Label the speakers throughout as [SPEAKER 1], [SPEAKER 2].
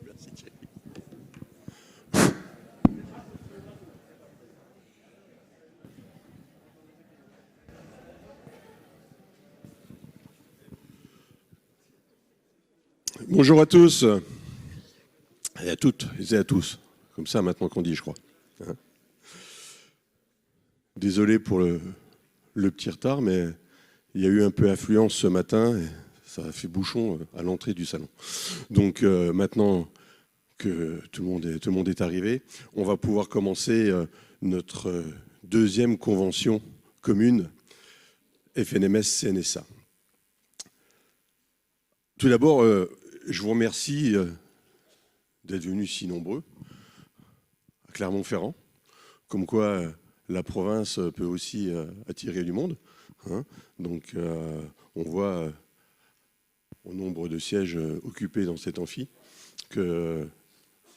[SPEAKER 1] Merci, Thierry. Bonjour à tous et à toutes et à tous. Comme ça maintenant qu'on dit, je crois. Désolé pour le petit retard, mais il y a eu un peu d'affluence ce matin et ça a fait bouchon à l'entrée du salon. Donc maintenant que tout le monde est arrivé, on va pouvoir commencer notre deuxième convention commune FNMS-CNSA. Tout d'abord, je vous remercie d'être venus si nombreux à Clermont-Ferrand, comme quoi la province peut aussi attirer du monde. Hein. Donc on voit au nombre de sièges occupés dans cet amphi que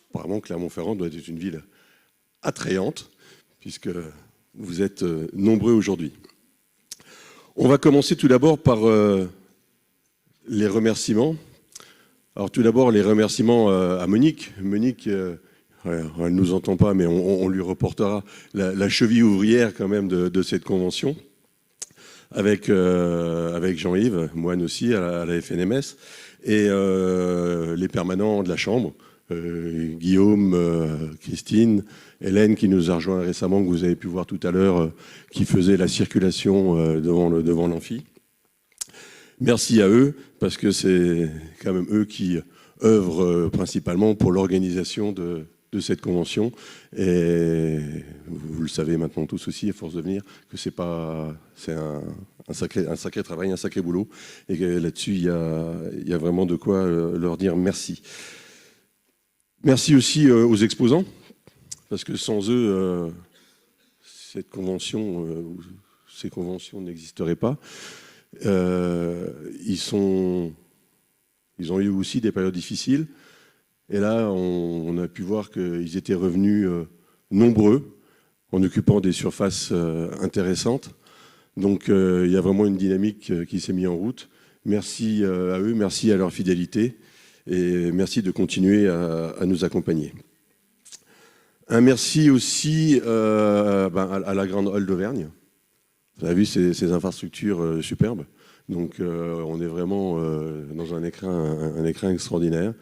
[SPEAKER 1] apparemment Clermont-Ferrand doit être une ville attrayante puisque vous êtes nombreux aujourd'hui. On va commencer tout d'abord par les remerciements. Alors tout d'abord les remerciements à Monique. Monique, elle ne nous entend pas, mais on lui reportera la cheville ouvrière quand même de cette convention, avec Jean-Yves, moine aussi à la FNMS, et les permanents de la Chambre, Guillaume, Christine, Hélène qui nous a rejoint récemment, que vous avez pu voir tout à l'heure, qui faisait la circulation devant l'amphi. Merci à eux, parce que c'est quand même eux qui œuvrent principalement pour l'organisation de cette convention. Et vous le savez maintenant tous aussi, à force de venir, que c'est un sacré travail, un sacré boulot. Et là-dessus, il y a vraiment de quoi leur dire merci. Merci aussi aux exposants, parce que sans eux, cette convention, ces conventions n'existeraient pas. Ils ont eu aussi des périodes difficiles. Et là, on a pu voir qu'ils étaient revenus nombreux, en occupant des surfaces intéressantes. Donc, il y a vraiment une dynamique qui s'est mise en route. Merci à eux, merci à leur fidélité, et merci de continuer à nous accompagner. Un merci aussi à la Grande Halle d'Auvergne. Vous avez vu ces infrastructures superbes. Donc, on est vraiment dans un écrin extraordinaire.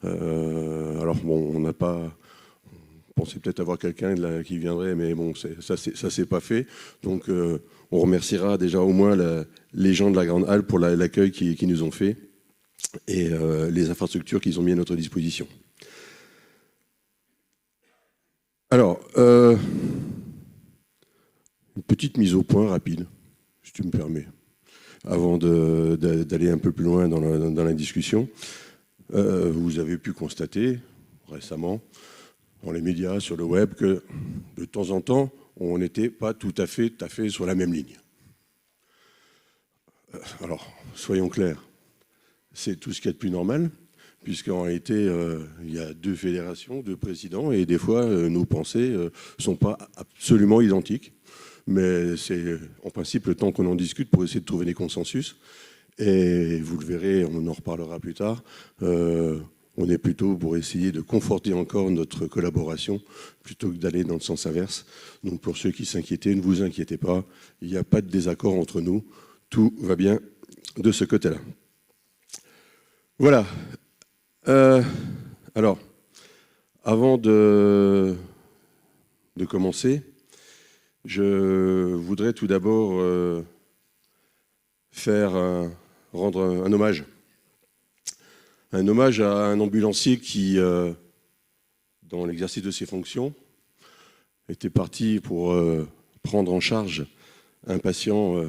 [SPEAKER 1] Alors bon, on n'a pas pensé peut-être avoir quelqu'un qui viendrait, mais bon, ça s'est pas fait. Donc on remerciera déjà au moins les gens de la Grande Halle pour l'accueil qu'ils nous ont fait et les infrastructures qu'ils ont mis à notre disposition. Alors, une petite mise au point rapide, si tu me permets, avant d'aller un peu plus loin dans la discussion. Vous avez pu constater récemment dans les médias, sur le web, que de temps en temps, on n'était pas tout à fait sur la même ligne. Alors, soyons clairs, c'est tout ce qu'il y a de plus normal, puisqu'en réalité, il y a deux fédérations, deux présidents, et des fois, nos pensées ne sont pas absolument identiques. Mais c'est en principe le temps qu'on en discute pour essayer de trouver des consensus. Et vous le verrez, on en reparlera plus tard, on est plutôt pour essayer de conforter encore notre collaboration plutôt que d'aller dans le sens inverse. Donc pour ceux qui s'inquiétaient, ne vous inquiétez pas, il n'y a pas de désaccord entre nous, tout va bien de ce côté-là. Voilà. Alors, avant de commencer, je voudrais tout d'abord rendre un hommage. Un hommage à un ambulancier qui, dans l'exercice de ses fonctions, était parti pour prendre en charge un patient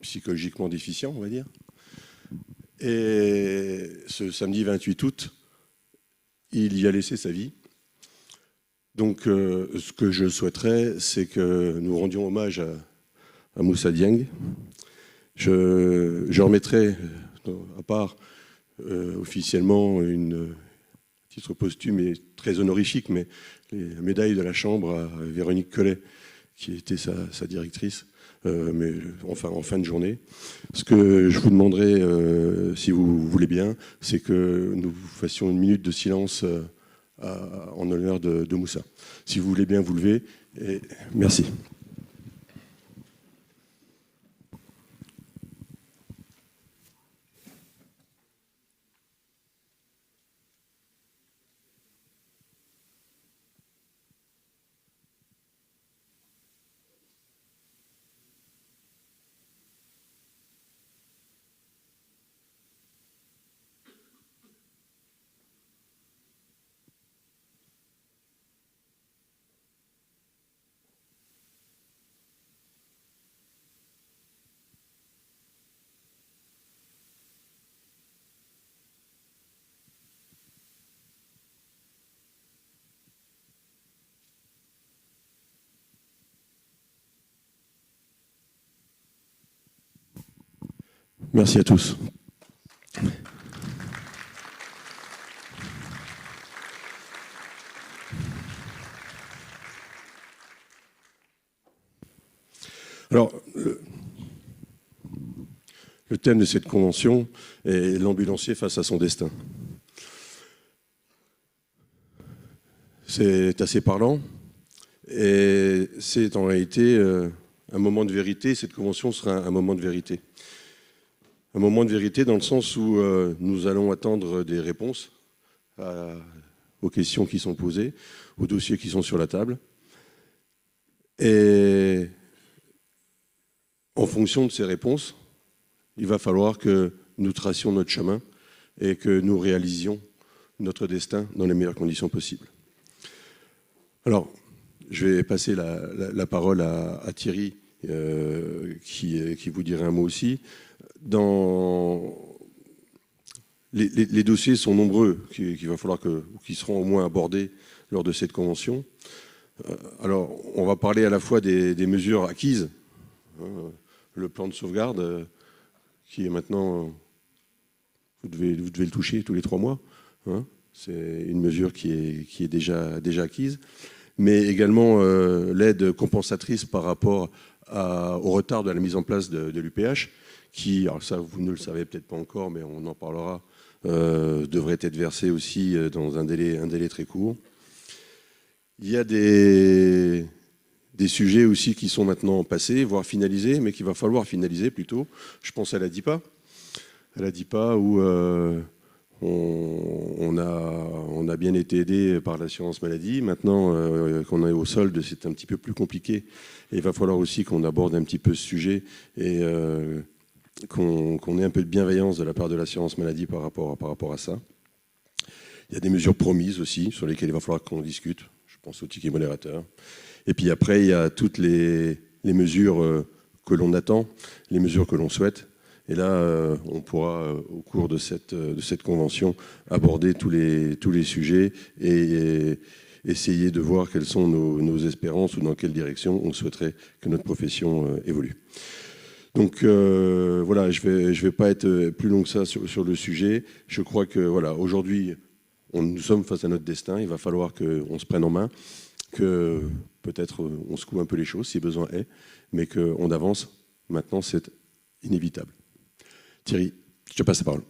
[SPEAKER 1] psychologiquement déficient, on va dire. Et ce samedi 28 août, il y a laissé sa vie. Donc, ce que je souhaiterais, c'est que nous rendions hommage à Moussa Dieng. Je remettrai, à part officiellement un titre posthume et très honorifique, mais la médaille de la Chambre à Véronique Collet, qui était sa directrice, mais enfin en fin de journée. Ce que je vous demanderai, si vous voulez bien, c'est que nous fassions une minute de silence en l'honneur de Moussa. Si vous voulez bien vous lever, et merci. Merci à tous. Alors, le thème de cette convention est l'ambulancier face à son destin. C'est assez parlant et c'est en réalité un moment de vérité. Cette convention sera un moment de vérité. Un moment de vérité dans le sens où nous allons attendre des réponses aux questions qui sont posées, aux dossiers qui sont sur la table. Et en fonction de ces réponses, il va falloir que nous tracions notre chemin et que nous réalisions notre destin dans les meilleures conditions possibles. Alors, je vais passer la parole à Thierry, qui vous dirait un mot aussi. Les dossiers sont nombreux qu'il va falloir qui seront au moins abordés lors de cette convention. Alors, on va parler à la fois des mesures acquises, hein, le plan de sauvegarde, qui est maintenant, vous devez le toucher tous les 3 mois. Hein, c'est une mesure qui est déjà acquise. Mais également l'aide compensatrice par rapport au retard de la mise en place de l'UPH, qui, alors ça vous ne le savez peut-être pas encore, mais on en parlera, devrait être versée aussi dans un délai très court. Il y a des sujets aussi qui sont maintenant passés, voire finalisés, mais qu'il va falloir finaliser plutôt. Je pense à la DIPA. À la DIPA où on a bien été aidé par l'assurance maladie. Maintenant qu'on est au solde, c'est un petit peu plus compliqué. Et il va falloir aussi qu'on aborde un petit peu ce sujet et qu'on ait un peu de bienveillance de la part de l'assurance maladie par rapport à ça. Il y a des mesures promises aussi sur lesquelles il va falloir qu'on discute. Je pense au ticket modérateur. Et puis après, il y a toutes les mesures que l'on attend, les mesures que l'on souhaite. Et là, on pourra, au cours de cette convention, aborder tous les sujets et essayer de voir quelles sont nos espérances ou dans quelle direction on souhaiterait que notre profession évolue. Donc voilà, je vais pas être plus long que ça sur le sujet. Je crois que voilà, aujourd'hui, nous sommes face à notre destin. Il va falloir qu'on se prenne en main, que peut-être on secoue un peu les choses si besoin est, mais qu'on avance. Maintenant, c'est inévitable. Thierry, je te passe la parole.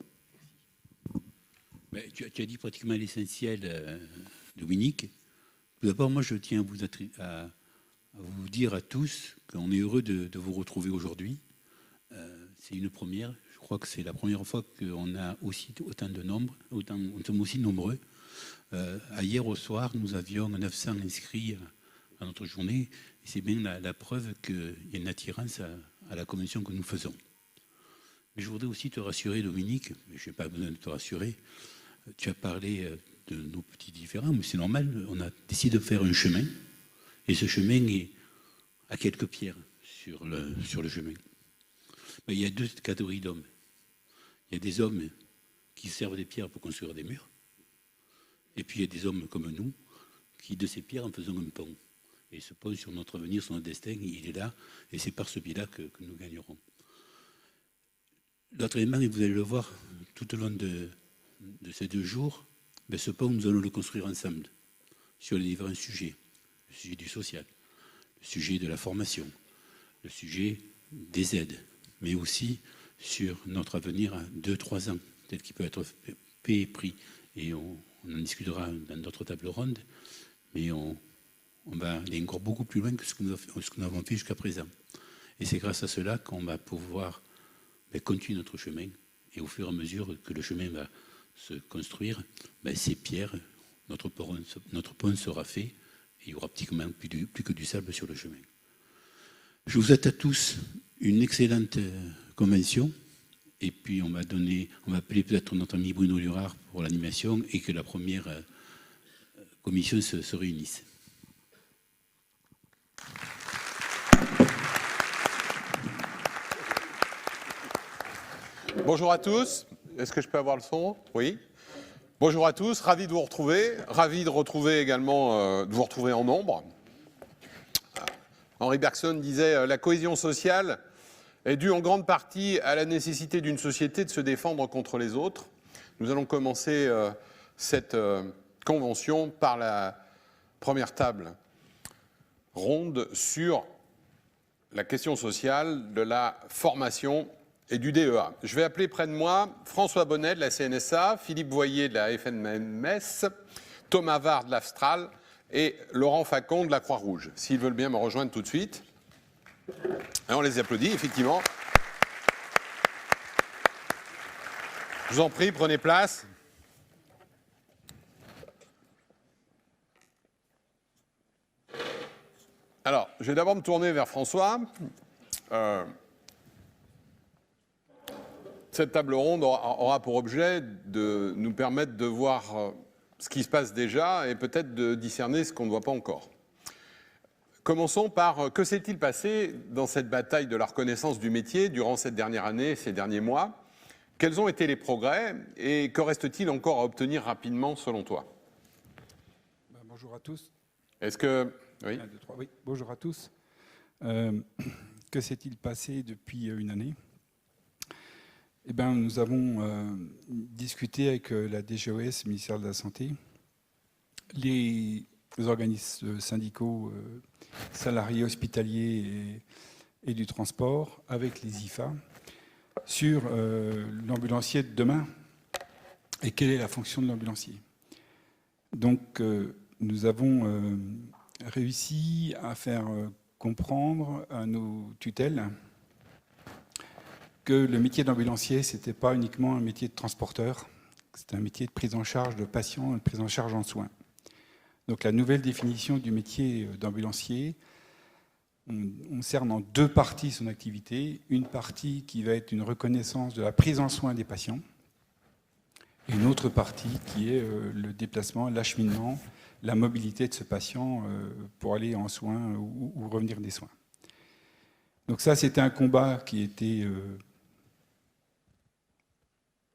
[SPEAKER 2] Tu as dit pratiquement l'essentiel, Dominique. Tout d'abord, moi, je tiens à vous dire à tous qu'on est heureux de vous retrouver aujourd'hui. C'est une première. Je crois que c'est la première fois qu'on a aussi autant de nombres, on sommes aussi nombreux. Hier au soir, nous avions 900 inscrits à notre journée. Et c'est bien la preuve qu'il y a une attirance à la convention que nous faisons. Mais je voudrais aussi te rassurer, Dominique, mais je n'ai pas besoin de te rassurer. Tu as parlé de nos petits différends, mais c'est normal. On a décidé de faire un chemin. Et ce chemin est à quelques pierres sur le chemin. Mais il y a 2 catégories d'hommes. Il y a des hommes qui servent des pierres pour construire des murs. Et puis il y a des hommes comme nous qui, de ces pierres, en faisant un pont. Et ce pont sur notre avenir, sur notre destin, il est là. Et c'est par ce biais-là que nous gagnerons. D'autre élément, et vous allez le voir tout au long de ces 2 jours, ce pont, nous allons le construire ensemble sur les différents sujets. Le sujet du social, le sujet de la formation, le sujet des aides, mais aussi sur notre avenir à 2-3 ans, tel qu'il peut être paix et prix. Et on en discutera dans d'autres tables rondes, mais on va aller encore beaucoup plus loin que ce que nous avons fait jusqu'à présent. Et c'est grâce à cela qu'on va pouvoir continuer notre chemin. Et au fur et à mesure que le chemin va se construire, ces pierres, notre pont sera fait, et il y aura pratiquement plus que du sable sur le chemin. Je vous souhaite à tous une excellente convention. Et puis on va appeler peut-être notre ami Bruno Lurard pour l'animation et que la première commission se réunisse.
[SPEAKER 3] Bonjour à tous. Est-ce que je peux avoir le son? Oui. Bonjour à tous. Ravi de vous retrouver. Ravi de retrouver également de vous retrouver en nombre. Henri Bergson disait la cohésion sociale est due en grande partie à la nécessité d'une société de se défendre contre les autres. Nous allons commencer cette convention par la première table ronde sur la question sociale de la formation et du DEA. Je vais appeler près de moi François Bonnet de la CNSA, Philippe Voyer de la FNMS, Thomas Var de l'Astral et Laurent Facon de la Croix-Rouge. S'ils veulent bien me rejoindre tout de suite. Et on les applaudit, effectivement. Je vous en prie, prenez place. Alors, je vais d'abord me tourner vers François. Cette table ronde aura pour objet de nous permettre de voir ce qui se passe déjà et peut-être de discerner ce qu'on ne voit pas encore. Commençons par que s'est-il passé dans cette bataille de la reconnaissance du métier durant cette dernière année, ces derniers mois? Quels ont été les progrès et que reste-t-il encore à obtenir rapidement selon toi?
[SPEAKER 4] Bonjour à tous.
[SPEAKER 3] Est-ce que... Oui.
[SPEAKER 4] 1, 2, 3. Oui, bonjour à tous. Que s'est-il passé depuis une année? Eh bien, nous avons discuté avec la DGOS, ministère de la Santé, les organismes syndicaux, salariés hospitaliers et du transport, avec les IFA, sur l'ambulancier de demain et quelle est la fonction de l'ambulancier. Donc, nous avons réussi à faire comprendre à nos tutelles que le métier d'ambulancier, ce n'était pas uniquement un métier de transporteur, c'était un métier de prise en charge de patients, de prise en charge en soins. Donc la nouvelle définition du métier d'ambulancier, on cerne en 2 parties son activité. Une partie qui va être une reconnaissance de la prise en soin des patients, et une autre partie qui est le déplacement, l'acheminement, la mobilité de ce patient pour aller en soins ou revenir des soins. Donc ça, c'était un combat qui était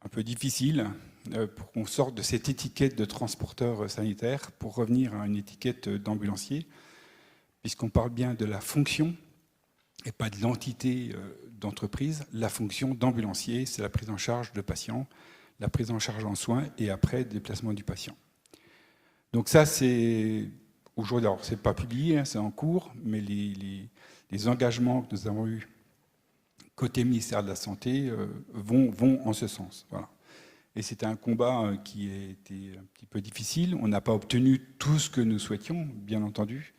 [SPEAKER 4] un peu difficile pour qu'on sorte de cette étiquette de transporteur sanitaire pour revenir à une étiquette d'ambulancier, puisqu'on parle bien de la fonction et pas de l'entité d'entreprise. La fonction d'ambulancier, c'est la prise en charge de patients, la prise en charge en soins et après le déplacement du patient. Donc ça, c'est aujourd'hui, alors c'est pas publié, hein, c'est en cours, mais les engagements que nous avons eus côté ministère de la Santé vont en ce sens. Voilà. Et c'était un combat qui a été un petit peu difficile. On n'a pas obtenu tout ce que nous souhaitions, bien entendu,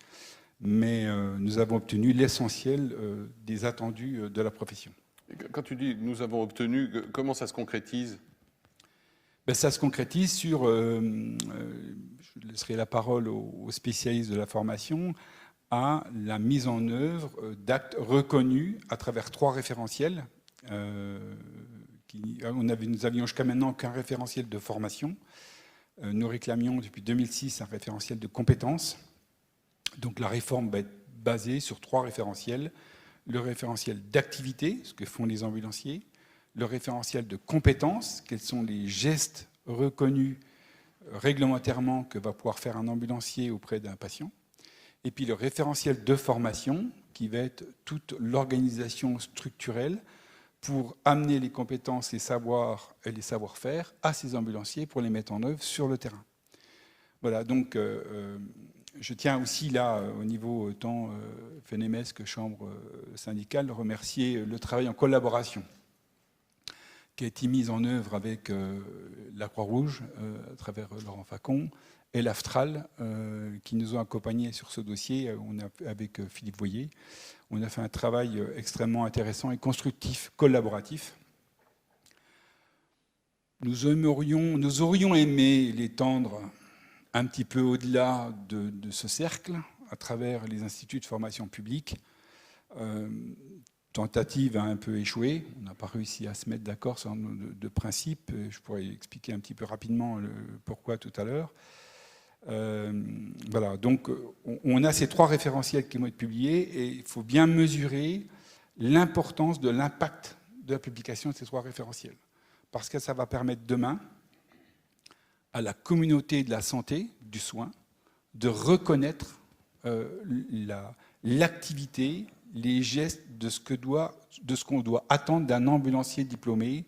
[SPEAKER 4] mais nous avons obtenu l'essentiel des attendus de la profession.
[SPEAKER 3] Quand tu dis « nous avons obtenu », comment ça se concrétise?
[SPEAKER 4] Ça se concrétise sur, je laisserai la parole aux spécialistes de la formation, à la mise en œuvre d'actes reconnus à travers 3 référentiels. Nous avions jusqu'à maintenant qu'un référentiel de formation. Nous réclamions depuis 2006 un référentiel de compétences. Donc la réforme va être basée sur 3 référentiels. Le référentiel d'activité, ce que font les ambulanciers. Le référentiel de compétences, quels sont les gestes reconnus réglementairement que va pouvoir faire un ambulancier auprès d'un patient. Et puis le référentiel de formation, qui va être toute l'organisation structurelle pour amener les compétences, les savoirs et les savoir-faire à ces ambulanciers pour les mettre en œuvre sur le terrain. Voilà, donc Je tiens aussi là, au niveau tant FNMS que Chambre syndicale, remercier le travail en collaboration qui a été mis en œuvre avec la Croix-Rouge, à travers Laurent Facon, et l'AFTRAL, qui nous ont accompagnés sur ce dossier avec Philippe Voyer. On a fait un travail extrêmement intéressant et constructif, collaboratif. Nous aurions aimé l'étendre un petit peu au-delà de ce cercle, à travers les instituts de formation publique. Tentative a un peu échoué. On n'a pas réussi à se mettre d'accord sur un nombre de principes. Je pourrais expliquer un petit peu rapidement le pourquoi tout à l'heure. Voilà, donc on a ces 3 référentiels qui vont être publiés et il faut bien mesurer l'importance de l'impact de la publication de ces 3 référentiels. Parce que ça va permettre demain à la communauté de la santé, du soin, de reconnaître l'activité, les gestes de ce qu'on doit attendre d'un ambulancier diplômé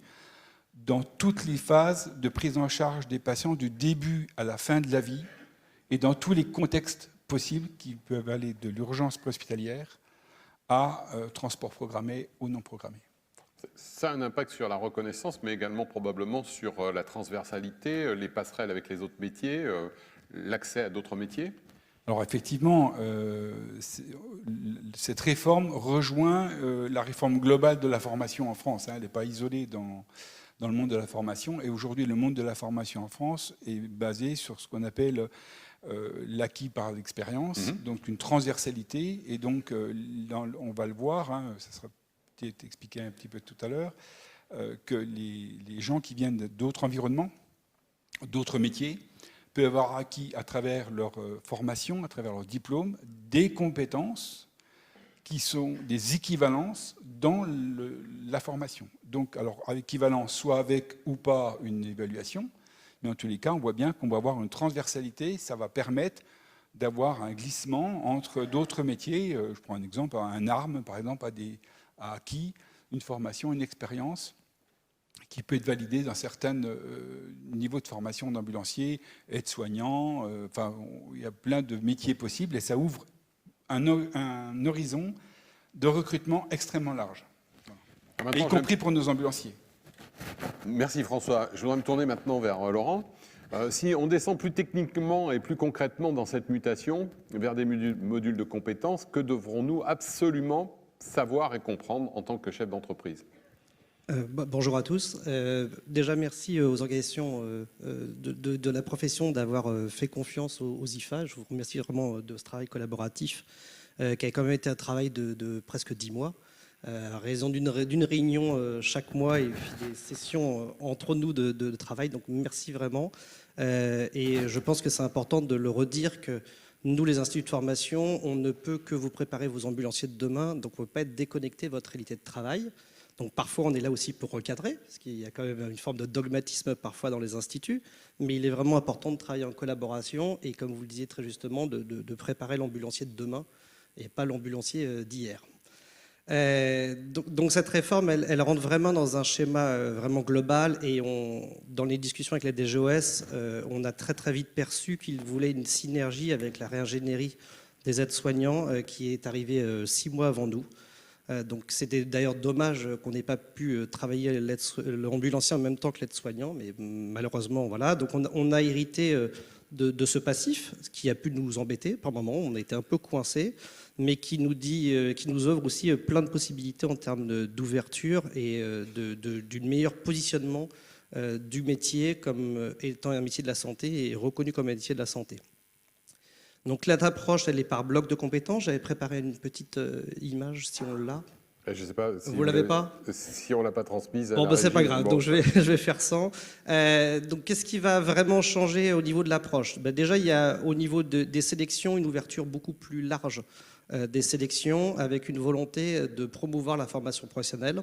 [SPEAKER 4] dans toutes les phases de prise en charge des patients du début à la fin de la vie et dans tous les contextes possibles qui peuvent aller de l'urgence hospitalière à transport programmé ou non programmé.
[SPEAKER 3] Ça a un impact sur la reconnaissance, mais également probablement sur la transversalité, les passerelles avec les autres métiers, l'accès à d'autres métiers.
[SPEAKER 4] Alors effectivement, cette réforme rejoint la réforme globale de la formation en France. Elle n'est pas isolée dans le monde de la formation. Et aujourd'hui, le monde de la formation en France est basé sur ce qu'on appelle l'acquis par l'expérience, donc une transversalité. Et donc, on va le voir, hein, ça sera peut-être expliqué un petit peu tout à l'heure, que les gens qui viennent d'autres environnements, d'autres métiers, peuvent avoir acquis à travers leur formation, à travers leur diplôme, des compétences qui sont des équivalences dans la formation. Donc, alors, équivalence, soit avec ou pas une évaluation, mais en tous les cas, on voit bien qu'on va avoir une transversalité, ça va permettre d'avoir un glissement entre d'autres métiers. Je prends un exemple, un arme, par exemple, a acquis une formation, une expérience qui peut être validée dans certains niveaux de formation d'ambulancier, aide-soignant, enfin, il y a plein de métiers possibles et ça ouvre un horizon de recrutement extrêmement large, y compris pour nos ambulanciers.
[SPEAKER 3] Merci François. Je voudrais me tourner maintenant vers Laurent. Si on descend plus techniquement et plus concrètement dans cette mutation vers des modules de compétences, que devrons-nous absolument savoir et comprendre en tant que chef d'entreprise ?
[SPEAKER 5] Bonjour à tous. Déjà, merci aux organisations de la profession d'avoir fait confiance aux IFA. Je vous remercie vraiment de ce travail collaboratif qui a quand même été un travail de presque 10 mois, à raison d'une réunion chaque mois et puis des sessions entre nous de travail. Donc, merci vraiment. Et je pense que c'est important de le redire que nous, les instituts de formation, on ne peut que vous préparer vos ambulanciers de demain. Donc, on ne peut pas être déconnecté de votre réalité de travail. Donc parfois, on est là aussi pour recadrer, parce qu'il y a quand même une forme de dogmatisme parfois dans les instituts, mais il est vraiment important de travailler en collaboration et, comme vous le disiez très justement, de préparer l'ambulancier de demain et pas l'ambulancier d'hier. Donc cette réforme, elle rentre vraiment dans un schéma vraiment global et dans les discussions avec la DGOS, on a très très vite perçu qu'ils voulaient une synergie avec la réingénierie des aides-soignants qui est arrivée 6 mois avant nous. Donc c'était d'ailleurs dommage qu'on n'ait pas pu travailler l'ambulancier en même temps que l'aide-soignant, mais malheureusement, voilà. Donc on a hérité de ce passif, ce qui a pu nous embêter par moments, on a été un peu coincés, mais qui nous offre aussi plein de possibilités en termes d'ouverture et d'une meilleure positionnement du métier comme étant un métier de la santé et reconnu comme un métier de la santé. Donc l'approche, elle est par bloc de compétences. J'avais préparé une petite image, si on l'a.
[SPEAKER 3] Je ne sais pas. Si
[SPEAKER 5] vous l'avez pas ?
[SPEAKER 3] Si on ne l'a pas transmise.
[SPEAKER 5] Bon, c'est pas grave, donc je vais faire sans. Donc qu'est-ce qui va vraiment changer au niveau de l'approche ? Déjà, il y a au niveau des sélections une ouverture beaucoup plus large des sélections avec une volonté de promouvoir la formation professionnelle.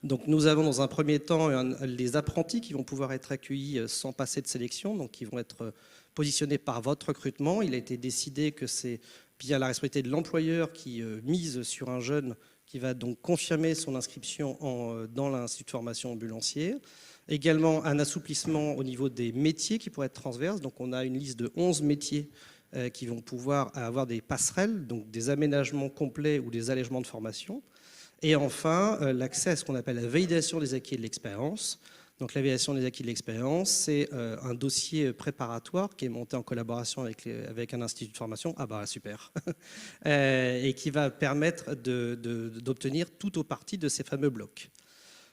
[SPEAKER 5] Donc nous avons dans un premier temps les apprentis qui vont pouvoir être accueillis sans passer de sélection, donc qui vont être positionnés par votre recrutement. Il a été décidé que c'est bien la responsabilité de l'employeur qui mise sur un jeune qui va donc confirmer son inscription dans l'institut de formation ambulancier. Également un assouplissement au niveau des métiers qui pourraient être transverses. Donc on a une liste de 11 métiers qui vont pouvoir avoir des passerelles, donc des aménagements complets ou des allègements de formation. Et enfin, l'accès à ce qu'on appelle la validation des acquis et de l'expérience. Donc la validation des acquis de l'expérience, c'est un dossier préparatoire qui est monté en collaboration avec un institut de formation. Ah bah super. Et qui va permettre d'obtenir tout au parti de ces fameux blocs.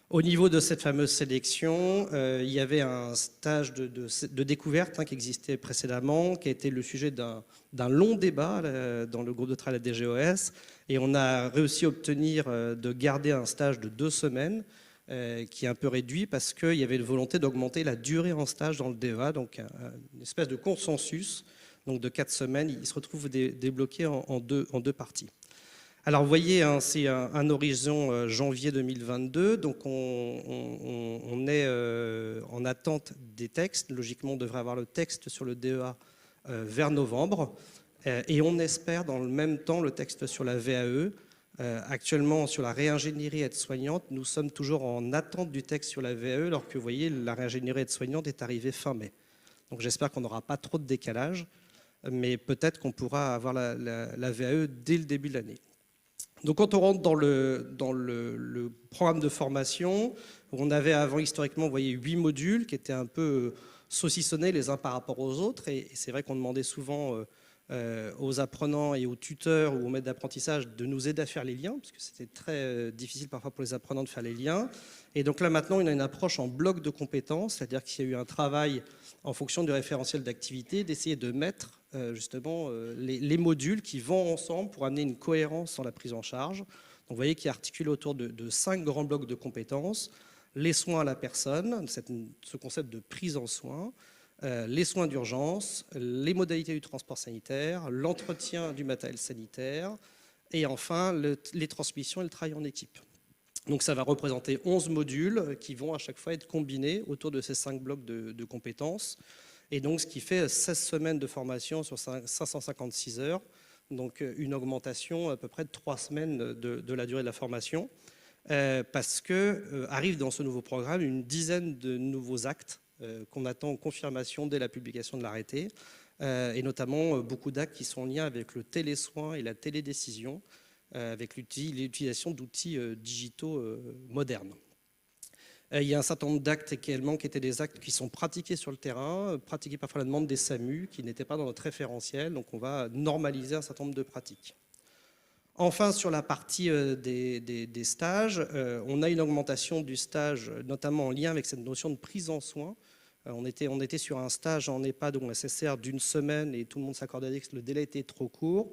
[SPEAKER 5] Au niveau de cette fameuse sélection, il y avait un stage de découverte qui existait précédemment, qui a été le sujet d'un long débat dans le groupe de travail de la DGOS. Et on a réussi à obtenir de garder un stage de 2 semaines, qui est un peu réduit parce qu'il y avait une volonté d'augmenter la durée en stage dans le DEA, donc une espèce de consensus. Donc de 4 semaines, il se retrouve débloqué en deux parties. Alors vous voyez, c'est un horizon janvier 2022, donc on est en attente des textes. Logiquement, on devrait avoir le texte sur le DEA vers novembre, et on espère dans le même temps le texte sur la VAE. Actuellement, sur la réingénierie aide-soignante, nous sommes toujours en attente du texte sur la VAE, alors que vous voyez, la réingénierie aide-soignante est arrivée fin mai. Donc j'espère qu'on n'aura pas trop de décalage, mais peut-être qu'on pourra avoir la VAE dès le début de l'année. Donc quand on rentre dans le programme de formation, on avait avant historiquement, vous voyez, 8 modules qui étaient un peu saucissonnés les uns par rapport aux autres, et c'est vrai qu'on demandait souvent aux apprenants et aux tuteurs ou aux maîtres d'apprentissage de nous aider à faire les liens, parce que c'était très difficile parfois pour les apprenants de faire les liens. Et donc là maintenant, on a une approche en bloc de compétences, c'est-à-dire qu'il y a eu un travail en fonction du référentiel d'activité, d'essayer de mettre justement les modules qui vont ensemble pour amener une cohérence dans la prise en charge. Donc vous voyez qu'il est articulé autour de 5 grands blocs de compétences: les soins à la personne, ce concept de prise en soin, les soins d'urgence, les modalités du transport sanitaire, l'entretien du matériel sanitaire, et enfin les transmissions et le travail en équipe. Donc ça va représenter 11 modules qui vont à chaque fois être combinés autour de ces 5 blocs de compétences. Et donc ce qui fait 16 semaines de formation sur 556 heures, donc une augmentation à peu près de 3 semaines de la durée de la formation, parce que arrive dans ce nouveau programme une dizaine de nouveaux actes qu'on attend en confirmation dès la publication de l'arrêté, et notamment beaucoup d'actes qui sont en lien avec le télésoin et la télédécision, avec l'utilisation d'outils digitaux modernes. Il y a un certain nombre d'actes également qui étaient des actes qui sont pratiqués sur le terrain, pratiqués parfois à la demande des SAMU, qui n'étaient pas dans notre référentiel, donc on va normaliser un certain nombre de pratiques. Enfin, sur la partie des stages, on a une augmentation du stage, notamment en lien avec cette notion de prise en soin. On était sur un stage en EHPAD ou en SSR d'1 semaine, et tout le monde s'accordait à dire que le délai était trop court,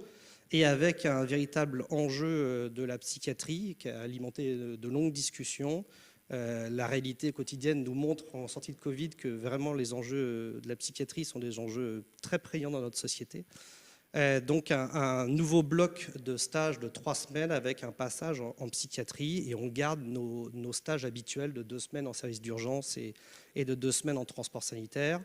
[SPEAKER 5] et avec un véritable enjeu de la psychiatrie qui a alimenté de longues discussions. La réalité quotidienne nous montre en sortie de Covid que vraiment les enjeux de la psychiatrie sont des enjeux très prégnants dans notre société. Donc un nouveau bloc de stage de 3 semaines avec un passage en psychiatrie, et on garde nos stages habituels de 2 semaines en service d'urgence et de 2 semaines en transport sanitaire,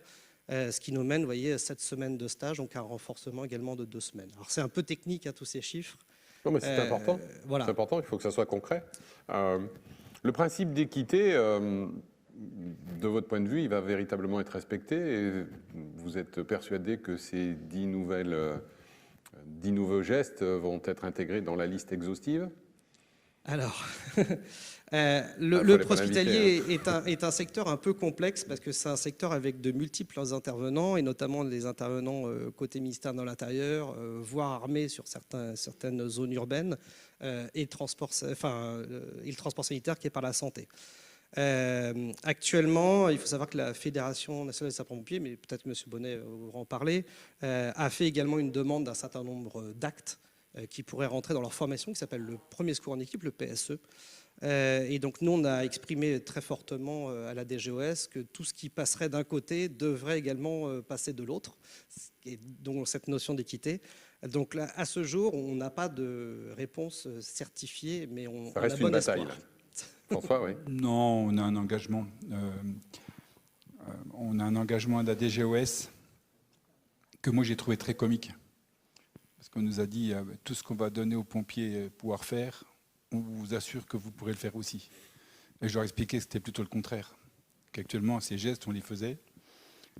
[SPEAKER 5] ce qui nous mène, vous voyez, à 7 semaines de stage, donc un renforcement également de 2 semaines. Alors c'est un peu technique tous ces chiffres.
[SPEAKER 3] Non mais c'est important, voilà. C'est important, il faut que ça soit concret. Le principe d'équité, de votre point de vue, il va véritablement être respecté, et vous êtes persuadé que ces 10 nouveaux gestes vont être intégrés dans la liste exhaustive?
[SPEAKER 5] Alors, le préhospitalier est un secteur un peu complexe, parce que c'est un secteur avec de multiples intervenants, et notamment des intervenants côté ministère de l'Intérieur, voire armés sur certaines zones urbaines, et le transport sanitaire qui est par la santé. Actuellement, il faut savoir que la Fédération nationale des sapeurs-pompiers, mais peut-être M. Bonnet va en parler, a fait également une demande d'un certain nombre d'actes qui pourraient rentrer dans leur formation, qui s'appelle le premier secours en équipe, le PSE. Et donc nous, on a exprimé très fortement à la DGOS que tout ce qui passerait d'un côté devrait également passer de l'autre, et donc cette notion d'équité. Donc là, à ce jour, on n'a pas de réponse certifiée, mais on
[SPEAKER 3] reste
[SPEAKER 5] a bon
[SPEAKER 3] une bataille.
[SPEAKER 5] espoir.
[SPEAKER 3] François, oui.
[SPEAKER 4] Non, on a un engagement. On a un engagement à la DGOS que moi j'ai trouvé très comique. Parce qu'on nous a dit tout ce qu'on va donner aux pompiers pouvoir faire, on vous assure que vous pourrez le faire aussi. Et je leur ai expliqué que c'était plutôt le contraire. Qu'actuellement, ces gestes, on les faisait.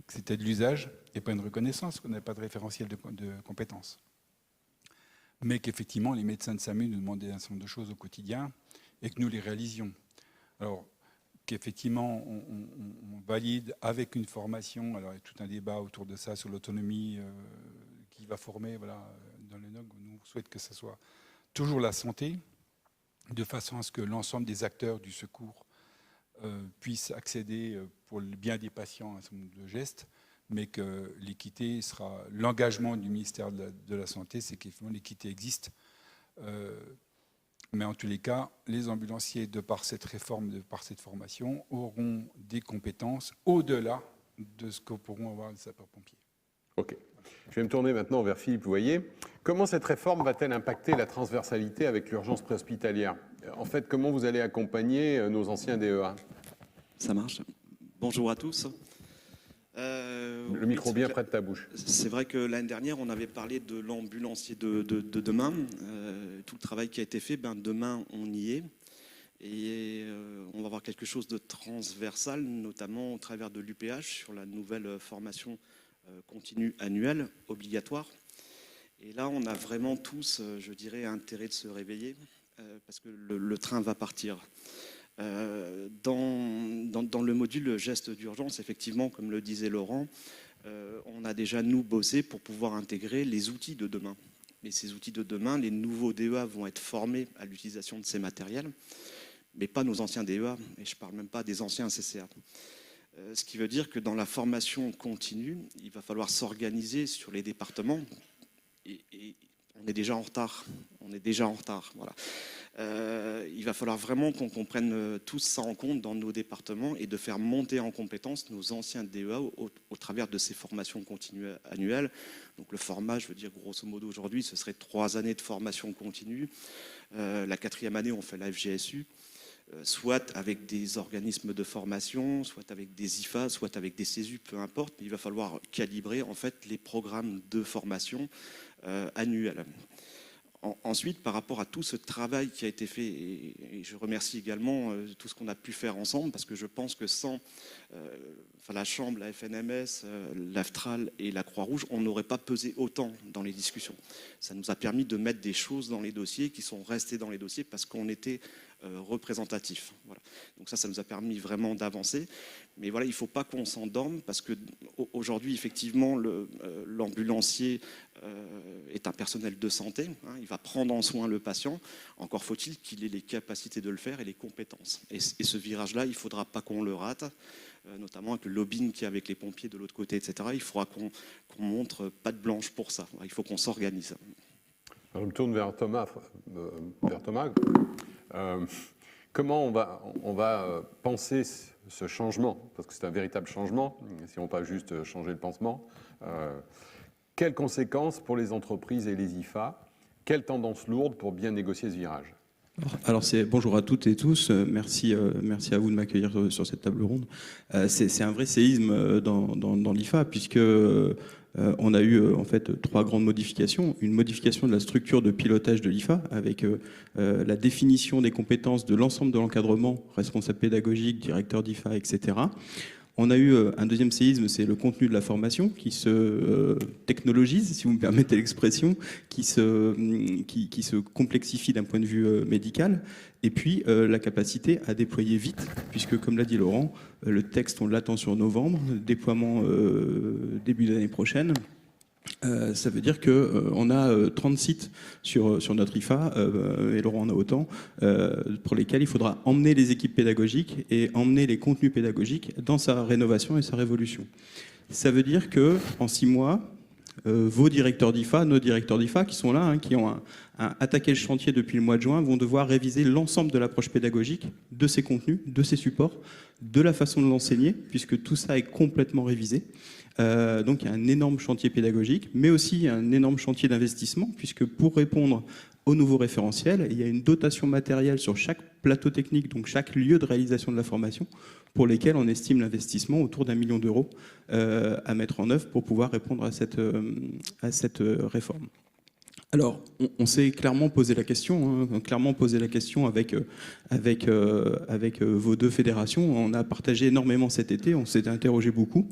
[SPEAKER 4] que c'était de l'usage et pas une reconnaissance, qu'on n'avait pas de référentiel de compétences. Mais qu'effectivement, les médecins de SAMU nous demandaient un certain nombre de choses au quotidien et que nous les réalisions. Alors, qu'effectivement, on valide avec une formation, alors il y a tout un débat autour de ça, sur l'autonomie, qui va former, voilà, dans le NOG, nous on souhaite que ce soit toujours la santé, de façon à ce que l'ensemble des acteurs du secours puissent accéder pour le bien des patients à un certain nombre de gestes, mais que l'équité sera l'engagement du ministère de la Santé, c'est qu'effectivement l'équité existe. Mais en tous les cas, les ambulanciers, de par cette réforme, de par cette formation, auront des compétences au-delà de ce que pourront avoir les sapeurs-pompiers.
[SPEAKER 3] Ok. Je vais me tourner maintenant vers Philippe Voyer. Comment cette réforme va-t-elle impacter la transversalité avec l'urgence préhospitalière? En fait, comment vous allez accompagner nos anciens DEA?
[SPEAKER 6] Ça marche. Bonjour à tous.
[SPEAKER 3] Le micro bien près de ta bouche.
[SPEAKER 6] C'est vrai que l'année dernière, on avait parlé de l'ambulancier de demain. Tout le travail qui a été fait, demain, on y est. Et on va avoir quelque chose de transversal, notamment au travers de l'UPH, sur la nouvelle formation continue annuelle, obligatoire. Et là, on a vraiment tous, je dirais, intérêt de se réveiller, parce que le train va partir. Dans le module geste d'urgence, effectivement, comme le disait Laurent, on a déjà, nous, bossé pour pouvoir intégrer les outils de demain. Mais ces outils de demain, les nouveaux DEA vont être formés à l'utilisation de ces matériels, mais pas nos anciens DEA, et je ne parle même pas des anciens CCA. Ce qui veut dire que dans la formation continue, il va falloir s'organiser sur les départements, et on est déjà en retard. Voilà. Il va falloir vraiment qu'on prenne tout ça en compte dans nos départements et de faire monter en compétence nos anciens DEA au travers de ces formations continues annuelles. Donc le format, je veux dire, grosso modo aujourd'hui, ce serait 3 années de formation continue. La 4e année, on fait la FGSU, soit avec des organismes de formation, soit avec des IFA, soit avec des CESU, peu importe. Il va falloir calibrer en fait les programmes de formation annuels. Ensuite, par rapport à tout ce travail qui a été fait, et je remercie également tout ce qu'on a pu faire ensemble, parce que je pense que sans la Chambre, la FNMS, l'AFTRAL et la Croix-Rouge, on n'aurait pas pesé autant dans les discussions. Ça nous a permis de mettre des choses dans les dossiers qui sont restées dans les dossiers parce qu'on était représentatif. Voilà. Donc ça nous a permis vraiment d'avancer. Mais voilà, il ne faut pas qu'on s'endorme parce qu'aujourd'hui, effectivement, l'ambulancier est un personnel de santé. Il va prendre en soin le patient. Encore faut-il qu'il ait les capacités de le faire et les compétences. Et ce virage-là, il ne faudra pas qu'on le rate, notamment avec le lobbying qu'il y a avec les pompiers de l'autre côté, etc. Il faudra qu'on montre patte blanche pour ça. Il faut qu'on s'organise.
[SPEAKER 3] Alors, je me tourne vers Thomas. Comment on va penser ce changement, parce que c'est un véritable changement, si on ne pas juste changer le pansement. Quelles conséquences pour les entreprises et les IFA? Quelles tendances lourdes pour bien négocier ce virage?
[SPEAKER 7] Alors bonjour à toutes et tous, merci à vous de m'accueillir sur cette table ronde. C'est un vrai séisme dans l'IFA, puisque on a eu en fait 3 grandes modifications. Une modification de la structure de pilotage de l'IFA avec la définition des compétences de l'ensemble de l'encadrement, responsable pédagogique, directeur d'IFA, etc. On a eu un deuxième séisme, c'est le contenu de la formation qui se technologise, si vous me permettez l'expression, qui se complexifie d'un point de vue médical. Et puis la capacité à déployer vite, puisque comme l'a dit Laurent, le texte on l'attend sur novembre, déploiement début d'année prochaine. Ça veut dire qu'on a 30 sites sur notre IFA, et Laurent en a autant, pour lesquels il faudra emmener les équipes pédagogiques et emmener les contenus pédagogiques dans sa rénovation et sa révolution. Ça veut dire qu'en 6 mois, vos directeurs d'IFA, nos directeurs d'IFA qui sont là, qui ont attaqué le chantier depuis le mois de juin, vont devoir réviser l'ensemble de l'approche pédagogique, de ses contenus, de ses supports, de la façon de l'enseigner, puisque tout ça est complètement révisé. Donc il y a un énorme chantier pédagogique, mais aussi un énorme chantier d'investissement, puisque pour répondre aux nouveaux référentiels, il y a une dotation matérielle sur chaque plateau technique, donc chaque lieu de réalisation de la formation, pour lesquels on estime l'investissement autour d'1 million d'euros à mettre en œuvre pour pouvoir répondre à cette réforme. Alors, on s'est clairement posé la question, avec vos 2 fédérations. On a partagé énormément cet été, on s'était interrogé beaucoup.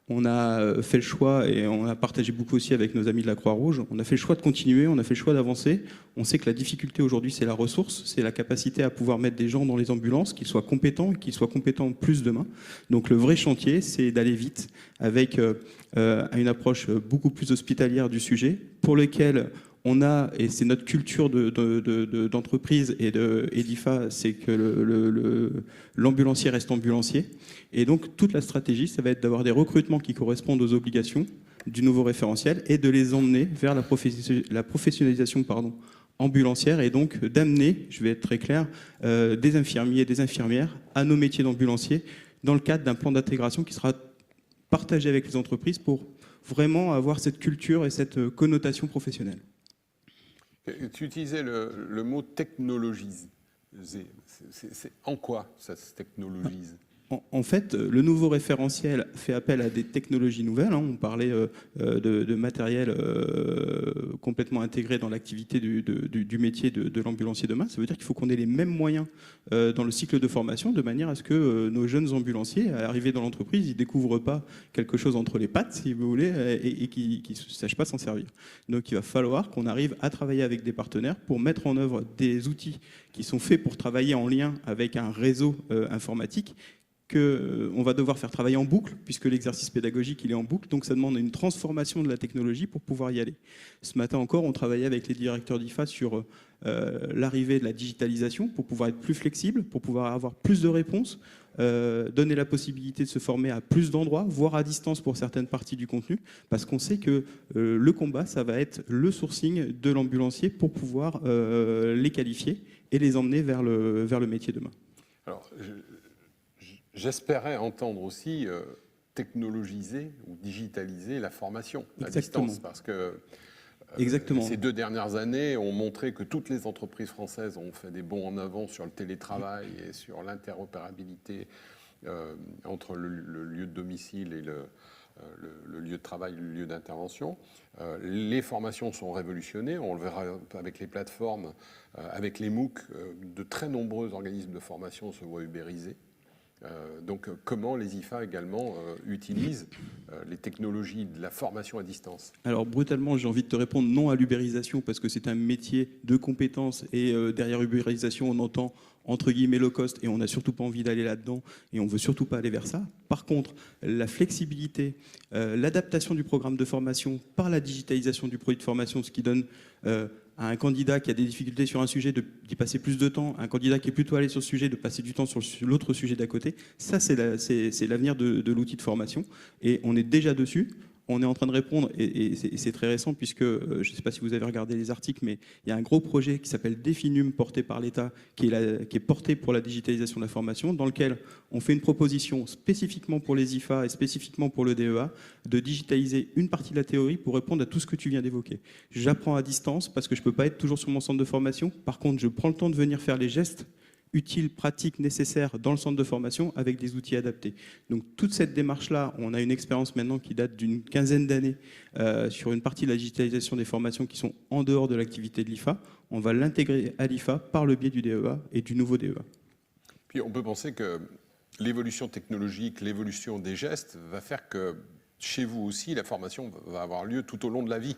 [SPEAKER 7] on a fait le choix, et on a partagé beaucoup aussi avec nos amis de la Croix-Rouge, on a fait le choix de continuer, on a fait le choix d'avancer. On sait que la difficulté aujourd'hui, c'est la ressource, c'est la capacité à pouvoir mettre des gens dans les ambulances, qu'ils soient compétents, et qu'ils soient compétents plus demain. Donc le vrai chantier, c'est d'aller vite avec une approche beaucoup plus hospitalière du sujet, pour lequel on a, et c'est notre culture d'entreprise et d'IFA, c'est que l'ambulancier reste ambulancier. Et donc toute la stratégie, ça va être d'avoir des recrutements qui correspondent aux obligations du nouveau référentiel et de les emmener vers la professionnalisation ambulancière, et donc d'amener, je vais être très clair, des infirmiers et des infirmières à nos métiers d'ambulancier dans le cadre d'un plan d'intégration qui sera partagé avec les entreprises pour vraiment avoir cette culture et cette connotation professionnelle.
[SPEAKER 3] Tu utilisais le mot technologise. C'est en quoi ça se technologise ?
[SPEAKER 7] En fait, le nouveau référentiel fait appel à des technologies nouvelles. On parlait de matériel complètement intégré dans l'activité du métier de l'ambulancier demain. Ça veut dire qu'il faut qu'on ait les mêmes moyens dans le cycle de formation, de manière à ce que nos jeunes ambulanciers, arrivés dans l'entreprise, ils ne découvrent pas quelque chose entre les pattes, si vous voulez, et qu'ils ne sachent pas s'en servir. Donc il va falloir qu'on arrive à travailler avec des partenaires pour mettre en œuvre des outils qui sont faits pour travailler en lien avec un réseau informatique, qu'on va devoir faire travailler en boucle, puisque l'exercice pédagogique il est en boucle, donc ça demande une transformation de la technologie pour pouvoir y aller. Ce matin encore, on travaillait avec les directeurs d'IFA sur l'arrivée de la digitalisation, pour pouvoir être plus flexible, pour pouvoir avoir plus de réponses, donner la possibilité de se former à plus d'endroits, voire à distance pour certaines parties du contenu, parce qu'on sait que le combat, ça va être le sourcing de l'ambulancier pour pouvoir les qualifier et les emmener vers le métier demain.
[SPEAKER 3] Alors, j'espérais entendre aussi technologiser ou digitaliser la formation à distance, parce que ces 2 dernières années ont montré que toutes les entreprises françaises ont fait des bonds en avant sur le télétravail et sur l'interopérabilité entre le lieu de domicile et le lieu de travail, le lieu d'intervention. Les formations sont révolutionnées, on le verra avec les plateformes, avec les MOOC, de très nombreux organismes de formation se voient ubérisés. Donc comment les IFA également utilisent les technologies de la formation à distance ?
[SPEAKER 7] Alors brutalement, j'ai envie de te répondre non à l'ubérisation, parce que c'est un métier de compétences, et derrière ubérisation, on entend entre guillemets low cost, et on n'a surtout pas envie d'aller là-dedans, et on ne veut surtout pas aller vers ça. Par contre, la flexibilité, l'adaptation du programme de formation par la digitalisation du produit de formation, ce qui donne à un candidat qui a des difficultés sur un sujet d'y passer plus de temps, un candidat qui est plutôt allé sur le sujet de passer du temps sur l'autre sujet d'à côté, ça c'est l'avenir de l'outil de formation, et on est déjà dessus. On est en train de répondre, et c'est très récent, puisque je ne sais pas si vous avez regardé les articles, mais il y a un gros projet qui s'appelle Definum, porté par l'État, qui est porté pour la digitalisation de la formation, dans lequel on fait une proposition spécifiquement pour les IFA et spécifiquement pour le DEA, de digitaliser une partie de la théorie pour répondre à tout ce que tu viens d'évoquer. J'apprends à distance parce que je ne peux pas être toujours sur mon centre de formation. Par contre, je prends le temps de venir faire les gestes utiles, pratiques, nécessaires dans le centre de formation avec des outils adaptés. Donc toute cette démarche-là, on a une expérience maintenant qui date d'une quinzaine d'années sur une partie de la digitalisation des formations qui sont en dehors de l'activité de l'IFA. On va l'intégrer à l'IFA par le biais du DEA et du nouveau DEA.
[SPEAKER 3] Puis on peut penser que l'évolution technologique, l'évolution des gestes va faire que chez vous aussi, la formation va avoir lieu tout au long de la vie.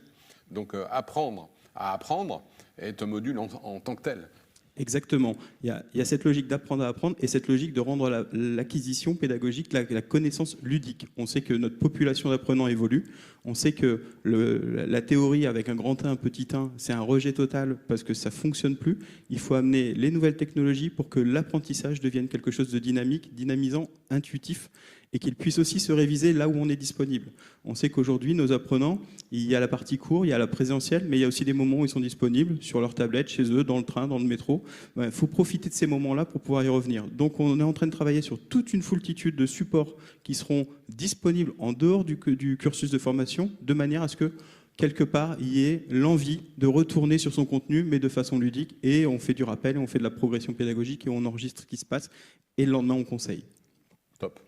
[SPEAKER 3] Donc apprendre à apprendre est un module en tant que tel.
[SPEAKER 7] Exactement. Il y a cette logique d'apprendre à apprendre et cette logique de rendre l'acquisition pédagogique, la connaissance ludique. On sait que notre population d'apprenants évolue. On sait que la théorie avec un grand 1, un petit 1, c'est un rejet total parce que ça ne fonctionne plus. Il faut amener les nouvelles technologies pour que l'apprentissage devienne quelque chose de dynamique, dynamisant, intuitif, et qu'il puisse aussi se réviser là où on est disponible. On sait qu'aujourd'hui, nos apprenants, il y a la partie cours, il y a la présentielle, mais il y a aussi des moments où ils sont disponibles sur leur tablette, chez eux, dans le train, dans le métro. Il faut profiter de ces moments-là pour pouvoir y revenir. Donc on est en train de travailler sur toute une foultitude de supports qui seront disponibles en dehors du cursus de formation, de manière à ce que, quelque part, il y ait l'envie de retourner sur son contenu, mais de façon ludique. Et on fait du rappel, on fait de la progression pédagogique, et on enregistre ce qui se passe, et le lendemain, on conseille.
[SPEAKER 3] Top.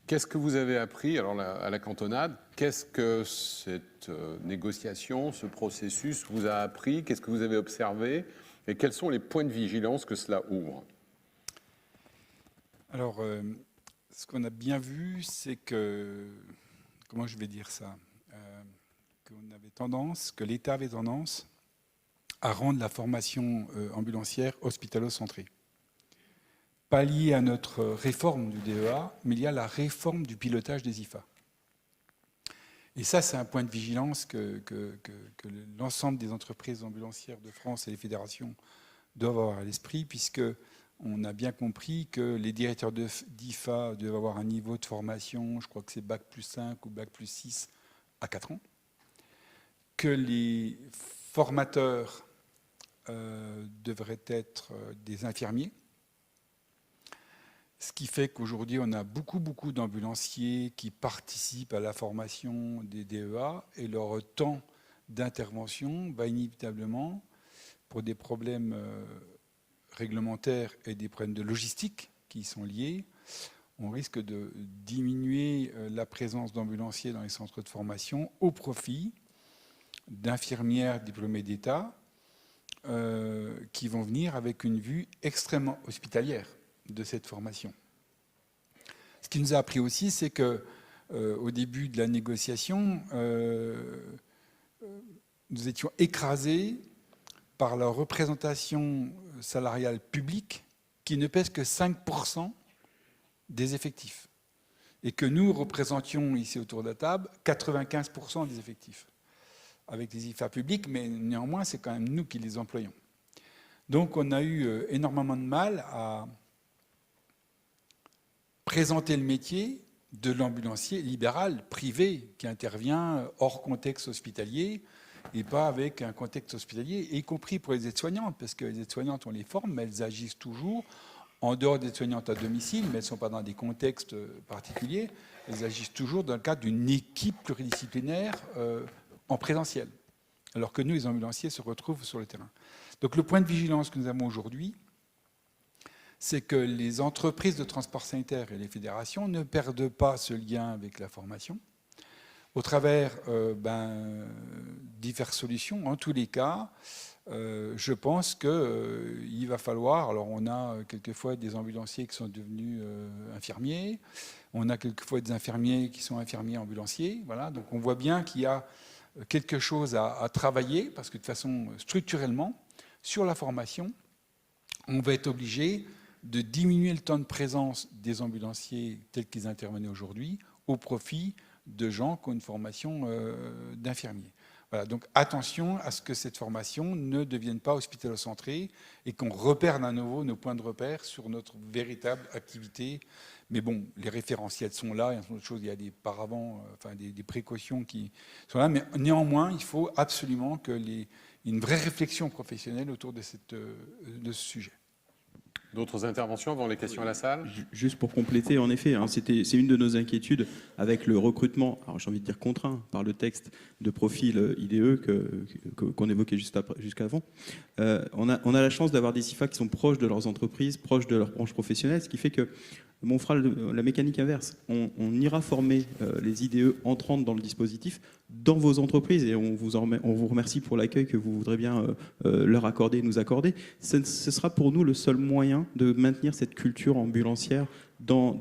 [SPEAKER 3] Qu'est-ce que vous avez appris alors, à la cantonade? Qu'est-ce que cette négociation, ce processus vous a appris? Qu'est-ce que vous avez observé? Et quels sont les points de vigilance que cela ouvre?
[SPEAKER 4] Alors, ce qu'on a bien vu, c'est que comment je vais dire ça, que l'État avait tendance à rendre la formation ambulancière hospitalo-centrée. Pas lié à notre réforme du DEA, mais lié à la réforme du pilotage des IFA. Et ça, c'est un point de vigilance que l'ensemble des entreprises ambulancières de France et les fédérations doivent avoir à l'esprit, puisqu'on a bien compris que les directeurs d'IFA doivent avoir un niveau de formation, je crois que c'est Bac plus 5 ou Bac plus 6 à 4 ans, que les formateurs devraient être des infirmiers, ce qui fait qu'aujourd'hui, on a beaucoup d'ambulanciers qui participent à la formation des DEA et leur temps d'intervention va inévitablement, pour des problèmes réglementaires et des problèmes de logistique qui y sont liés, on risque de diminuer la présence d'ambulanciers dans les centres de formation au profit d'infirmières diplômées d'État qui vont venir avec une vue extrêmement hospitalière de cette formation. Ce qui nous a appris aussi, c'est que au début de la négociation, nous étions écrasés par la représentation salariale publique qui ne pèse que 5% des effectifs. Et que nous représentions ici autour de la table 95% des effectifs. Avec les IFA publics, mais néanmoins, c'est quand même nous qui les employons. Donc on a eu énormément de mal à présenter le métier de l'ambulancier libéral, privé, qui intervient hors contexte hospitalier et pas avec un contexte hospitalier, y compris pour les aides-soignantes, parce que les aides-soignantes, on les forme, mais elles agissent toujours en dehors des aides-soignantes à domicile, mais elles ne sont pas dans des contextes particuliers, elles agissent toujours dans le cadre d'une équipe pluridisciplinaire en présentiel, alors que nous, les ambulanciers, se retrouvent sur le terrain. Donc le point de vigilance que nous avons aujourd'hui, c'est que les entreprises de transport sanitaire et les fédérations ne perdent pas ce lien avec la formation au travers diverses solutions. En tous les cas, je pense qu'il va falloir... Alors on a quelquefois des ambulanciers qui sont devenus infirmiers, on a quelquefois des infirmiers qui sont infirmiers ambulanciers. Voilà, donc on voit bien qu'il y a quelque chose à travailler, parce que de façon structurellement, sur la formation, on va être obligé de diminuer le temps de présence des ambulanciers tels qu'ils intervenaient aujourd'hui au profit de gens qui ont une formation d'infirmiers. Voilà, donc attention à ce que cette formation ne devienne pas hospitalo-centrée et qu'on repère à nouveau nos points de repère sur notre véritable activité. Mais bon, les référentiels sont là, il y a d'autres choses, il y a des paravents, des précautions qui sont là, mais néanmoins, il faut absolument qu'il y ait une vraie réflexion professionnelle autour de ce sujet.
[SPEAKER 3] D'autres interventions avant les questions à la salle?
[SPEAKER 7] Juste pour compléter, en effet, hein, c'est une de nos inquiétudes avec le recrutement, alors j'ai envie de dire contraint par le texte de profil IDE qu'on évoquait jusqu'avant. On a la chance d'avoir des IFA qui sont proches de leurs entreprises, proches de leurs branches professionnelles, ce qui fait que on fera la mécanique inverse. On ira former les IDE entrantes dans le dispositif dans vos entreprises et on vous remercie pour l'accueil que vous voudrez bien leur accorder, nous accorder. Ce sera pour nous le seul moyen de maintenir cette culture ambulancière dans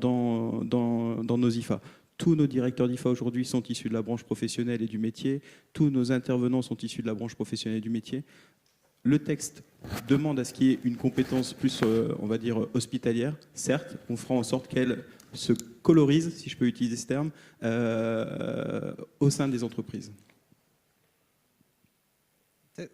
[SPEAKER 7] nos IFA. Tous nos directeurs d'IFA aujourd'hui sont issus de la branche professionnelle et du métier. Tous nos intervenants sont issus de la branche professionnelle et du métier. Le texte demande à ce qu'il y ait une compétence plus, on va dire, hospitalière. Certes, on fera en sorte qu'elle se colorise, si je peux utiliser ce terme, au sein des entreprises.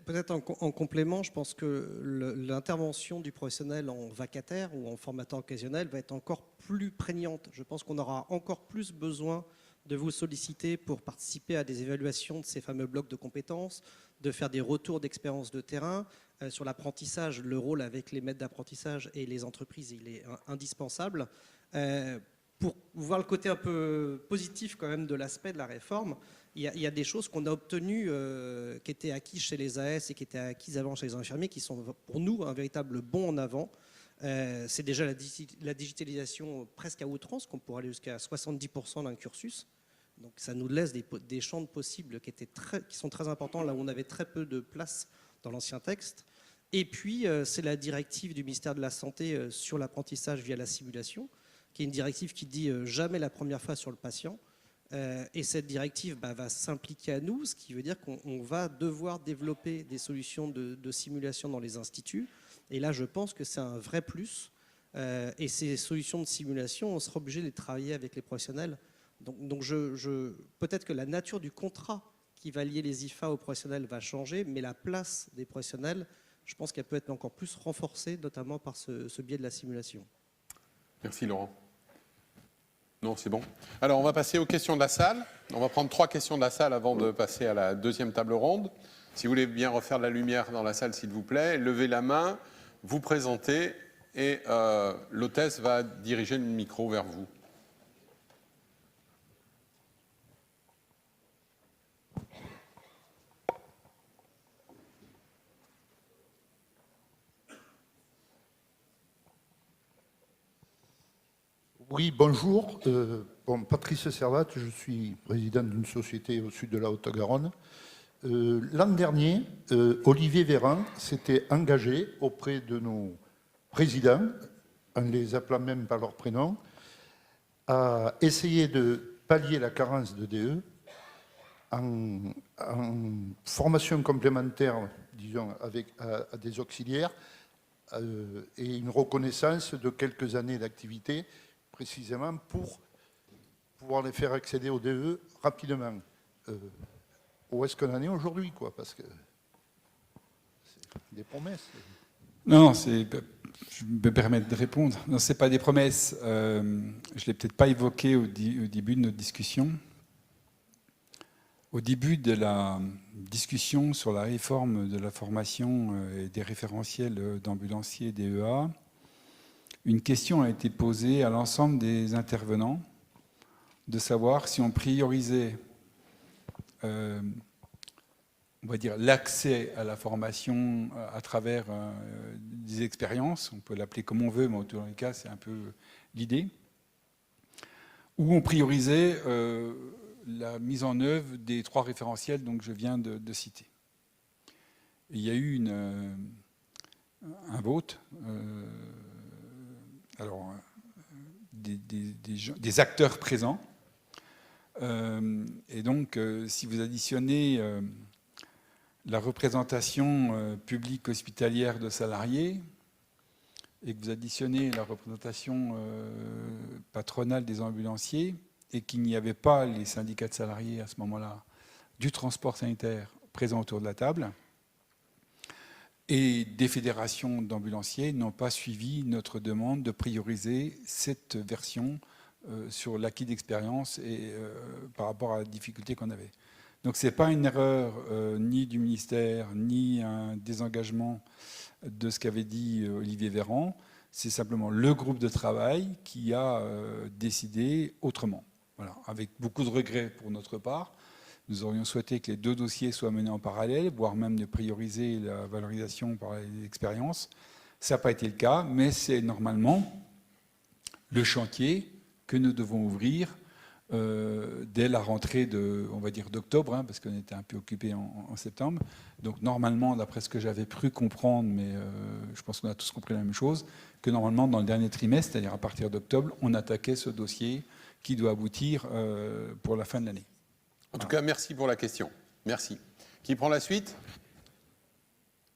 [SPEAKER 5] Peut-être en complément, je pense que l'intervention du professionnel en vacataire ou en formateur occasionnel va être encore plus prégnante. Je pense qu'on aura encore plus besoin de vous solliciter pour participer à des évaluations de ces fameux blocs de compétences, de faire des retours d'expérience de terrain. Sur l'apprentissage, le rôle avec les maîtres d'apprentissage et les entreprises, il est indispensable. Pour voir le côté un peu positif quand même de l'aspect de la réforme, il y a des choses qu'on a obtenues qui étaient acquises chez les AS et qui étaient acquises avant chez les infirmiers, qui sont pour nous un véritable bond en avant. C'est déjà la digitalisation presque à outrance, qu'on pourrait aller jusqu'à 70% d'un cursus. Donc ça nous laisse des champs de possibles qui sont très importants, là où on avait très peu de place dans l'ancien texte. Et puis, c'est la directive du ministère de la Santé sur l'apprentissage via la simulation, qui est une directive qui dit jamais la première fois sur le patient. Et cette directive va s'impliquer à nous, ce qui veut dire qu'on va devoir développer des solutions de simulation dans les instituts. Et là, je pense que c'est un vrai plus. Et ces solutions de simulation, on sera obligé de les travailler avec les professionnels. Donc peut-être que la nature du contrat qui va lier les IFA aux professionnels va changer, mais la place des professionnels, je pense qu'elle peut être encore plus renforcée, notamment par ce biais de la simulation.
[SPEAKER 3] Merci Laurent. Non, c'est bon. Alors, on va passer aux questions de la salle. On va prendre 3 questions de la salle avant de passer à la deuxième table ronde. Si vous voulez bien refaire de la lumière dans la salle, s'il vous plaît, levez la main, vous présentez et l'hôtesse va diriger le micro vers vous.
[SPEAKER 8] Oui, bonjour. Patrice Servat, je suis président d'une société au sud de la Haute-Garonne. L'an dernier, Olivier Véran s'était engagé auprès de nos présidents, en les appelant même par leur prénom, à essayer de pallier la carence de DE en formation complémentaire, disons, à des auxiliaires et une reconnaissance de quelques années d'activité, précisément pour pouvoir les faire accéder au DE rapidement. Où est-ce qu'on en est aujourd'hui, quoi? Parce que c'est des promesses.
[SPEAKER 4] Non, je me permets de répondre. Non, ce n'est pas des promesses. Je ne l'ai peut-être pas évoqué au début de notre discussion. Au début de la discussion sur la réforme de la formation et des référentiels d'ambulanciers DEA, une question a été posée à l'ensemble des intervenants de savoir si on priorisait, on va dire, l'accès à la formation à travers des expériences, on peut l'appeler comme on veut, mais en tous les cas, c'est un peu l'idée, ou on priorisait la mise en œuvre des 3 référentiels que je viens de citer. Et il y a eu un vote. Alors, des acteurs présents. Et donc, si vous additionnez la représentation publique hospitalière de salariés et que vous additionnez la représentation patronale des ambulanciers et qu'il n'y avait pas les syndicats de salariés à ce moment-là du transport sanitaire présents autour de la table, et des fédérations d'ambulanciers n'ont pas suivi notre demande de prioriser cette version sur l'acquis d'expérience et par rapport à la difficulté qu'on avait. Donc ce n'est pas une erreur ni du ministère, ni un désengagement de ce qu'avait dit Olivier Véran. C'est simplement le groupe de travail qui a décidé autrement. Voilà, avec beaucoup de regrets pour notre part. Nous aurions souhaité que les 2 dossiers soient menés en parallèle, voire même de prioriser la valorisation par les expériences. Ça n'a pas été le cas, mais c'est normalement le chantier que nous devons ouvrir dès la rentrée on va dire d'octobre, parce qu'on était un peu occupé en septembre. Donc normalement, d'après ce que j'avais cru comprendre, mais je pense qu'on a tous compris la même chose, que normalement dans le dernier trimestre, c'est-à-dire à partir d'octobre, on attaquait ce dossier qui doit aboutir pour la fin de l'année.
[SPEAKER 3] En tout cas, merci pour la question. Merci. Qui prend la suite?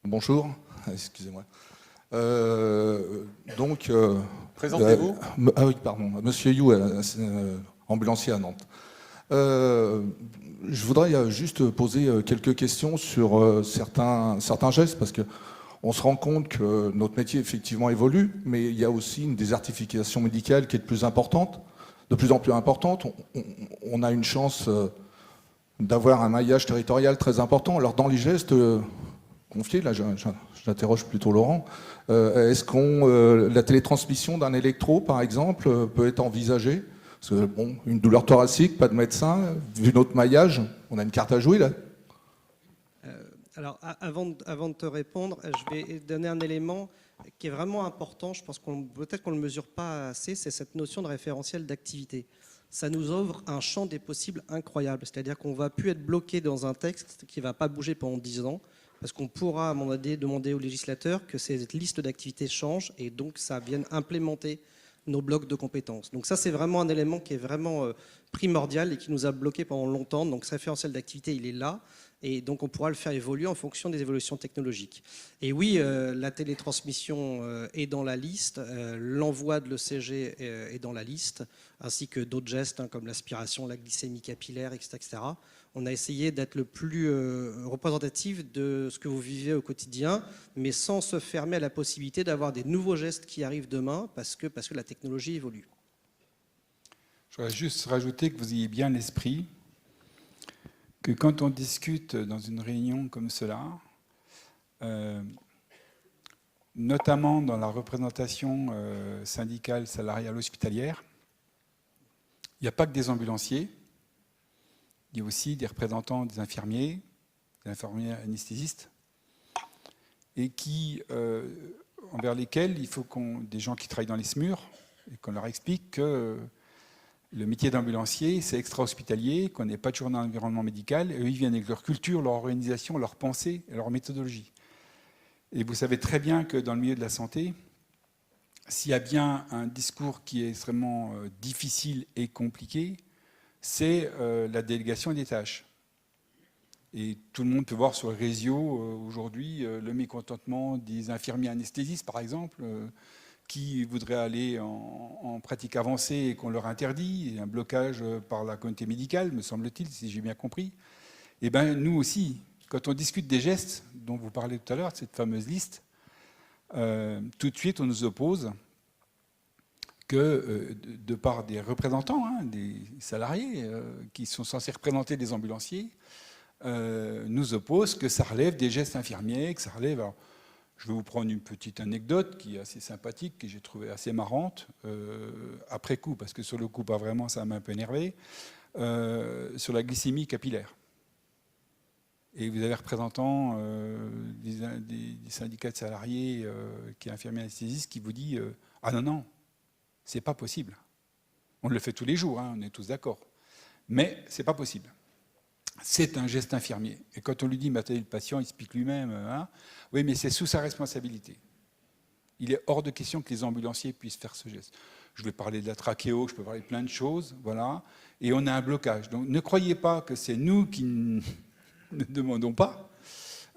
[SPEAKER 9] Bonjour, excusez-moi.
[SPEAKER 3] Présentez-vous.
[SPEAKER 9] Ah oui, pardon. Monsieur You, ambulancier à Nantes. Je voudrais juste poser quelques questions sur certains gestes, parce qu'on se rend compte que notre métier effectivement évolue, mais il y a aussi une désertification médicale qui est de plus en plus importante. On a une chance d'avoir un maillage territorial très important. Alors dans les gestes confiés, là j'interroge plutôt Laurent, est-ce que la télétransmission d'un électro, par exemple, peut être envisagée? Parce que, bon, une douleur thoracique, pas de médecin, vu notre maillage, on a une carte à jouer là.
[SPEAKER 5] Alors avant de te répondre, je vais donner un élément qui est vraiment important, je pense peut-être qu'on ne le mesure pas assez, c'est cette notion de référentiel d'activité. Ça nous ouvre un champ des possibles incroyable, c'est-à-dire qu'on ne va plus être bloqué dans un texte qui ne va pas bouger pendant 10 ans, parce qu'on pourra à un moment donné demander aux législateurs que ces listes d'activités changent et donc ça vienne implémenter nos blocs de compétences. Donc ça, c'est vraiment un élément qui est vraiment primordial et qui nous a bloqués pendant longtemps. Donc ce référentiel d'activité, il est là. Et donc, on pourra le faire évoluer en fonction des évolutions technologiques. Et oui, la télétransmission est dans la liste, l'envoi de l'ECG est dans la liste, ainsi que d'autres gestes comme l'aspiration, la glycémie capillaire, etc. On a essayé d'être le plus représentatif de ce que vous vivez au quotidien, mais sans se fermer à la possibilité d'avoir des nouveaux gestes qui arrivent demain, parce que la technologie évolue.
[SPEAKER 4] Je voudrais juste rajouter que vous ayez bien l'esprit que quand on discute dans une réunion comme cela, notamment dans la représentation syndicale, salariale, hospitalière, il n'y a pas que des ambulanciers, il y a aussi des représentants des infirmiers anesthésistes, et envers lesquels il faut des gens qui travaillent dans les SMUR, et qu'on leur explique que le métier d'ambulancier, c'est extra-hospitalier, qu'on n'est pas toujours dans l'environnement médical. Et eux, ils viennent avec leur culture, leur organisation, leur pensée et leur méthodologie. Et vous savez très bien que dans le milieu de la santé, s'il y a bien un discours qui est extrêmement difficile et compliqué, c'est la délégation des tâches. Et tout le monde peut voir sur le réseau aujourd'hui le mécontentement des infirmiers anesthésistes, par exemple, qui voudraient aller en pratique avancée et qu'on leur interdit, et un blocage par la communauté médicale, me semble-t-il, si j'ai bien compris. Et bien, nous aussi, quand on discute des gestes dont vous parlez tout à l'heure, de cette fameuse liste, tout de suite, on nous oppose que, de part des représentants, des salariés qui sont censés représenter des ambulanciers, nous oppose que ça relève des gestes infirmiers, que ça relève... Alors, je vais vous prendre une petite anecdote qui est assez sympathique, que j'ai trouvée assez marrante, après coup, parce que sur le coup, pas vraiment, ça m'a un peu énervé, sur la glycémie capillaire. Et vous avez un représentant des syndicats de salariés qui est infirmier anesthésiste qui vous dit « Ah non, c'est pas possible. On le fait tous les jours, on est tous d'accord. Mais c'est pas possible. » C'est un geste infirmier. Et quand on lui dit, mais attendez, le patient, il explique lui-même, oui, mais c'est sous sa responsabilité. Il est hors de question que les ambulanciers puissent faire ce geste. Je vais parler de la trachéo, je peux parler de plein de choses, voilà. Et on a un blocage. Donc ne croyez pas que c'est nous qui ne demandons pas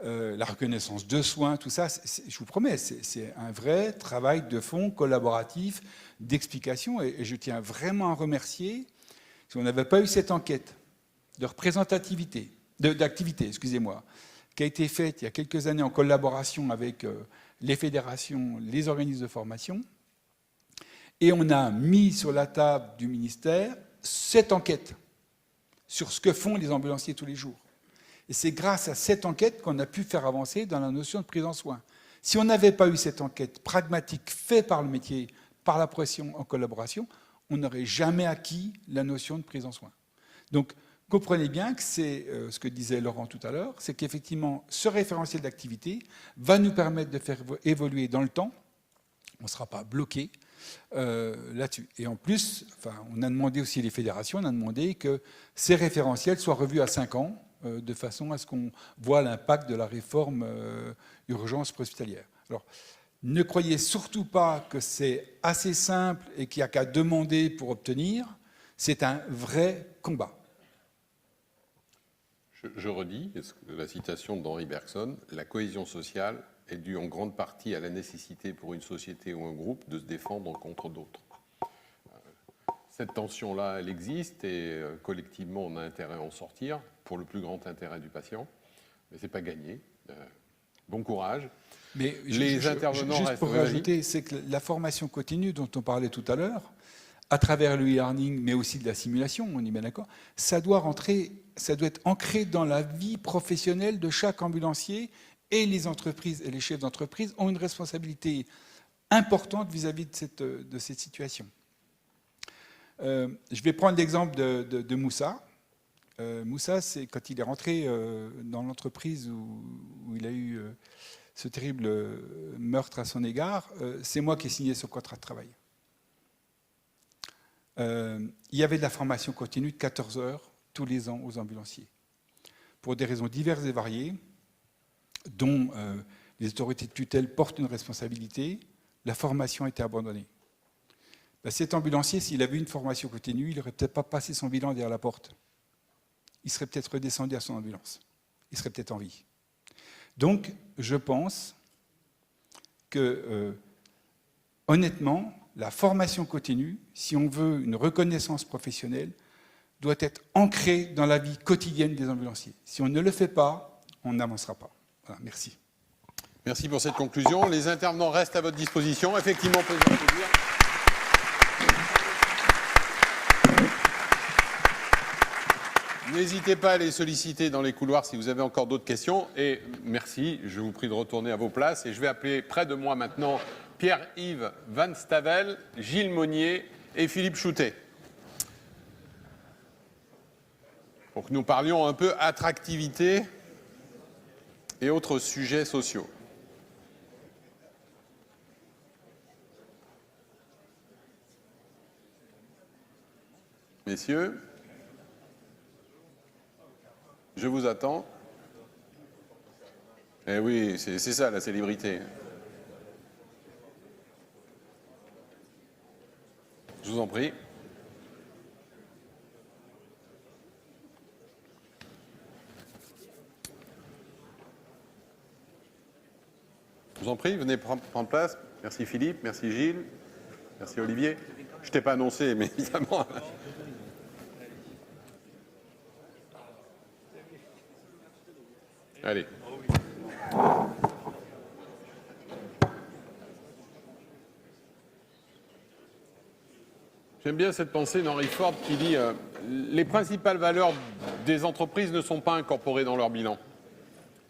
[SPEAKER 4] la reconnaissance de soins, tout ça. Je vous promets, c'est un vrai travail de fond collaboratif, d'explication. Et je tiens vraiment à remercier, si on n'avait pas eu cette enquête de représentativité, d'activité, excusez-moi, qui a été faite il y a quelques années en collaboration avec les fédérations, les organismes de formation, et on a mis sur la table du ministère cette enquête sur ce que font les ambulanciers tous les jours. Et c'est grâce à cette enquête qu'on a pu faire avancer dans la notion de prise en soin. Si on n'avait pas eu cette enquête pragmatique faite par le métier, par la profession en collaboration, on n'aurait jamais acquis la notion de prise en soin. Donc, comprenez bien que c'est ce que disait Laurent tout à l'heure, c'est qu'effectivement, ce référentiel d'activité va nous permettre de faire évoluer dans le temps. On ne sera pas bloqué là-dessus. Et en plus, on a demandé aussi, les fédérations, on a demandé que ces référentiels soient revus à 5 ans, de façon à ce qu'on voit l'impact de la réforme urgence préhospitalière. Alors, ne croyez surtout pas que c'est assez simple et qu'il n'y a qu'à demander pour obtenir. C'est un vrai combat.
[SPEAKER 3] Je redis la citation d'Henri Bergson, « La cohésion sociale est due en grande partie à la nécessité pour une société ou un groupe de se défendre contre d'autres. » Cette tension-là, elle existe et collectivement, on a intérêt à en sortir pour le plus grand intérêt du patient. Mais ce n'est pas gagné. Bon courage.
[SPEAKER 4] Mais
[SPEAKER 3] les intervenants
[SPEAKER 4] juste pour rajouter, c'est que la formation continue dont on parlait tout à l'heure, à travers le e-learning, mais aussi de la simulation, on est bien d'accord, ça doit être ancré dans la vie professionnelle de chaque ambulancier, et les entreprises et les chefs d'entreprise ont une responsabilité importante vis-à-vis de cette situation. Je vais prendre l'exemple de Moussa. Moussa, c'est quand il est rentré dans l'entreprise où il a eu ce terrible meurtre à son égard, c'est moi qui ai signé son contrat de travail. Il y avait de la formation continue de 14 heures tous les ans aux ambulanciers. Pour des raisons diverses et variées, dont les autorités de tutelle portent une responsabilité, la formation a été abandonnée. Ben, cet ambulancier, s'il avait une formation continue, il n'aurait peut-être pas passé son bilan derrière la porte. Il serait peut-être redescendu à son ambulance. Il serait peut-être en vie. Donc, je pense que, honnêtement, la formation continue, si on veut une reconnaissance professionnelle, doit être ancrée dans la vie quotidienne des ambulanciers. Si on ne le fait pas, on n'avancera pas. Voilà, merci.
[SPEAKER 3] Merci pour cette conclusion. Les intervenants restent à votre disposition. Effectivement, on peut vous applaudir. N'hésitez pas à les solliciter dans les couloirs si vous avez encore d'autres questions. Et merci, je vous prie de retourner à vos places. Et je vais appeler près de moi maintenant Pierre-Yves Van Stavel, Gilles Monnier et Philippe Choutet. Pour que nous parlions un peu attractivité et autres sujets sociaux. Messieurs, je vous attends. Eh oui, c'est ça la célébrité. Je vous en prie. Je vous en prie, venez prendre place. Merci Philippe, merci Gilles, merci Olivier. Je ne t'ai pas annoncé, mais évidemment. Allez. J'aime bien cette pensée d'Henry Ford qui dit les principales valeurs des entreprises ne sont pas incorporées dans leur bilan.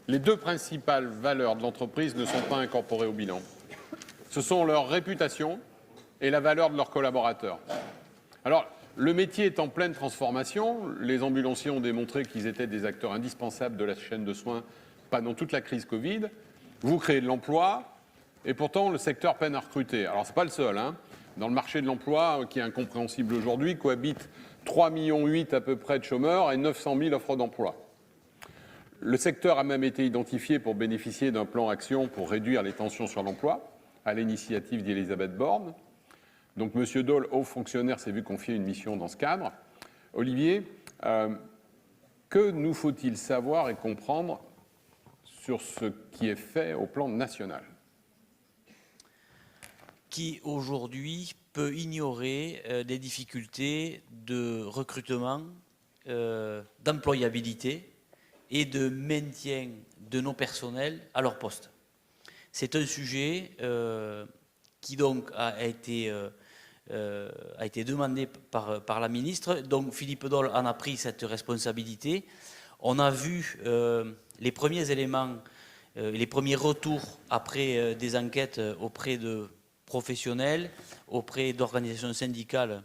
[SPEAKER 3] Les deux principales valeurs de l'entreprise ne sont pas incorporées au bilan. Ce sont leur réputation et la valeur de leurs collaborateurs. Alors, le métier est en pleine transformation. Les ambulanciers ont démontré qu'ils étaient des acteurs indispensables de la chaîne de soins pendant toute la crise Covid. Vous créez de l'emploi et pourtant le secteur peine à recruter. Alors, ce n'est pas le seul. Dans le marché de l'emploi, qui est incompréhensible aujourd'hui, cohabitent 3,8 millions à peu près de chômeurs et 900 000 offres d'emploi. Le secteur a même été identifié pour bénéficier d'un plan action pour réduire les tensions sur l'emploi, à l'initiative d'Elisabeth Borne. Donc M. Daul, haut fonctionnaire, s'est vu confier une mission dans ce cadre. Olivier, que nous faut-il savoir et comprendre sur ce qui est fait au plan national ?
[SPEAKER 10] Qui aujourd'hui peut ignorer des difficultés de recrutement, d'employabilité et de maintien de nos personnels à leur poste. C'est un sujet qui donc a été demandé par la ministre. Donc Philippe Daul en a pris cette responsabilité. On a vu les premiers éléments, les premiers retours après des enquêtes auprès de professionnels, auprès d'organisations syndicales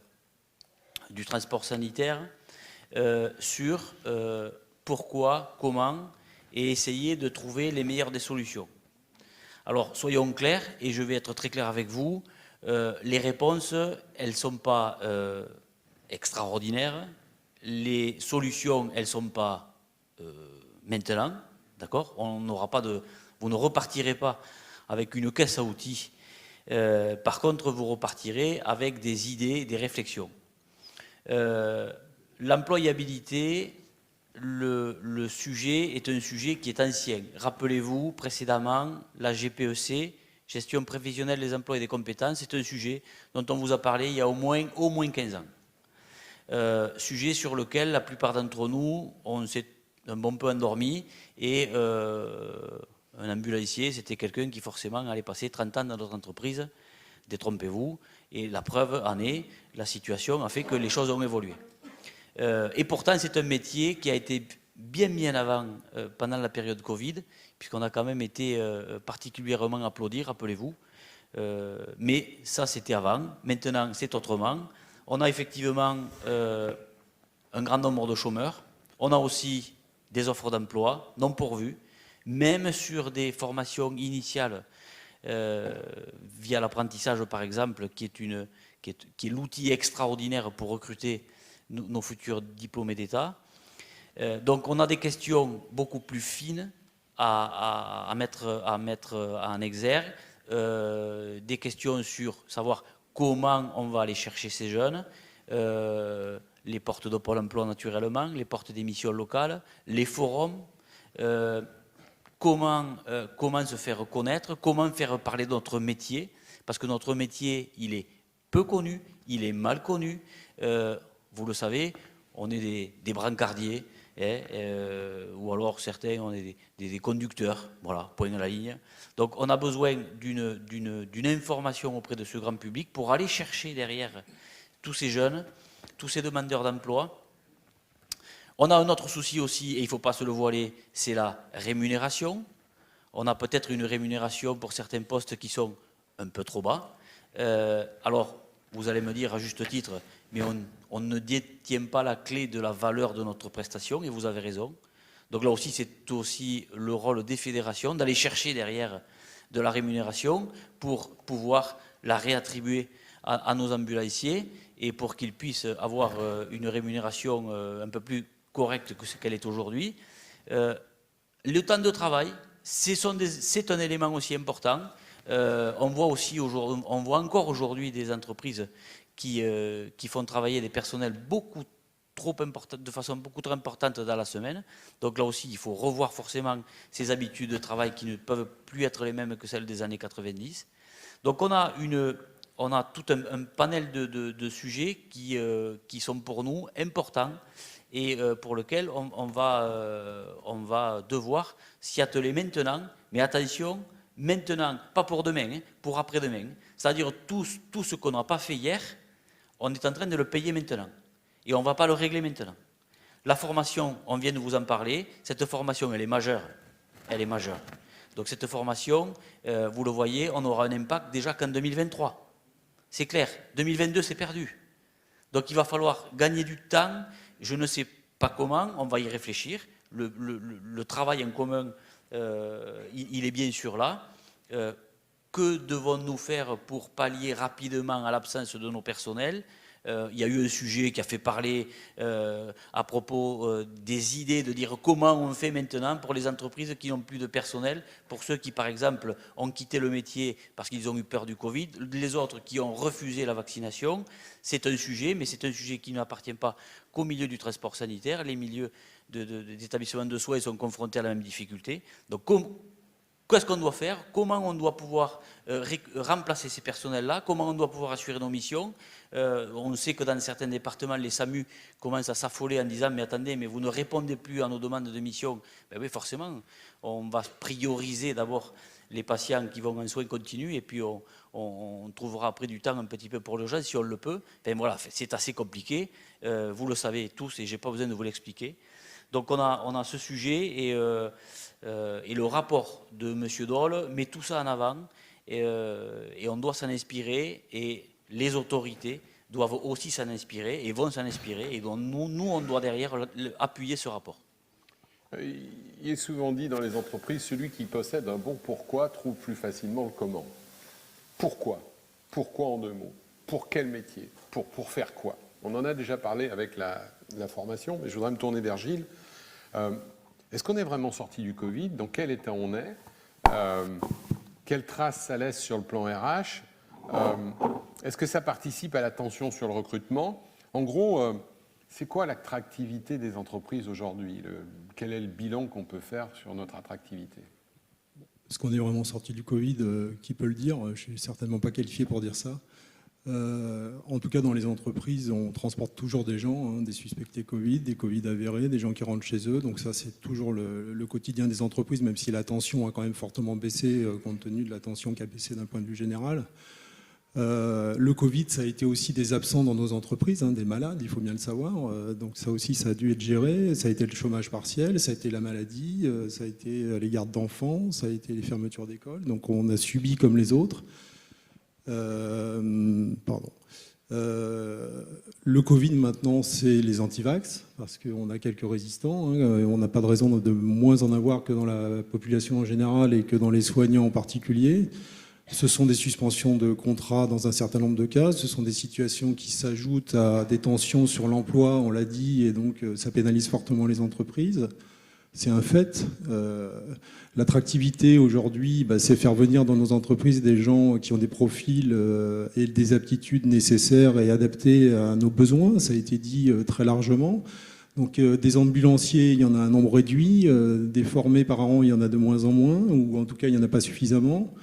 [SPEAKER 10] du transport sanitaire, sur pourquoi, comment, et essayer de trouver les meilleures des solutions. Alors, soyons clairs, et je vais être très clair avec vous, les réponses, elles ne sont pas extraordinaires, les solutions, elles ne sont pas maintenant, d'accord ? Vous ne repartirez pas avec une caisse à outils. Par contre, vous repartirez avec des idées, des réflexions. L'employabilité, le sujet est un sujet qui est ancien. Rappelez-vous, précédemment, la GPEC, gestion prévisionnelle des emplois et des compétences, c'est un sujet dont on vous a parlé il y a au moins 15 ans. Sujet sur lequel la plupart d'entre nous, on s'est un bon peu endormi et un ambulancier, c'était quelqu'un qui forcément allait passer 30 ans dans notre entreprise, détrompez-vous, et la preuve en est, la situation a fait que les choses ont évolué. Et pourtant, c'est un métier qui a été bien mis en avant pendant la période Covid, puisqu'on a quand même été particulièrement applaudi, rappelez-vous. Mais ça, c'était avant. Maintenant, c'est autrement. On a effectivement un grand nombre de chômeurs. On a aussi des offres d'emploi non pourvues, même sur des formations initiales via l'apprentissage, par exemple, qui est l'outil extraordinaire pour recruter nos futurs diplômés d'État. Donc on a des questions beaucoup plus fines à mettre en exergue, des questions sur savoir comment on va aller chercher ces jeunes, les portes de Pôle emploi naturellement, les portes des missions locales, les forums, comment se faire connaître, comment faire parler de notre métier, parce que notre métier, il est peu connu, il est mal connu. Vous le savez, on est des brancardiers, ou alors certains, on est des conducteurs, voilà, point à la ligne. Donc on a besoin d'une information auprès de ce grand public pour aller chercher derrière tous ces jeunes, tous ces demandeurs d'emploi. On a un autre souci aussi, et il ne faut pas se le voiler, c'est la rémunération. On a peut-être une rémunération pour certains postes qui sont un peu trop bas. Alors, vous allez me dire à juste titre, mais on ne détient pas la clé de la valeur de notre prestation, et vous avez raison. Donc là aussi, c'est aussi le rôle des fédérations d'aller chercher derrière de la rémunération pour pouvoir la réattribuer à nos ambulanciers et pour qu'ils puissent avoir une rémunération un peu plus correcte que ce qu'elle est aujourd'hui. Le temps de travail, c'est un élément aussi important. On voit encore aujourd'hui des entreprises qui font travailler des personnels de façon beaucoup trop importante dans la semaine. Donc là aussi, il faut revoir forcément ces habitudes de travail qui ne peuvent plus être les mêmes que celles des années 90. Donc on a tout un panel de sujets qui sont pour nous importants et pour lesquels on va devoir s'y atteler maintenant. Mais attention, maintenant, pas pour demain, pour après-demain. C'est-à-dire tout ce qu'on n'a pas fait hier, on est en train de le payer maintenant. Et on ne va pas le régler maintenant. La formation, on vient de vous en parler. Cette formation, elle est majeure. Elle est majeure. Donc cette formation, vous le voyez, on aura un impact déjà qu'en 2023. C'est clair. 2022, c'est perdu. Donc il va falloir gagner du temps. Je ne sais pas comment, on va y réfléchir. Le travail en commun, il est bien sûr là. Que devons-nous faire pour pallier rapidement à l'absence de nos personnels ? Il y a eu un sujet qui a fait parler à propos des idées de dire comment on fait maintenant pour les entreprises qui n'ont plus de personnel, pour ceux qui, par exemple, ont quitté le métier parce qu'ils ont eu peur du Covid, les autres qui ont refusé la vaccination. C'est un sujet, mais c'est un sujet qui n'appartient pas qu'au milieu du transport sanitaire. Les milieux d'établissements de soins sont confrontés à la même difficulté. Donc, qu'est-ce qu'on doit faire? Comment on doit pouvoir remplacer ces personnels-là? Comment on doit pouvoir assurer nos missions? On sait que dans certains départements, les SAMU commencent à s'affoler en disant « mais attendez, mais vous ne répondez plus à nos demandes de mission ». Ben oui, forcément, on va prioriser d'abord les patients qui vont en soins continus et puis on trouvera après du temps un petit peu pour l'urgence si on le peut. Ben voilà, c'est assez compliqué, vous le savez tous et je n'ai pas besoin de vous l'expliquer. Donc on a ce sujet et le rapport de M. Daul met tout ça en avant et on doit s'en inspirer et les autorités doivent aussi s'en inspirer et vont s'en inspirer et donc nous on doit derrière appuyer ce rapport.
[SPEAKER 3] Il est souvent dit dans les entreprises, celui qui possède un bon pourquoi trouve plus facilement le comment. Pourquoi? Pourquoi en 2 mots? Pour quel métier? Pour faire quoi? On en a déjà parlé avec la formation, mais je voudrais me tourner vers Gilles. Est-ce qu'on est vraiment sorti du Covid? Dans quel état on est? Quelle trace ça laisse sur le plan RH? Est-ce que ça participe à la tension sur le recrutement? En gros, c'est quoi l'attractivité des entreprises aujourd'hui? Quel est le bilan qu'on peut faire sur notre attractivité?
[SPEAKER 11] Est-ce qu'on est vraiment sorti du Covid? Qui peut le dire? Je ne suis certainement pas qualifié pour dire ça. En tout cas, dans les entreprises, on transporte toujours des gens, des suspectés Covid, des Covid avérés, des gens qui rentrent chez eux. Donc ça, c'est toujours le quotidien des entreprises, même si la tension a quand même fortement baissé, compte tenu de la tension qui a baissé d'un point de vue général. Le Covid, ça a été aussi des absents dans nos entreprises, des malades, il faut bien le savoir. Donc ça aussi, ça a dû être géré. Ça a été le chômage partiel, ça a été la maladie, ça a été les gardes d'enfants, ça a été les fermetures d'écoles. Donc on a subi comme les autres. Le Covid maintenant, c'est les antivax, parce qu'on a quelques résistants. On n'a pas de raison de moins en avoir que dans la population en général et que dans les soignants en particulier. Ce sont des suspensions de contrats dans un certain nombre de cas. Ce sont des situations qui s'ajoutent à des tensions sur l'emploi, on l'a dit, et donc ça pénalise fortement les entreprises. C'est un fait. L'attractivité aujourd'hui, c'est faire venir dans nos entreprises des gens qui ont des profils et des aptitudes nécessaires et adaptées à nos besoins. Ça a été dit très largement. Donc des ambulanciers, il y en a un nombre réduit. Des formés par an, il y en a de moins en moins, ou en tout cas, il n'y en a pas suffisamment.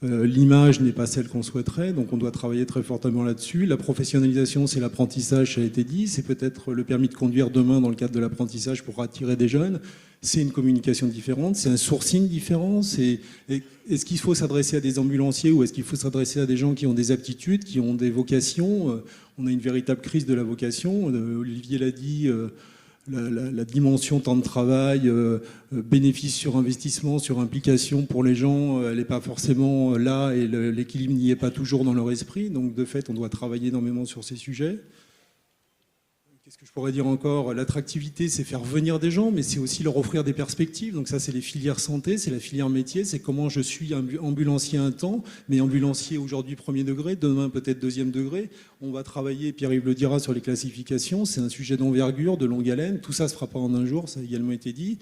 [SPEAKER 11] L'image n'est pas celle qu'on souhaiterait, donc on doit travailler très fortement là-dessus. La professionnalisation, c'est l'apprentissage, ça a été dit. C'est peut-être le permis de conduire demain dans le cadre de l'apprentissage pour attirer des jeunes. C'est une communication différente, c'est un sourcing différent. Est-ce qu'il faut s'adresser à des ambulanciers ou est-ce qu'il faut s'adresser à des gens qui ont des aptitudes, qui ont des vocations? On a une véritable crise de la vocation. Olivier l'a dit. La dimension temps de travail, bénéfice sur investissement, sur implication pour les gens, elle n'est pas forcément là et l'équilibre n'y est pas toujours dans leur esprit. Donc de fait, on doit travailler énormément sur ces sujets. Qu'est-ce que je pourrais dire encore? L'attractivité, c'est faire venir des gens, mais c'est aussi leur offrir des perspectives. Donc ça, c'est les filières santé, c'est la filière métier, c'est comment je suis ambulancier un temps, mais ambulancier aujourd'hui premier degré, demain peut-être deuxième degré. On va travailler, Pierre-Yves le dira, sur les classifications. C'est un sujet d'envergure, de longue haleine. Tout ça ne se fera pas en un jour, ça a également été dit.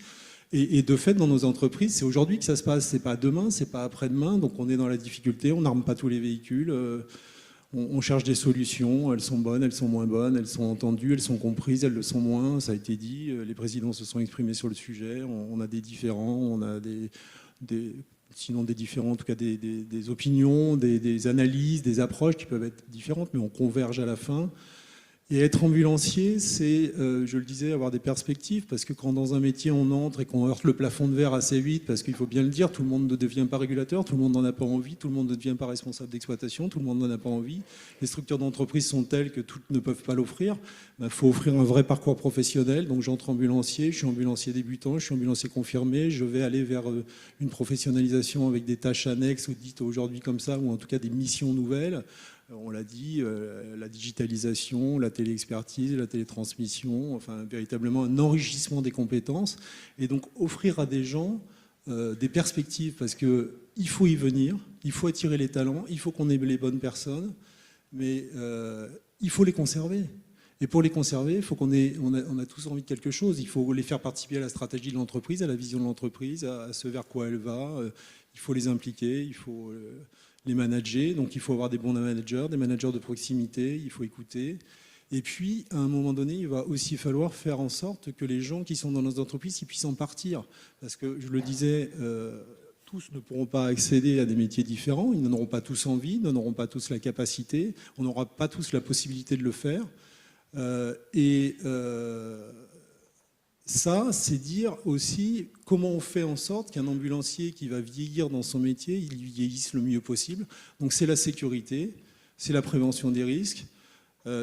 [SPEAKER 11] Et de fait, dans nos entreprises, c'est aujourd'hui que ça se passe. C'est pas demain, c'est pas après-demain. Donc on est dans la difficulté, on n'arme pas tous les véhicules. On cherche des solutions, elles sont bonnes, elles sont moins bonnes, elles sont entendues, elles sont comprises, elles le sont moins, ça a été dit, les présidents se sont exprimés sur le sujet, on a des différends, on a sinon des différents, en tout cas des opinions, des analyses, des approches qui peuvent être différentes, mais on converge à la fin. Et être ambulancier, c'est, je le disais, avoir des perspectives, parce que quand dans un métier on entre et qu'on heurte le plafond de verre assez vite, parce qu'il faut bien le dire, tout le monde ne devient pas régulateur, tout le monde n'en a pas envie, tout le monde ne devient pas responsable d'exploitation, tout le monde n'en a pas envie. Les structures d'entreprise sont telles que toutes ne peuvent pas l'offrir. Il faut offrir un vrai parcours professionnel. Donc j'entre ambulancier, je suis ambulancier débutant, je suis ambulancier confirmé, je vais aller vers une professionnalisation avec des tâches annexes, ou dites aujourd'hui comme ça, ou en tout cas des missions nouvelles. On l'a dit, la digitalisation, la téléexpertise, la télétransmission, enfin véritablement un enrichissement des compétences. Et donc offrir à des gens des perspectives, parce qu'il faut y venir, il faut attirer les talents, il faut qu'on ait les bonnes personnes, mais il faut les conserver. Et pour les conserver, il faut on a tous envie de quelque chose. Il faut les faire participer à la stratégie de l'entreprise, à la vision de l'entreprise, à ce vers quoi elle va. Il faut les impliquer, il faut les manager. Donc il faut avoir des bons managers, des managers de proximité, il faut écouter. Et puis, à un moment donné, il va aussi falloir faire en sorte que les gens qui sont dans nos entreprises, ils puissent en partir. Parce que, je le disais, tous ne pourront pas accéder à des métiers différents, ils n'en auront pas tous envie, ils n'en auront pas tous la capacité, on n'aura pas tous la possibilité de le faire. Ça, c'est dire aussi comment on fait en sorte qu'un ambulancier qui va vieillir dans son métier, il vieillisse le mieux possible. Donc c'est la sécurité, c'est la prévention des risques,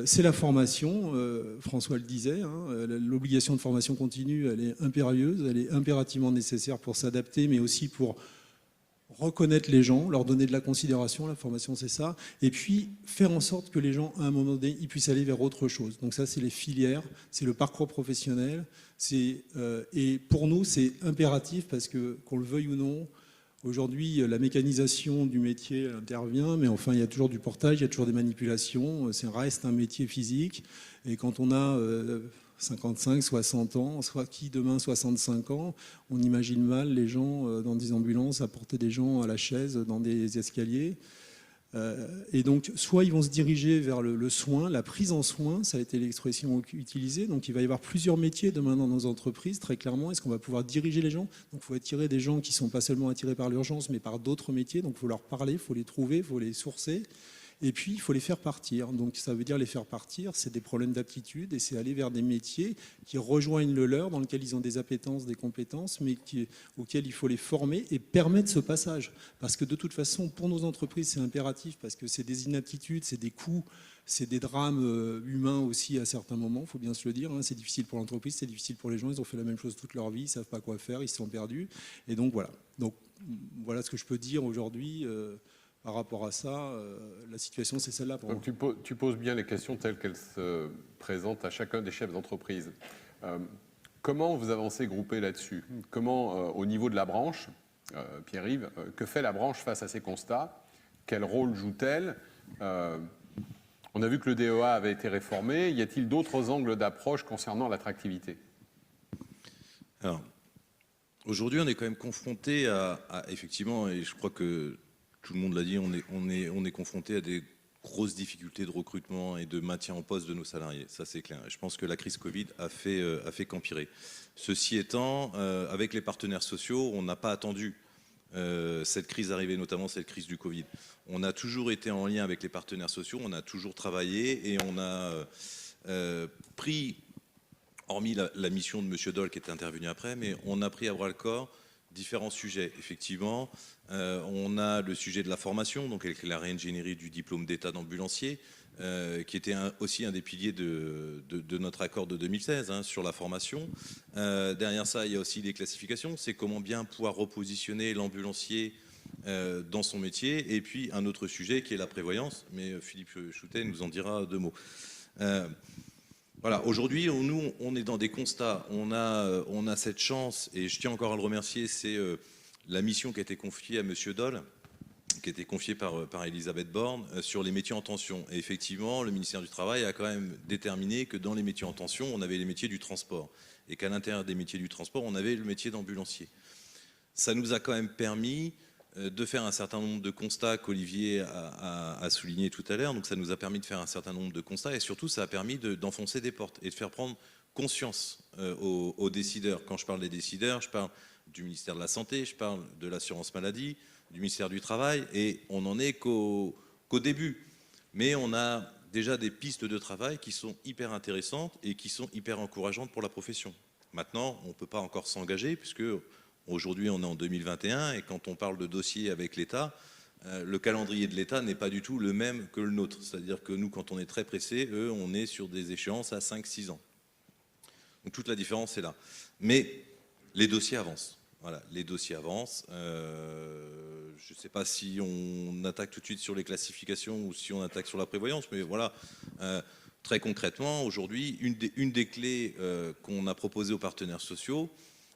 [SPEAKER 11] c'est la formation. François le disait, l'obligation de formation continue, elle est impérieuse, elle est impérativement nécessaire pour s'adapter, mais aussi pour reconnaître les gens, leur donner de la considération, la formation c'est ça, et puis faire en sorte que les gens, à un moment donné, ils puissent aller vers autre chose. Donc ça, c'est les filières, c'est le parcours professionnel, et pour nous, c'est impératif parce que, qu'on le veuille ou non, aujourd'hui, la mécanisation du métier intervient, mais enfin, il y a toujours du portage, il y a toujours des manipulations, ça reste un métier physique, et quand on a 55, 60 ans, soit qui demain 65 ans, on imagine mal les gens dans des ambulances à porter des gens à la chaise dans des escaliers. Et donc, soit ils vont se diriger vers le soin, la prise en soin, ça a été l'expression utilisée. Donc, il va y avoir plusieurs métiers demain dans nos entreprises, très clairement. Est-ce qu'on va pouvoir diriger les gens? Donc, il faut attirer des gens qui ne sont pas seulement attirés par l'urgence, mais par d'autres métiers. Donc, il faut leur parler, il faut les trouver, il faut les sourcer. Et puis, il faut les faire partir. Donc, ça veut dire les faire partir, c'est des problèmes d'aptitude et c'est aller vers des métiers qui rejoignent le leur, dans lesquels ils ont des appétences, des compétences, mais auxquels il faut les former et permettre ce passage. Parce que de toute façon, pour nos entreprises, c'est impératif parce que c'est des inaptitudes, c'est des coûts, c'est des drames humains aussi à certains moments, il faut bien se le dire. C'est difficile pour l'entreprise, c'est difficile pour les gens, ils ont fait la même chose toute leur vie, ils ne savent pas quoi faire, ils se sont perdus. Et donc, voilà. Donc, voilà ce que je peux dire aujourd'hui. Par rapport à ça, la situation, c'est celle-là.
[SPEAKER 3] Donc tu poses bien les questions telles qu'elles se présentent à chacun des chefs d'entreprise. Comment vous avancez groupé là-dessus? Comment, au niveau de la branche, Pierre-Yves, que fait la branche face à ces constats? Quel rôle joue-t-elle? On a vu que le DEA avait été réformé. Y a-t-il d'autres angles d'approche concernant l'attractivité?
[SPEAKER 1] Alors,
[SPEAKER 12] Aujourd'hui, on est quand même confronté effectivement, et je crois que tout le monde l'a dit, on est confronté à des grosses difficultés de recrutement et de maintien en poste de nos salariés. Ça, c'est clair. Et je pense que la crise Covid a fait qu'empirer. Ceci étant, avec les partenaires sociaux, on n'a pas attendu cette crise arriver, notamment cette crise du Covid. On a toujours été en lien avec les partenaires sociaux, on a toujours travaillé et on a pris, hormis la mission de M. Doll qui est intervenu après, mais on a pris à bras le corps différents sujets. Effectivement, on a le sujet de la formation, donc avec la réingénierie du diplôme d'état d'ambulancier, qui était aussi un des piliers de notre accord de 2016 sur la formation. Derrière ça, il y a aussi les classifications, c'est comment bien pouvoir repositionner l'ambulancier dans son métier. Et puis un autre sujet qui est la prévoyance, mais Philippe Choutet nous en dira 2 mots. Voilà, aujourd'hui, nous, on est dans des constats. On a cette chance, et je tiens encore à le remercier, c'est la mission qui a été confiée à M. Doll, qui a été confiée par Elisabeth Borne, sur les métiers en tension. Et effectivement, le ministère du Travail a quand même déterminé que dans les métiers en tension, on avait les métiers du transport. Et qu'à l'intérieur des métiers du transport, on avait le métier d'ambulancier. Ça nous a quand même permis de faire un certain nombre de constats qu'Olivier a souligné tout à l'heure. Donc ça nous a permis de faire un certain nombre de constats et surtout ça a permis d'enfoncer des portes et de faire prendre conscience aux décideurs. Quand je parle des décideurs, je parle du ministère de la Santé, je parle de l'assurance maladie, du ministère du Travail et on n'en est qu'au début. Mais on a déjà des pistes de travail qui sont hyper intéressantes et qui sont hyper encourageantes pour la profession. Maintenant, on ne peut pas encore s'engager puisque aujourd'hui, on est en 2021 et quand on parle de dossier avec l'État, le calendrier de l'État n'est pas du tout le même que le nôtre. C'est-à-dire que nous, quand on est très pressé, eux, on est sur des échéances à 5-6 ans. Donc toute la différence est là. Mais les dossiers avancent. Voilà, les dossiers avancent. Je ne sais pas si on attaque tout de suite sur les classifications ou si on attaque sur la prévoyance, mais voilà. Très concrètement, aujourd'hui, une des clés qu'on a proposées aux partenaires sociaux,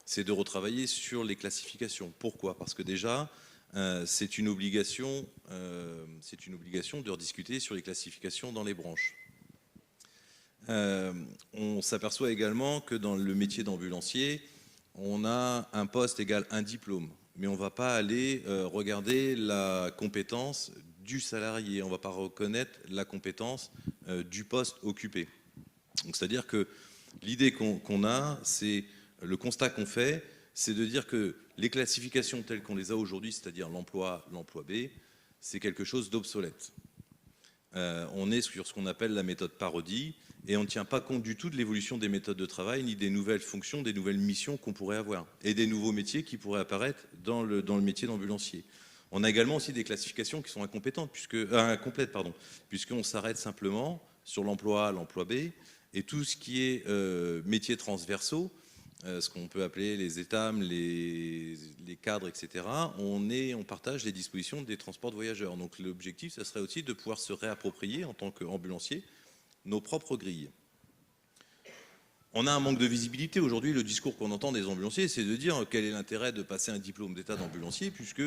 [SPEAKER 12] c'est de retravailler sur les classifications. Pourquoi? Parce que déjà, c'est une obligation de rediscuter sur les classifications dans les branches. On s'aperçoit également que dans le métier d'ambulancier, on a un poste égal un diplôme, mais on ne va pas aller regarder la compétence du salarié, on ne va pas reconnaître la compétence du poste occupé. Donc c'est-à-dire que l'idée qu'on a, c'est le constat qu'on fait, c'est de dire que les classifications telles qu'on les a aujourd'hui, c'est-à-dire l'emploi B, c'est quelque chose d'obsolète. On est sur ce qu'on appelle la méthode parodie et on ne tient pas compte du tout de l'évolution des méthodes de travail, ni des nouvelles fonctions, des nouvelles missions qu'on pourrait avoir et des nouveaux métiers qui pourraient apparaître dans le métier d'ambulancier. On a également aussi des classifications qui sont incomplètes, puisqu'on s'arrête simplement sur l'emploi B et tout ce qui est métiers transversaux, ce qu'on peut appeler les étames, les cadres, etc. On partage les dispositions des transports de voyageurs. Donc l'objectif, ça serait aussi de pouvoir se réapproprier en tant qu'ambulancier nos propres grilles. On a un manque de visibilité. Aujourd'hui, le discours qu'on entend des ambulanciers, c'est de dire quel est l'intérêt de passer un diplôme d'état d'ambulancier, puisque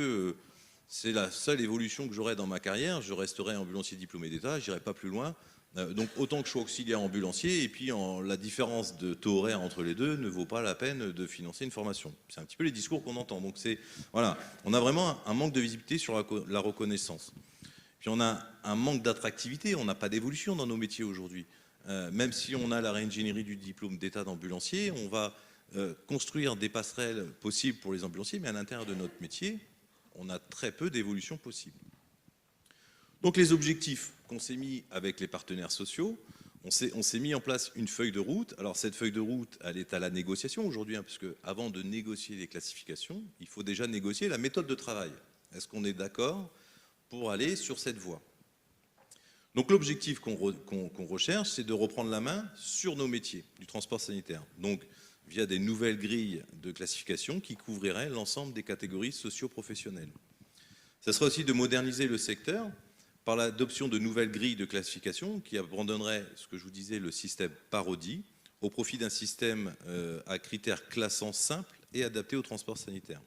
[SPEAKER 12] c'est la seule évolution que j'aurai dans ma carrière. Je resterai ambulancier diplômé d'état, je n'irai pas plus loin. Donc autant que je sois auxiliaire ambulancier, et puis la différence de taux horaire entre les deux ne vaut pas la peine de financer une formation. C'est un petit peu les discours qu'on entend. Donc voilà, on a vraiment un manque de visibilité sur la reconnaissance. Puis on a un manque d'attractivité, on n'a pas d'évolution dans nos métiers aujourd'hui. Même si on a la réingénierie du diplôme d'état d'ambulancier, on va construire des passerelles possibles pour les ambulanciers, mais à l'intérieur de notre métier, on a très peu d'évolution possible. Donc les objectifs qu'on s'est mis avec les partenaires sociaux, on s'est mis en place une feuille de route. Alors cette feuille de route, elle est à la négociation aujourd'hui, parce qu'avant de négocier les classifications, il faut déjà négocier la méthode de travail. Est-ce qu'on est d'accord pour aller sur cette voie? Donc l'objectif qu'on recherche, c'est de reprendre la main sur nos métiers du transport sanitaire. Donc via des nouvelles grilles de classification qui couvriraient l'ensemble des catégories socio-professionnelles. Ça serait aussi de moderniser le secteur par l'adoption de nouvelles grilles de classification qui abandonneraient, ce que je vous disais, le système parodie au profit d'un système à critères classants simples et adaptés au transport sanitaire.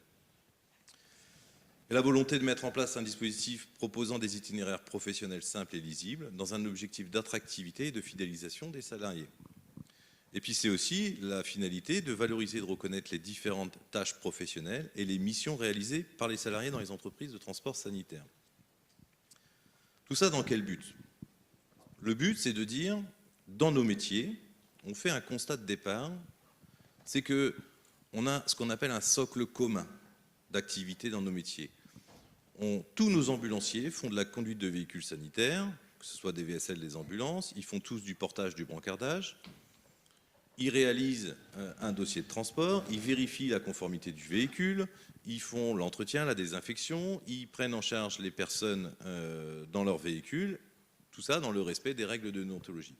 [SPEAKER 12] Et la volonté de mettre en place un dispositif proposant des itinéraires professionnels simples et lisibles dans un objectif d'attractivité et de fidélisation des salariés. Et puis c'est aussi la finalité de valoriser et de reconnaître les différentes tâches professionnelles et les missions réalisées par les salariés dans les entreprises de transport sanitaire. Tout ça dans quel but? Le but, c'est de dire, dans nos métiers, on fait un constat de départ, c'est qu'on a ce qu'on appelle un socle commun d'activité dans nos métiers. Tous nos ambulanciers font de la conduite de véhicules sanitaires, que ce soit des VSL, des ambulances, ils font tous du portage, du brancardage, ils réalisent un dossier de transport, ils vérifient la conformité du véhicule, ils font l'entretien, la désinfection, ils prennent en charge les personnes dans leur véhicule, tout ça dans le respect des règles de déontologie.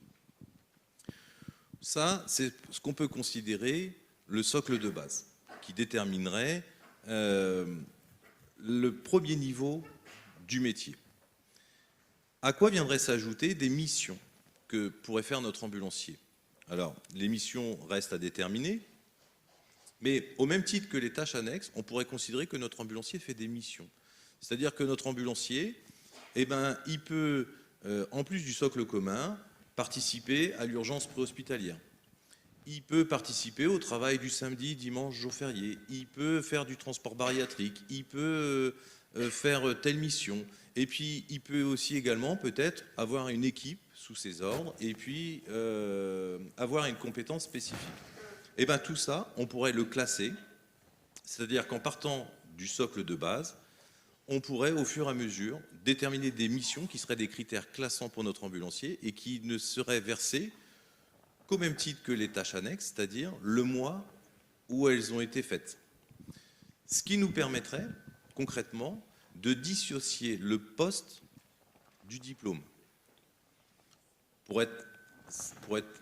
[SPEAKER 12] Ça, c'est ce qu'on peut considérer le socle de base, qui déterminerait le premier niveau du métier. À quoi viendraient s'ajouter des missions que pourrait faire notre ambulancier? Alors, les missions restent à déterminer, mais au même titre que les tâches annexes, on pourrait considérer que notre ambulancier fait des missions. C'est-à-dire que notre ambulancier, il peut, en plus du socle commun, participer à l'urgence préhospitalière. Il peut participer au travail du samedi, dimanche, jour férié. Il peut faire du transport bariatrique. Il peut faire telle mission. Et puis, il peut aussi également peut-être avoir une équipe sous ses ordres et puis avoir une compétence spécifique. Et bien tout ça, on pourrait le classer. C'est-à-dire qu'en partant du socle de base, on pourrait au fur et à mesure déterminer des missions qui seraient des critères classants pour notre ambulancier et qui ne seraient versés qu'au même titre que les tâches annexes, c'est-à-dire le mois où elles ont été faites. Ce qui nous permettrait concrètement de dissocier le poste du diplôme. Pour être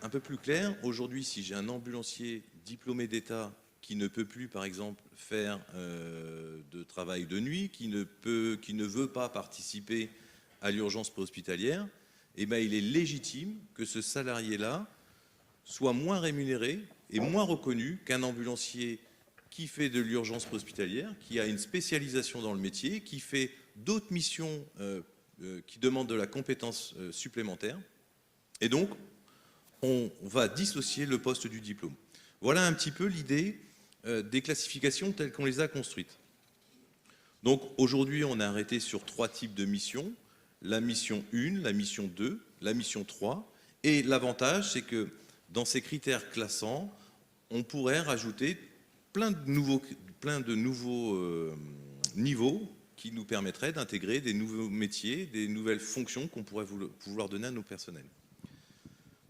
[SPEAKER 12] un peu plus clair, aujourd'hui, si j'ai un ambulancier diplômé d'État qui ne peut plus, par exemple, faire de travail de nuit, qui ne veut pas participer à l'urgence préhospitalière, il est légitime que ce salarié-là soit moins rémunéré et moins reconnu qu'un ambulancier qui fait de l'urgence préhospitalière, qui a une spécialisation dans le métier, qui fait d'autres missions qui demandent de la compétence supplémentaire. Et donc, on va dissocier le poste du diplôme. Voilà un petit peu l'idée des classifications telles qu'on les a construites. Donc aujourd'hui, on a arrêté sur 3 types de missions. La mission 1, la mission 2, la mission 3. Et l'avantage, c'est que dans ces critères classants, on pourrait rajouter plein de nouveaux niveaux qui nous permettraient d'intégrer des nouveaux métiers, des nouvelles fonctions qu'on pourrait vouloir donner à nos personnels.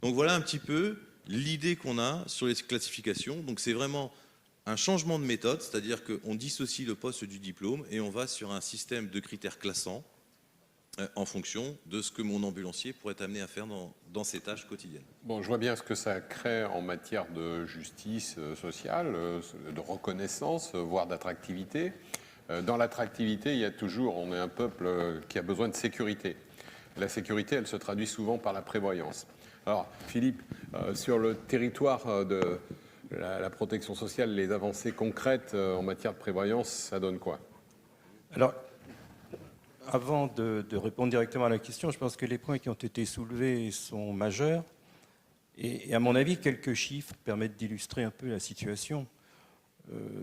[SPEAKER 12] Donc voilà un petit peu l'idée qu'on a sur les classifications. Donc c'est vraiment un changement de méthode, c'est-à-dire qu'on dissocie le poste du diplôme et on va sur un système de critères classants en fonction de ce que mon ambulancier pourrait être amené à faire dans ses tâches quotidiennes.
[SPEAKER 3] Bon, je vois bien ce que ça crée en matière de justice sociale, de reconnaissance, voire d'attractivité. Dans l'attractivité, il y a toujours, on est un peuple qui a besoin de sécurité. La sécurité, elle se traduit souvent par la prévoyance. Alors, Philippe, sur le territoire de la protection sociale, les avancées concrètes en matière de prévoyance, ça donne quoi?
[SPEAKER 13] Alors, avant de répondre directement à la question, je pense que les points qui ont été soulevés sont majeurs. Et à mon avis, quelques chiffres permettent d'illustrer un peu la situation.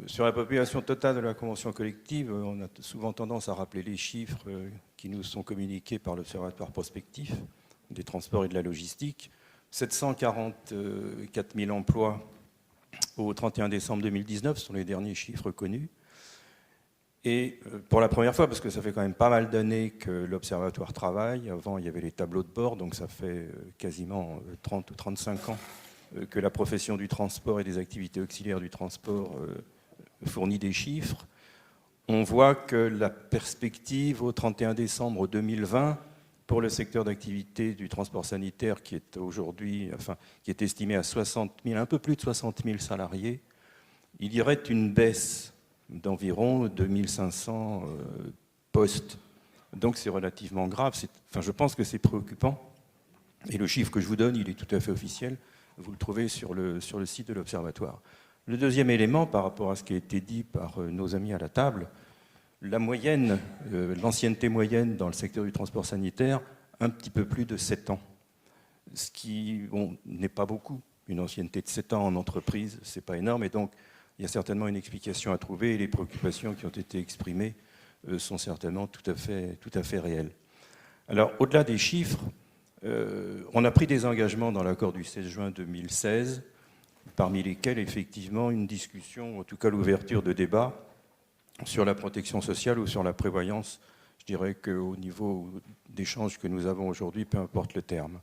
[SPEAKER 13] Sur la population totale de la convention collective, on a souvent tendance à rappeler les chiffres qui nous sont communiqués par l'Observatoire prospectif des transports et de la logistique. 744 000 emplois au 31 décembre 2019, ce sont les derniers chiffres connus. Et pour la première fois, parce que ça fait quand même pas mal d'années que l'Observatoire travaille, avant il y avait les tableaux de bord, donc ça fait quasiment 30 ou 35 ans que la profession du transport et des activités auxiliaires du transport fournit des chiffres. On voit que la perspective au 31 décembre 2020 pour le secteur d'activité du transport sanitaire qui est aujourd'hui, qui est estimé à 60 000, un peu plus de 60 000 salariés, il y aurait une baisse d'environ 2500 postes. Donc c'est relativement grave. Je pense que c'est préoccupant. Et le chiffre que je vous donne, il est tout à fait officiel. Vous le trouvez sur le site de l'Observatoire. Le deuxième élément, par rapport à ce qui a été dit par nos amis à la table, la moyenne, l'ancienneté moyenne dans le secteur du transport sanitaire, un petit peu plus de 7 ans. Ce qui n'est pas beaucoup. une ancienneté de 7 ans en entreprise, ce n'est pas énorme. Et donc, il y a certainement une explication à trouver et les préoccupations qui ont été exprimées sont certainement tout à fait réelles. Alors, au-delà des chiffres, on a pris des engagements dans l'accord du 16 juin 2016, parmi lesquels, effectivement, une discussion, en tout cas l'ouverture de débats sur la protection sociale ou sur la prévoyance. Je dirais qu'au niveau d'échanges que nous avons aujourd'hui, peu importe le terme.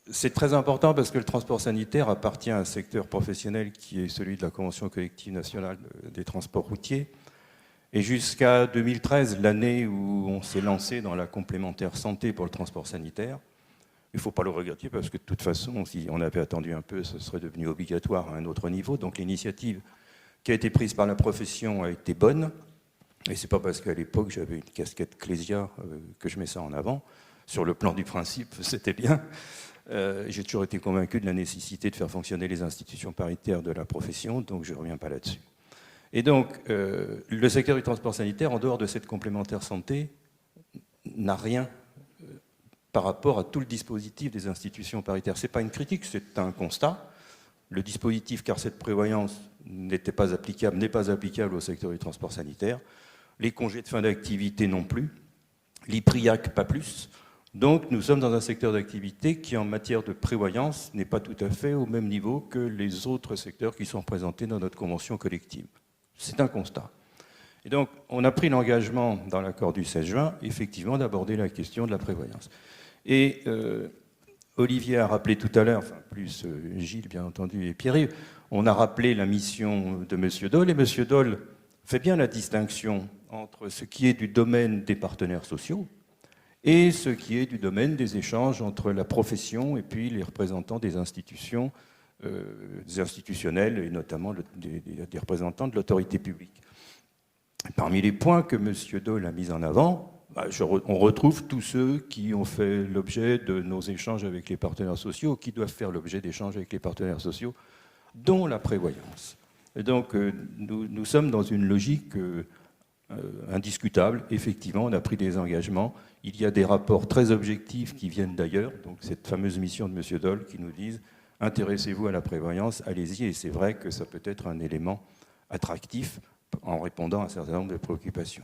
[SPEAKER 13] C'est très important parce que le transport sanitaire appartient à un secteur professionnel qui est celui de la Convention collective nationale des transports routiers. Et jusqu'à 2013, l'année où on s'est lancé dans la complémentaire santé pour le transport sanitaire, il ne faut pas le regretter parce que de toute façon, si on avait attendu un peu, ce serait devenu obligatoire à un autre niveau. Donc l'initiative qui a été prise par la profession a été bonne. Et ce n'est pas parce qu'à l'époque, j'avais une casquette Clésia que je mets ça en avant. Sur le plan du principe, c'était bien. J'ai toujours été convaincu de la nécessité de faire fonctionner les institutions paritaires de la profession, donc je ne reviens pas là-dessus. Et donc, le secteur du transport sanitaire, en dehors de cette complémentaire santé, n'a rien par rapport à tout le dispositif des institutions paritaires. Ce n'est pas une critique, c'est un constat. Le dispositif carte de prévoyance n'est pas applicable au secteur du transport sanitaire. Les congés de fin d'activité non plus. L'IPRIAC pas plus. Donc nous sommes dans un secteur d'activité qui, en matière de prévoyance, n'est pas tout à fait au même niveau que les autres secteurs qui sont représentés dans notre convention collective. C'est un constat. Et donc on a pris l'engagement dans l'accord du 16 juin, effectivement, d'aborder la question de la prévoyance. Et Olivier a rappelé tout à l'heure, enfin plus Gilles bien entendu et Pierre-Yves, on a rappelé la mission de M. Daul, et M. Daul fait bien la distinction entre ce qui est du domaine des partenaires sociaux et ce qui est du domaine des échanges entre la profession et puis les représentants des institutions, des institutionnels et notamment des représentants de l'autorité publique. Parmi les points que M. Daul a mis en avant, on retrouve tous ceux qui ont fait l'objet de nos échanges avec les partenaires sociaux, qui doivent faire l'objet d'échanges avec les partenaires sociaux, dont la prévoyance. Et donc nous sommes dans une logique indiscutable. Effectivement, on a pris des engagements. Il y a des rapports très objectifs qui viennent d'ailleurs, donc cette fameuse mission de M. Daul qui nous disent « intéressez-vous à la prévoyance, allez-y ». Et c'est vrai que ça peut être un élément attractif en répondant à un certain nombre de préoccupations.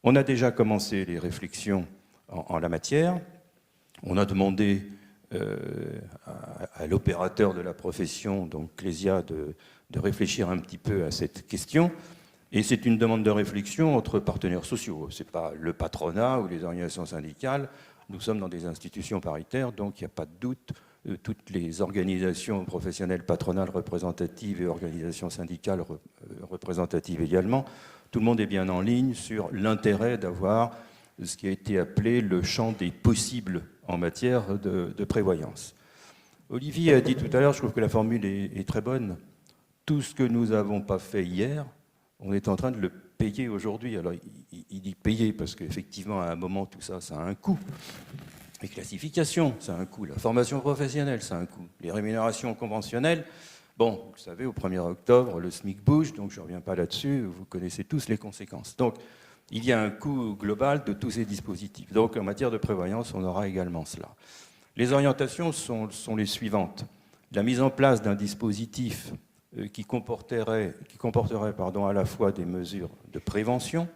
[SPEAKER 13] On a déjà commencé les réflexions en la matière. On a demandé à l'opérateur de la profession, donc Clésia, de réfléchir un petit peu à cette question. Et c'est une demande de réflexion entre partenaires sociaux. Ce n'est pas le patronat ou les organisations syndicales. Nous sommes dans des institutions paritaires, donc il n'y a pas de doute. Toutes les organisations professionnelles patronales représentatives et organisations syndicales représentatives également, tout le monde est bien en ligne sur l'intérêt d'avoir ce qui a été appelé le champ des possibles en matière de prévoyance. Olivier a dit tout à l'heure, je trouve que la formule est très bonne, tout ce que nous n'avons pas fait hier, on est en train de le payer aujourd'hui. Alors il dit payer parce qu'effectivement à un moment tout ça, ça a un coût. Les classifications, ça a un coût. La formation professionnelle, ça a un coût. Les rémunérations conventionnelles, bon, vous savez, au 1er octobre, le SMIC bouge, donc je ne reviens pas là-dessus, vous connaissez tous les conséquences. Donc il y a un coût global de tous ces dispositifs. Donc en matière de prévoyance, on aura également cela. Les orientations sont les suivantes. La mise en place d'un dispositif qui comporterait à la fois des mesures de prévention,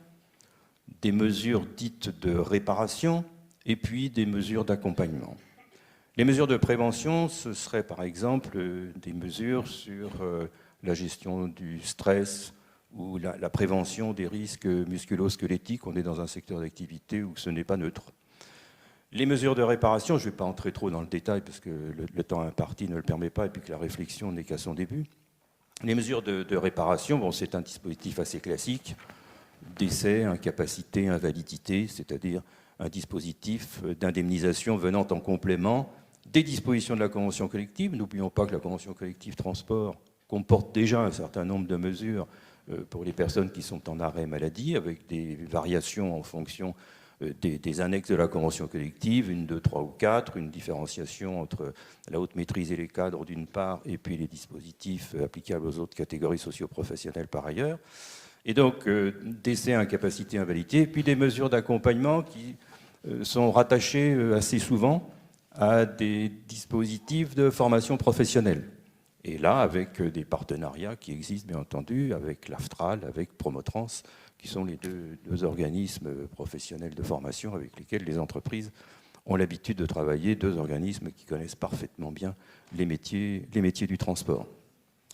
[SPEAKER 13] des mesures dites de réparation et puis des mesures d'accompagnement. Les mesures de prévention, ce serait par exemple des mesures sur la gestion du stress ou la prévention des risques musculo-squelettiques. On est dans un secteur d'activité où ce n'est pas neutre. Les mesures de réparation, je ne vais pas entrer trop dans le détail parce que le temps imparti ne le permet pas et puis que la réflexion n'est qu'à son début. Les mesures de réparation, bon, c'est un dispositif assez classique, décès, incapacité, invalidité, c'est-à-dire un dispositif d'indemnisation venant en complément des dispositions de la convention collective. N'oublions pas que la convention collective transport comporte déjà un certain nombre de mesures pour les personnes qui sont en arrêt maladie, avec des variations en fonction des annexes de la convention collective, 1, 2, 3 ou 4, une différenciation entre la haute maîtrise et les cadres d'une part, et puis les dispositifs applicables aux autres catégories socio-professionnelles par ailleurs. Et donc, décès, incapacité, invalidité, et puis des mesures d'accompagnement qui sont rattachées assez souvent à des dispositifs de formation professionnelle. Et là, avec des partenariats qui existent, bien entendu, avec l'AFTRAL, avec Promotrans, qui sont les deux organismes professionnels de formation avec lesquels les entreprises ont l'habitude de travailler, deux organismes qui connaissent parfaitement bien les métiers du transport.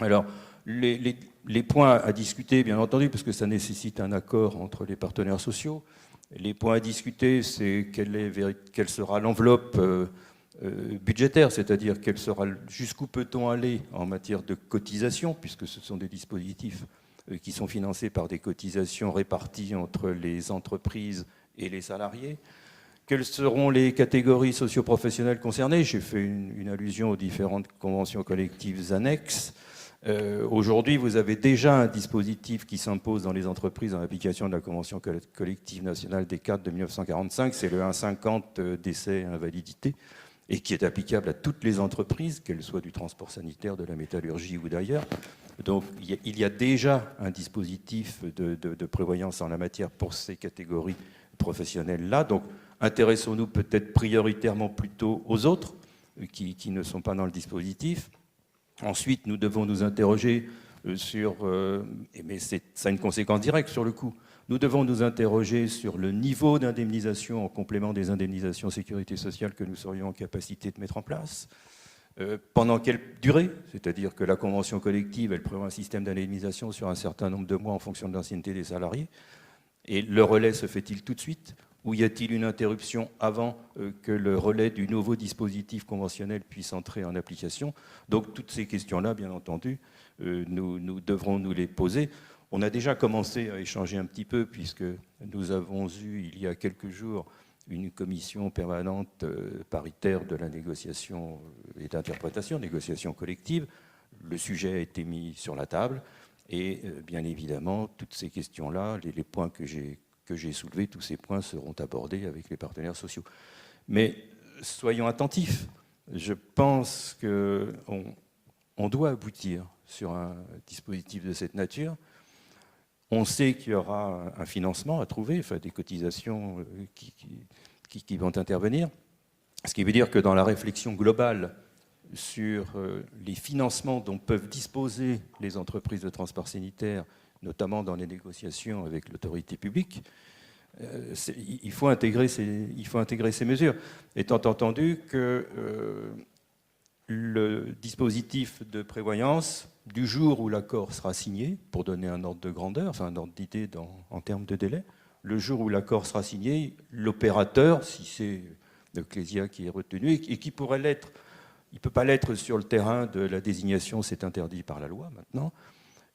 [SPEAKER 13] Alors, les points à discuter, bien entendu, parce que ça nécessite un accord entre les partenaires sociaux. Les points à discuter, c'est quelle sera l'enveloppe budgétaire, c'est-à-dire jusqu'où peut-on aller en matière de cotisation, puisque ce sont des dispositifs qui sont financés par des cotisations réparties entre les entreprises et les salariés. Quelles seront les catégories socio-professionnelles concernées? J'ai fait une allusion aux différentes conventions collectives annexes. Aujourd'hui, vous avez déjà un dispositif qui s'impose dans les entreprises en application de la Convention collective nationale des cadres de 1945, c'est le 1,50 décès invalidité, et qui est applicable à toutes les entreprises, qu'elles soient du transport sanitaire, de la métallurgie ou d'ailleurs. Donc il y a déjà un dispositif de prévoyance en la matière pour ces catégories professionnelles-là. Donc intéressons-nous peut-être prioritairement plutôt aux autres qui ne sont pas dans le dispositif. Ensuite, nous devons nous interroger sur, mais ça a une conséquence directe sur le coût, nous devons nous interroger sur le niveau d'indemnisation en complément des indemnisations sécurité sociale que nous serions en capacité de mettre en place. Pendant quelle durée? C'est-à-dire que la convention collective, elle prévoit un système d'indemnisation sur un certain nombre de mois en fonction de l'ancienneté des salariés. Et le relais se fait-il tout de suite? Ou y a-t-il une interruption avant que le relais du nouveau dispositif conventionnel puisse entrer en application? Donc toutes ces questions-là, bien entendu, nous devrons nous les poser. On a déjà commencé à échanger un petit peu, puisque nous avons eu, il y a quelques jours, une commission permanente paritaire de la négociation et d'interprétation, négociation collective. Le sujet a été mis sur la table et bien évidemment, toutes ces questions-là, les points que j'ai soulevés, tous ces points seront abordés avec les partenaires sociaux. Mais soyons attentifs. Je pense qu'on doit aboutir sur un dispositif de cette nature. On sait qu'il y aura un financement à trouver, enfin des cotisations qui vont intervenir. Ce qui veut dire que dans la réflexion globale sur les financements dont peuvent disposer les entreprises de transport sanitaire, notamment dans les négociations avec l'autorité publique, il faut intégrer ces mesures. Étant entendu que le dispositif de prévoyance, du jour où l'accord sera signé, pour donner un ordre de grandeur, enfin un ordre d'idée en termes de délai, le jour où l'accord sera signé, l'opérateur, si c'est le Clésia qui est retenu, et qui pourrait l'être, il ne peut pas l'être sur le terrain de la désignation, c'est interdit par la loi maintenant,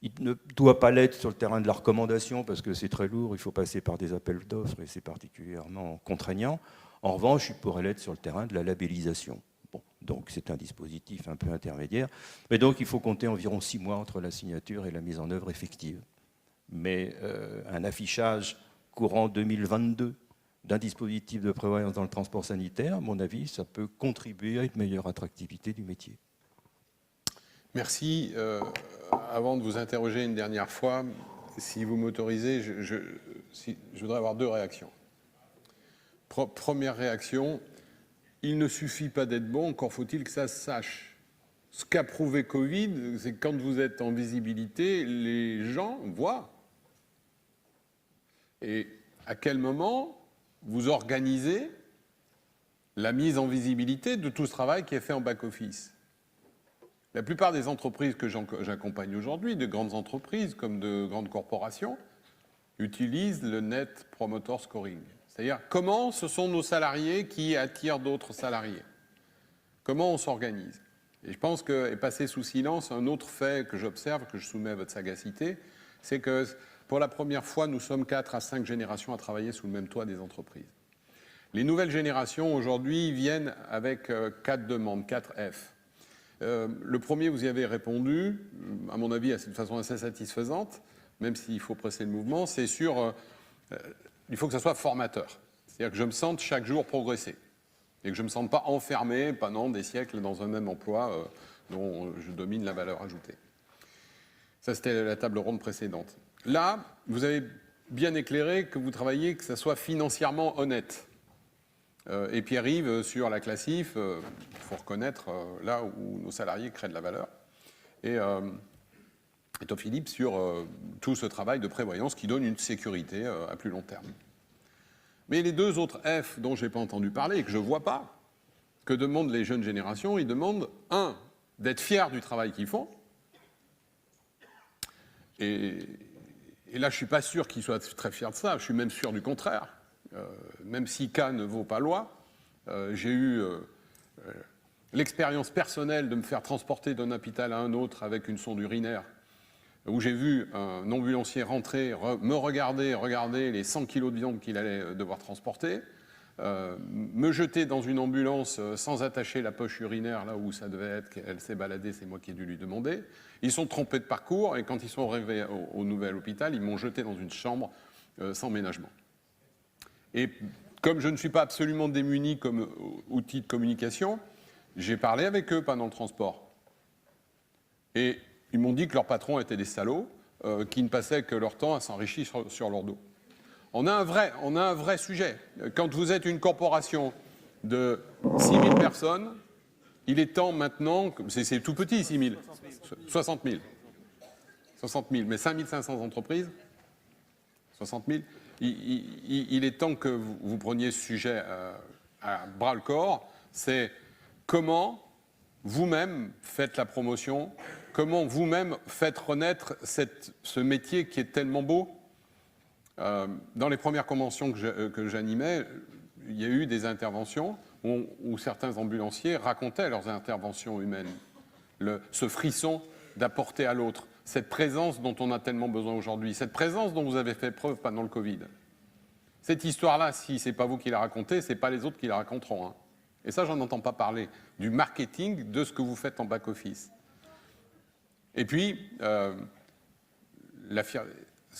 [SPEAKER 13] il ne doit pas l'être sur le terrain de la recommandation, parce que c'est très lourd, il faut passer par des appels d'offres, et c'est particulièrement contraignant. En revanche, il pourrait l'être sur le terrain de la labellisation. Bon, donc c'est un dispositif un peu intermédiaire. Mais donc il faut compter environ 6 mois entre la signature et la mise en œuvre effective. Mais un affichage courant 2022 d'un dispositif de prévoyance dans le transport sanitaire, à mon avis, ça peut contribuer à une meilleure attractivité du métier.
[SPEAKER 3] Merci. Avant de vous interroger une dernière fois, si vous m'autorisez, je voudrais avoir 2 réactions. Première réaction, il ne suffit pas d'être bon, encore faut-il que ça se sache. Ce qu'a prouvé Covid, c'est que quand vous êtes en visibilité, les gens voient. Et à quel moment vous organisez la mise en visibilité de tout ce travail qui est fait en back-office? La plupart des entreprises que j'accompagne aujourd'hui, de grandes entreprises comme de grandes corporations, utilisent le Net Promoter Scoring. C'est-à-dire comment ce sont nos salariés qui attirent d'autres salariés. Comment on s'organise. Et je pense que, est passé sous silence, un autre fait que j'observe, que je soumets à votre sagacité, c'est que pour la première fois, nous sommes 4 à 5 générations à travailler sous le même toit des entreprises. Les nouvelles générations, aujourd'hui, viennent avec 4 demandes, 4 F. Le premier, vous y avez répondu, à mon avis, de façon assez satisfaisante, même s'il faut presser le mouvement, c'est sur... il faut que ça soit formateur. C'est-à-dire que je me sente chaque jour progresser. Et que je ne me sente pas enfermé pendant des siècles dans un même emploi dont je domine la valeur ajoutée. Ça, c'était la table ronde précédente. Là, vous avez bien éclairé que vous travaillez, que ça soit financièrement honnête. Et Pierre-Yves sur la Classif, il faut reconnaître là où nos salariés créent de la valeur. Et Tom Philippe sur tout ce travail de prévoyance qui donne une sécurité à plus long terme. Mais les deux autres F dont je n'ai pas entendu parler et que je ne vois pas, que demandent les jeunes générations, ils demandent, d'être fiers du travail qu'ils font. Et là, je ne suis pas sûr qu'ils soient très fiers de ça, je suis même sûr du contraire. Même si cas ne vaut pas loi, j'ai eu l'expérience personnelle de me faire transporter d'un hôpital à un autre avec une sonde urinaire, où j'ai vu un ambulancier rentrer, me regarder les 100 kilos de viande qu'il allait devoir transporter, me jeter dans une ambulance sans attacher la poche urinaire là où ça devait être, qu'elle s'est baladée, c'est moi qui ai dû lui demander. Ils sont trompés de parcours et quand ils sont arrivés au nouvel hôpital, ils m'ont jeté dans une chambre sans ménagement. Et comme je ne suis pas absolument démuni comme outil de communication, j'ai parlé avec eux pendant le transport. Et ils m'ont dit que leurs patrons étaient des salauds, qui ne passaient que leur temps à s'enrichir sur leur dos. On a un vrai sujet. Quand vous êtes une corporation de 6 000 personnes, il est temps maintenant, c'est tout petit 6 000, 60 000. 60 000, mais 5 500 entreprises, 60 000. Il est temps que vous preniez ce sujet à bras-le-corps. C'est comment vous-même faites la promotion, comment vous-même faites renaître ce métier qui est tellement beau. Dans les premières conventions que j'animais, il y a eu des interventions où certains ambulanciers racontaient leurs interventions humaines. Ce frisson d'apporter à l'autre, cette présence dont on a tellement besoin aujourd'hui, cette présence dont vous avez fait preuve pendant le Covid. Cette histoire-là, si ce n'est pas vous qui la racontez, ce n'est pas les autres qui la raconteront. Et ça, j'en entends pas parler, du marketing de ce que vous faites en back-office. Et puis, ce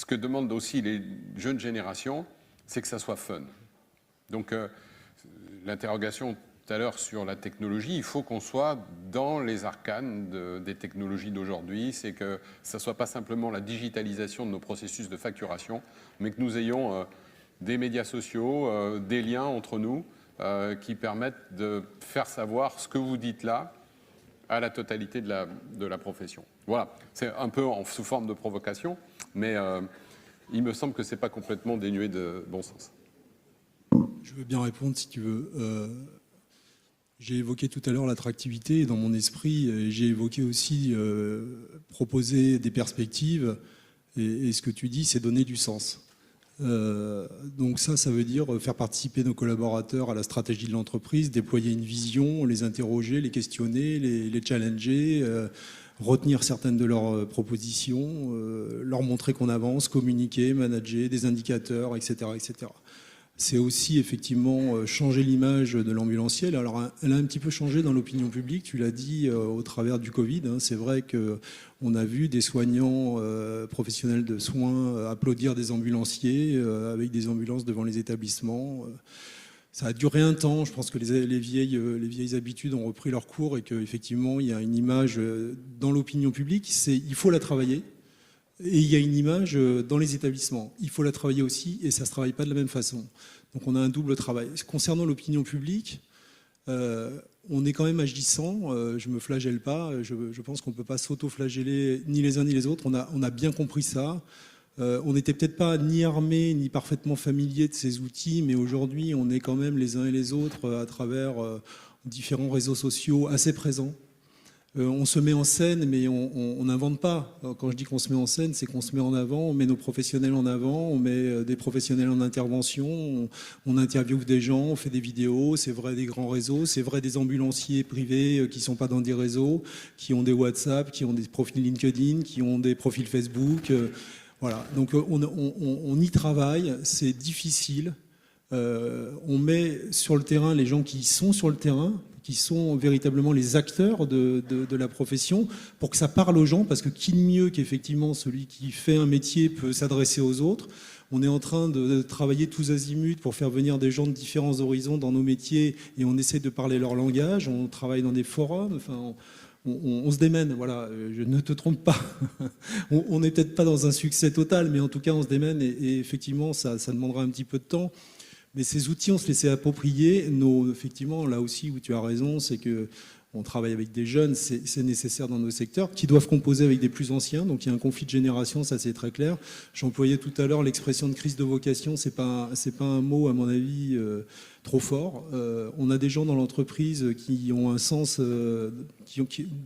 [SPEAKER 3] que demandent aussi les jeunes générations, c'est que ça soit fun. Donc, l'interrogation tout à l'heure sur la technologie, il faut qu'on soit dans les arcanes des technologies d'aujourd'hui, c'est que ça ne soit pas simplement la digitalisation de nos processus de facturation, mais que nous ayons des médias sociaux, des liens entre nous qui permettent de faire savoir ce que vous dites là à la totalité de la profession. Voilà, c'est un peu sous forme de provocation, mais il me semble que ce n'est pas complètement dénué de bon sens.
[SPEAKER 11] Je veux bien répondre si tu veux. J'ai évoqué tout à l'heure l'attractivité, et dans mon esprit, j'ai évoqué aussi proposer des perspectives, et ce que tu dis, c'est donner du sens. Donc ça veut dire faire participer nos collaborateurs à la stratégie de l'entreprise, déployer une vision, les interroger, les questionner, les challenger, retenir certaines de leurs propositions, leur montrer qu'on avance, communiquer, manager, des indicateurs, etc., etc. C'est aussi effectivement changer l'image de l'ambulancier. Alors elle a un petit peu changé dans l'opinion publique, tu l'as dit, au travers du Covid. C'est vrai qu'on a vu des soignants professionnels de soins applaudir des ambulanciers avec des ambulances devant les établissements. Ça a duré un temps, je pense que les vieilles habitudes ont repris leur cours et qu'effectivement il y a une image dans l'opinion publique, il faut la travailler. Et il y a une image dans les établissements. Il faut la travailler aussi et ça ne se travaille pas de la même façon. Donc on a un double travail. Concernant l'opinion publique, on est quand même agissant. Je ne me flagelle pas. Je pense qu'on ne peut pas s'auto-flageller ni les uns ni les autres. On a bien compris ça. On n'était peut-être pas ni armés ni parfaitement familiers de ces outils, mais aujourd'hui on est quand même les uns et les autres à travers différents réseaux sociaux assez présents. On se met en scène, mais on n'invente pas. Quand je dis qu'on se met en scène, c'est qu'on se met en avant, on met nos professionnels en avant, on met des professionnels en intervention, on interviewe des gens, on fait des vidéos, c'est vrai des grands réseaux, c'est vrai des ambulanciers privés qui ne sont pas dans des réseaux, qui ont des WhatsApp, qui ont des profils LinkedIn, qui ont des profils Facebook. Voilà, donc on y travaille, c'est difficile. On met sur le terrain les gens qui sont sur le terrain, qui sont véritablement les acteurs de la profession, pour que ça parle aux gens, parce que qui de mieux qu'effectivement celui qui fait un métier peut s'adresser aux autres. On est en train de travailler tous azimuts pour faire venir des gens de différents horizons dans nos métiers, et on essaie de parler leur langage, on travaille dans des forums, enfin, on se démène, voilà, je ne te trompe pas. On n'est peut-être pas dans un succès total, mais en tout cas on se démène, et effectivement ça demandera un petit peu de temps. Mais ces outils, on se laissait approprier. Effectivement, là aussi où tu as raison, c'est que on travaille avec des jeunes, c'est nécessaire dans nos secteurs, qui doivent composer avec des plus anciens. Donc il y a un conflit de génération, ça c'est très clair. J'employais tout à l'heure l'expression de crise de vocation. C'est pas un mot, à mon avis, trop fort. On a des gens dans l'entreprise qui ont un sens,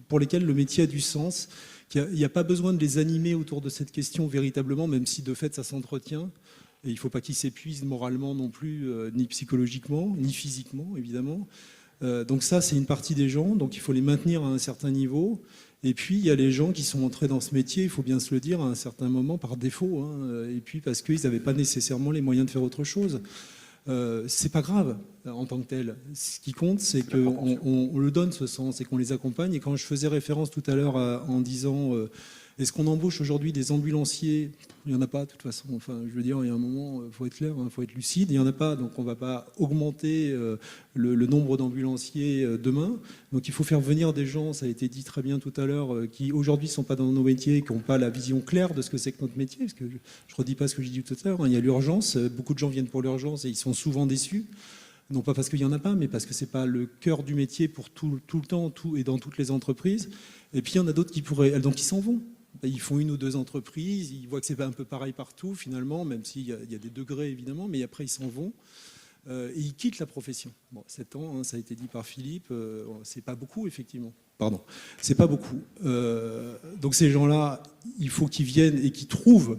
[SPEAKER 11] pour lesquels le métier a du sens. Il n'y a pas besoin de les animer autour de cette question véritablement, même si de fait ça s'entretient. Et il ne faut pas qu'ils s'épuisent moralement non plus, ni psychologiquement, ni physiquement, évidemment. Donc ça, c'est une partie des gens, donc il faut les maintenir à un certain niveau. Et puis, il y a les gens qui sont entrés dans ce métier, il faut bien se le dire, à un certain moment, par défaut. Et puis, parce qu'ils n'avaient pas nécessairement les moyens de faire autre chose. C'est pas grave en tant que tel. Ce qui compte, c'est qu'on le donne ce sens et qu'on les accompagne. Et quand je faisais référence tout à l'heure en disant est-ce qu'on embauche aujourd'hui des ambulanciers? Il n'y en a pas de toute façon. Enfin, je veux dire, il y a un moment, il faut être clair, il faut être lucide. Il n'y en a pas, donc on ne va pas augmenter le nombre d'ambulanciers demain. Donc il faut faire venir des gens, ça a été dit très bien tout à l'heure, qui aujourd'hui ne sont pas dans nos métiers, qui n'ont pas la vision claire de ce que c'est que notre métier. Parce que je ne redis pas ce que j'ai dit tout à l'heure. Il y a l'urgence. Beaucoup de gens viennent pour l'urgence et ils sont souvent déçus. Non pas parce qu'il n'y en a pas, mais parce que ce n'est pas le cœur du métier pour tout le temps et dans toutes les entreprises. Et puis il y en a d'autres qui pourraient, donc ils s'en vont. Ils font 1 ou 2 entreprises, ils voient que c'est pas un peu pareil partout finalement, même s'il y a des degrés évidemment, mais après ils s'en vont et ils quittent la profession. Bon, 7 ans, ça a été dit par Philippe, c'est pas beaucoup effectivement. Pardon, c'est pas beaucoup. Donc ces gens-là, il faut qu'ils viennent et qu'ils trouvent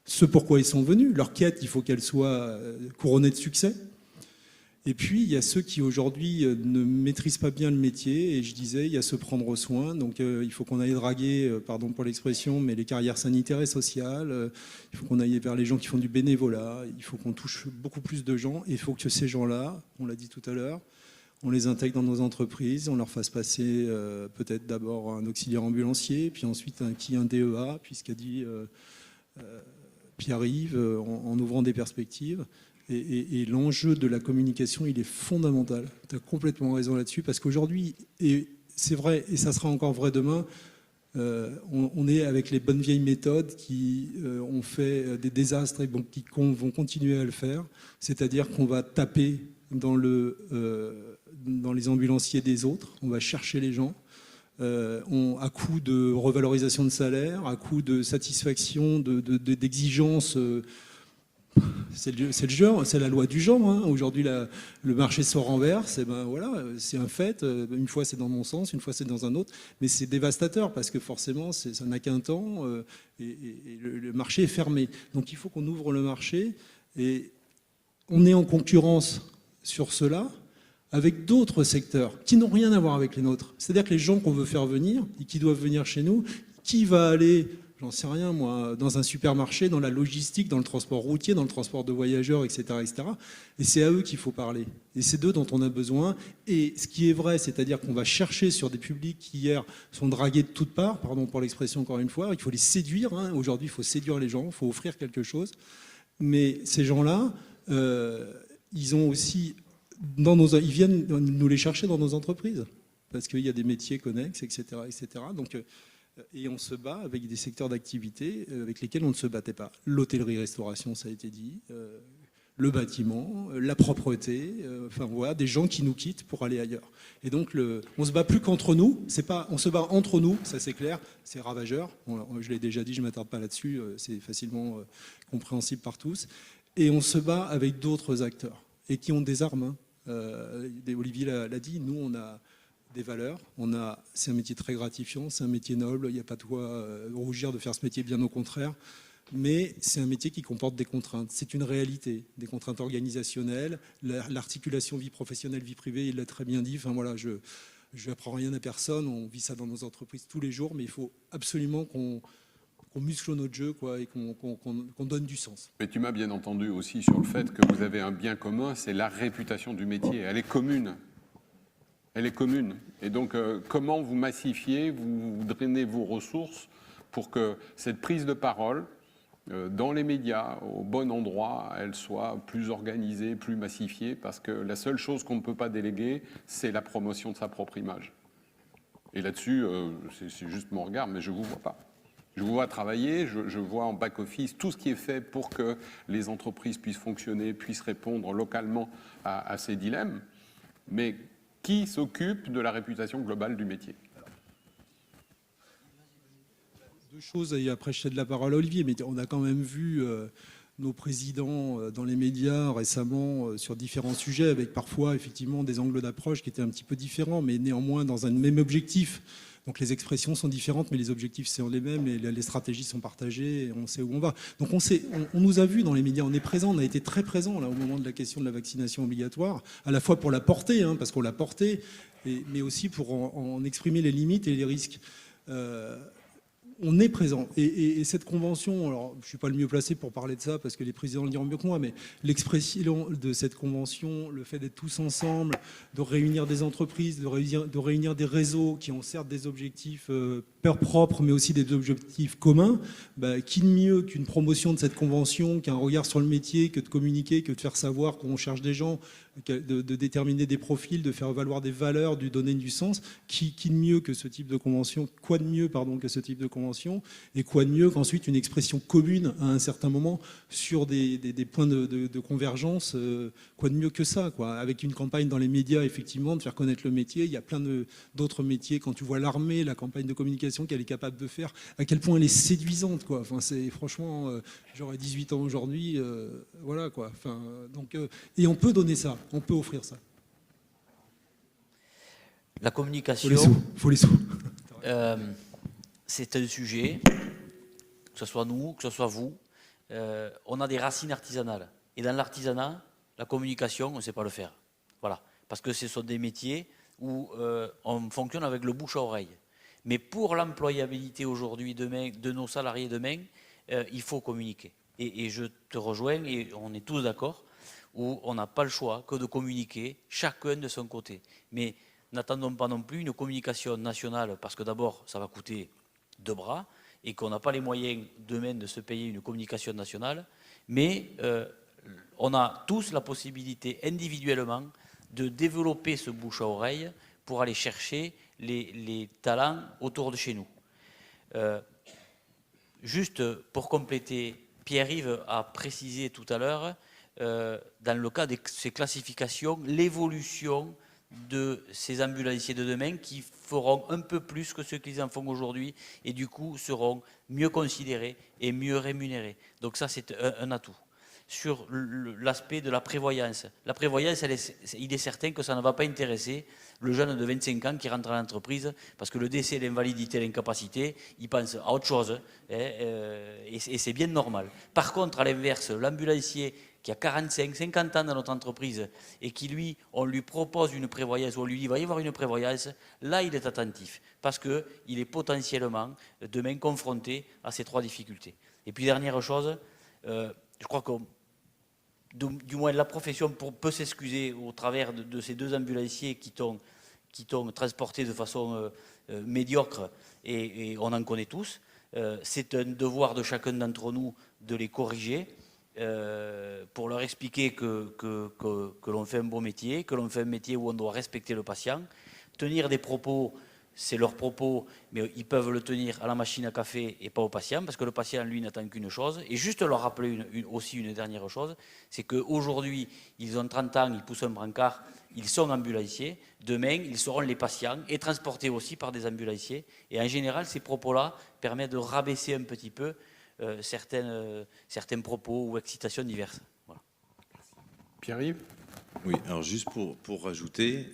[SPEAKER 11] ce pourquoi ils sont venus. Leur quête, il faut qu'elle soit couronnée de succès. Et puis, il y a ceux qui, aujourd'hui, ne maîtrisent pas bien le métier. Et je disais, il y a se prendre soin. Donc, il faut qu'on aille draguer, pardon pour l'expression, mais les carrières sanitaires et sociales. Il faut qu'on aille vers les gens qui font du bénévolat. Il faut qu'on touche beaucoup plus de gens. Et il faut que ces gens-là, on l'a dit tout à l'heure, on les intègre dans nos entreprises. On leur fasse passer peut-être d'abord un auxiliaire ambulancier, puis ensuite un DEA, puis ce qu'a dit Pierre-Yves, en ouvrant des perspectives. Et l'enjeu de la communication, il est fondamental. Tu as complètement raison là-dessus, parce qu'aujourd'hui, et c'est vrai, et ça sera encore vrai demain, on est avec les bonnes vieilles méthodes qui ont fait des désastres et qui vont continuer à le faire. C'est-à-dire qu'on va taper dans les ambulanciers des autres, on va chercher les gens. À coup de revalorisation de salaire, à coup de satisfaction, d'exigences. C'est le jeu, c'est la loi du genre. Hein. Aujourd'hui, le marché se renverse. Ben voilà, c'est un fait. Une fois, c'est dans mon sens, une fois, c'est dans un autre. Mais c'est dévastateur parce que forcément, ça n'a qu'un temps et le marché est fermé. Donc, il faut qu'on ouvre le marché et on est en concurrence sur cela avec d'autres secteurs qui n'ont rien à voir avec les nôtres. C'est-à-dire que les gens qu'on veut faire venir et qui doivent venir chez nous, qui va aller... J'en sais rien, moi, dans un supermarché, dans la logistique, dans le transport routier, dans le transport de voyageurs, etc. etc. Et c'est à eux qu'il faut parler. Et c'est d'eux dont on a besoin. Et ce qui est vrai, c'est-à-dire qu'on va chercher sur des publics qui, hier, sont dragués de toutes parts, pardon pour l'expression encore une fois, il faut les séduire. Hein. Aujourd'hui, il faut séduire les gens, il faut offrir quelque chose. Mais ces gens-là, ils ont aussi... ils viennent nous les chercher dans nos entreprises. Parce qu'il y a des métiers connexes, etc. etc. Donc... Et on se bat avec des secteurs d'activité avec lesquels on ne se battait pas. L'hôtellerie-restauration, ça a été dit, le bâtiment, la propreté, enfin voilà, des gens qui nous quittent pour aller ailleurs. Et donc, on ne se bat plus qu'entre nous, on se bat entre nous, ça c'est clair, c'est ravageur. Je l'ai déjà dit, je ne m'attarde pas là-dessus, c'est facilement compréhensible par tous. Et on se bat avec d'autres acteurs, et qui ont des armes. Olivier l'a dit, nous on a... des valeurs. C'est un métier très gratifiant, c'est un métier noble, il n'y a pas de quoi rougir de faire ce métier, bien au contraire. Mais c'est un métier qui comporte des contraintes. C'est une réalité, des contraintes organisationnelles, l'articulation vie professionnelle, vie privée, il l'a très bien dit. Enfin voilà, je n'apprends rien à personne, on vit ça dans nos entreprises tous les jours, mais il faut absolument qu'on muscle notre jeu quoi, et qu'on donne du sens.
[SPEAKER 3] Mais tu m'as bien entendu aussi sur le fait que vous avez un bien commun, c'est la réputation du métier, elle est commune. Elle est commune. Et donc, comment vous massifiez, vous drainez vos ressources pour que cette prise de parole dans les médias, au bon endroit, elle soit plus organisée, plus massifiée, parce que la seule chose qu'on ne peut pas déléguer, c'est la promotion de sa propre image. Et là-dessus, c'est juste mon regard, mais je ne vous vois pas. Je vous vois travailler, je vois en back-office tout ce qui est fait pour que les entreprises puissent fonctionner, puissent répondre localement à ces dilemmes. Mais qui s'occupe de la réputation globale du métier?
[SPEAKER 11] Deux choses, et après je cède la parole à Olivier, mais on a quand même vu nos présidents dans les médias récemment sur différents sujets, avec parfois effectivement des angles d'approche qui étaient un petit peu différents, mais néanmoins dans un même objectif. Donc les expressions sont différentes, mais les objectifs sont les mêmes, et les stratégies sont partagées, et on sait où on va. Donc on nous a vus dans les médias, on est présent, on a été très présent là au moment de la question de la vaccination obligatoire, à la fois pour la porter, parce qu'on l'a portée, mais aussi pour en exprimer les limites et les risques. On est présent. Et cette convention, alors je ne suis pas le mieux placé pour parler de ça parce que les présidents le diront mieux que moi, mais l'expression de cette convention, le fait d'être tous ensemble, de réunir des entreprises, de réunir des réseaux qui ont certes des objectifs propres, mais aussi des objectifs communs, qui de mieux qu'une promotion de cette convention, qu'un regard sur le métier, que de communiquer, que de faire savoir qu'on cherche des gens, de déterminer des profils, de faire valoir des valeurs, de donner du sens, qui de mieux que ce type de convention, quoi de mieux que ce type de convention, et quoi de mieux qu'ensuite une expression commune à un certain moment sur des points de convergence, quoi de mieux que ça, quoi, avec une campagne dans les médias, effectivement, de faire connaître le métier. Il y a plein d'autres métiers, quand tu vois l'armée, la campagne de communication qu'elle est capable de faire, à quel point elle est séduisante, quoi. Enfin, c'est franchement, j'aurais 18 ans aujourd'hui, voilà, quoi. Enfin, donc, et on peut donner ça. On peut offrir ça.
[SPEAKER 10] La communication,
[SPEAKER 11] faut les sous.
[SPEAKER 10] C'est un sujet, que ce soit nous, que ce soit vous, on a des racines artisanales. Et dans l'artisanat, la communication, on ne sait pas le faire. Voilà. Parce que ce sont des métiers où on fonctionne avec le bouche à oreille. Mais pour l'employabilité aujourd'hui, demain, de nos salariés demain, il faut communiquer. Et je te rejoins, et on est tous d'accord, où on n'a pas le choix que de communiquer, chacun de son côté. Mais n'attendons pas non plus une communication nationale, parce que d'abord, ça va coûter 2 bras, et qu'on n'a pas les moyens demain de se payer une communication nationale. Mais on a tous la possibilité individuellement de développer ce bouche à oreille pour aller chercher les talents autour de chez nous. Juste pour compléter, Pierre-Yves a précisé tout à l'heure, dans le cas de ces classifications, l'évolution de ces ambulanciers de demain qui feront un peu plus que ceux qu'ils en font aujourd'hui et du coup seront mieux considérés et mieux rémunérés. Donc ça, c'est un atout. Sur l'aspect de la prévoyance. La prévoyance, il est certain que ça ne va pas intéresser le jeune de 25 ans qui rentre à l'entreprise parce que le décès, l'invalidité, l'incapacité, il pense à autre chose et c'est bien normal. Par contre, à l'inverse, l'ambulancier qui a 45, 50 ans dans notre entreprise et qui, lui, on lui propose une prévoyance ou on lui dit il va y avoir une prévoyance, là, il est attentif parce qu'il est potentiellement demain confronté à ces 3 difficultés. Et puis, dernière chose, je crois que du moins la profession peut s'excuser au travers de ces 2 ambulanciers qui t'ont transporté de façon médiocre et on en connaît tous. C'est un devoir de chacun d'entre nous de les corriger pour leur expliquer que l'on fait un bon métier, que l'on fait un métier où on doit respecter le patient. Tenir des propos, c'est leurs propos, mais ils peuvent le tenir à la machine à café et pas au patient, parce que le patient, lui, n'attend qu'une chose. Et juste leur rappeler aussi une dernière chose, c'est qu'aujourd'hui, ils ont 30 ans, ils poussent un brancard, ils sont ambulanciers. Demain, ils seront les patients et transportés aussi par des ambulanciers. Et en général, ces propos-là permettent de rabaisser un petit peu certains propos ou excitations diverses. Voilà.
[SPEAKER 3] Pierre-Yves ?
[SPEAKER 12] Oui, alors juste pour rajouter...